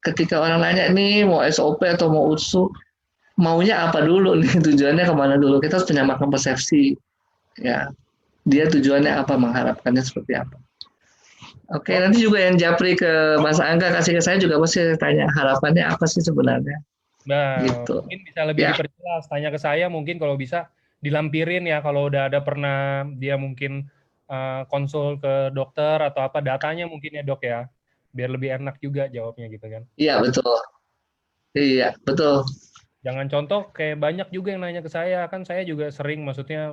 ketika orang nanya nih mau SOP atau mau USU, maunya apa dulu nih, tujuannya kemana dulu. Kita harus menyamakan persepsi. Ya, dia tujuannya apa, mengharapkannya seperti apa. Oke, Oke, nanti juga yang Japri ke Mas Angga kasih ke saya juga pasti tanya harapannya apa sih sebenarnya, nah, gitu. mungkin bisa lebih Ya, diperjelas. Tanya ke saya mungkin kalau bisa dilampirin ya kalau udah ada pernah dia mungkin konsul ke dokter atau apa datanya mungkin ya, Dok ya. Biar lebih enak juga jawabnya gitu kan. iya betul. Iya, betul. Jangan contoh kayak banyak juga yang nanya ke saya, kan saya juga sering maksudnya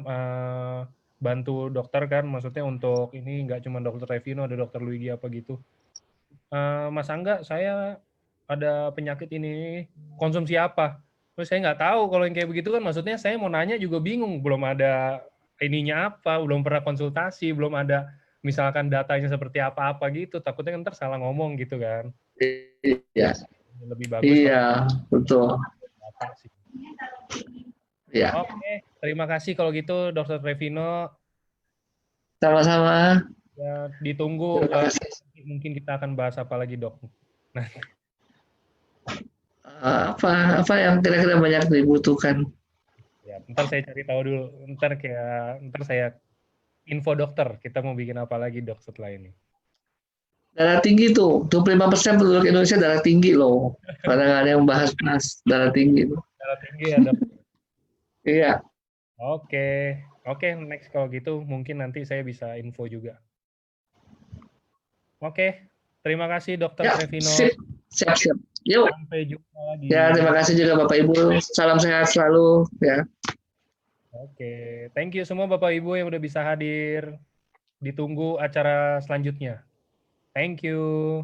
bantu dokter kan, maksudnya untuk ini nggak cuma dokter Revino, ada dokter Luigi apa gitu. Mas Angga, saya ada penyakit ini, konsumsi apa? Terus saya nggak tahu kalau yang kayak begitu kan, maksudnya saya mau nanya juga bingung, belum ada ininya apa, belum pernah konsultasi, belum ada misalkan datanya seperti apa-apa gitu, takutnya ntar salah ngomong gitu kan. Iya, Lebih bagus iya, kalau betul. data sih. Iya, Oke, terima kasih kalau gitu Dokter Revino. sama-sama. Ya, ditunggu Terima kasih. mungkin kita akan bahas apa lagi, Dok. Nah, Apa yang kira-kira banyak dibutuhkan? ya, ntar saya cari tahu dulu. Ntar saya info dokter. Kita mau bikin apa lagi, Dok, setelah ini. Darah tinggi tuh, 25% penduduk Indonesia darah tinggi loh. Padahal nggak ada yang bahas-bahas darah tinggi tuh. Darah tinggi ya, Dok. Iya, Oke. Oke, next kalau gitu mungkin nanti saya bisa info juga. Oke. Terima kasih Dokter ya, Trevino. sip, siap, siap. Yuk, Sampai jumpa lagi. ya terima kasih juga Bapak Ibu. Salam sehat selalu. Ya. Oke. Thank you semua Bapak Ibu yang udah bisa hadir. Ditunggu acara selanjutnya. Thank you.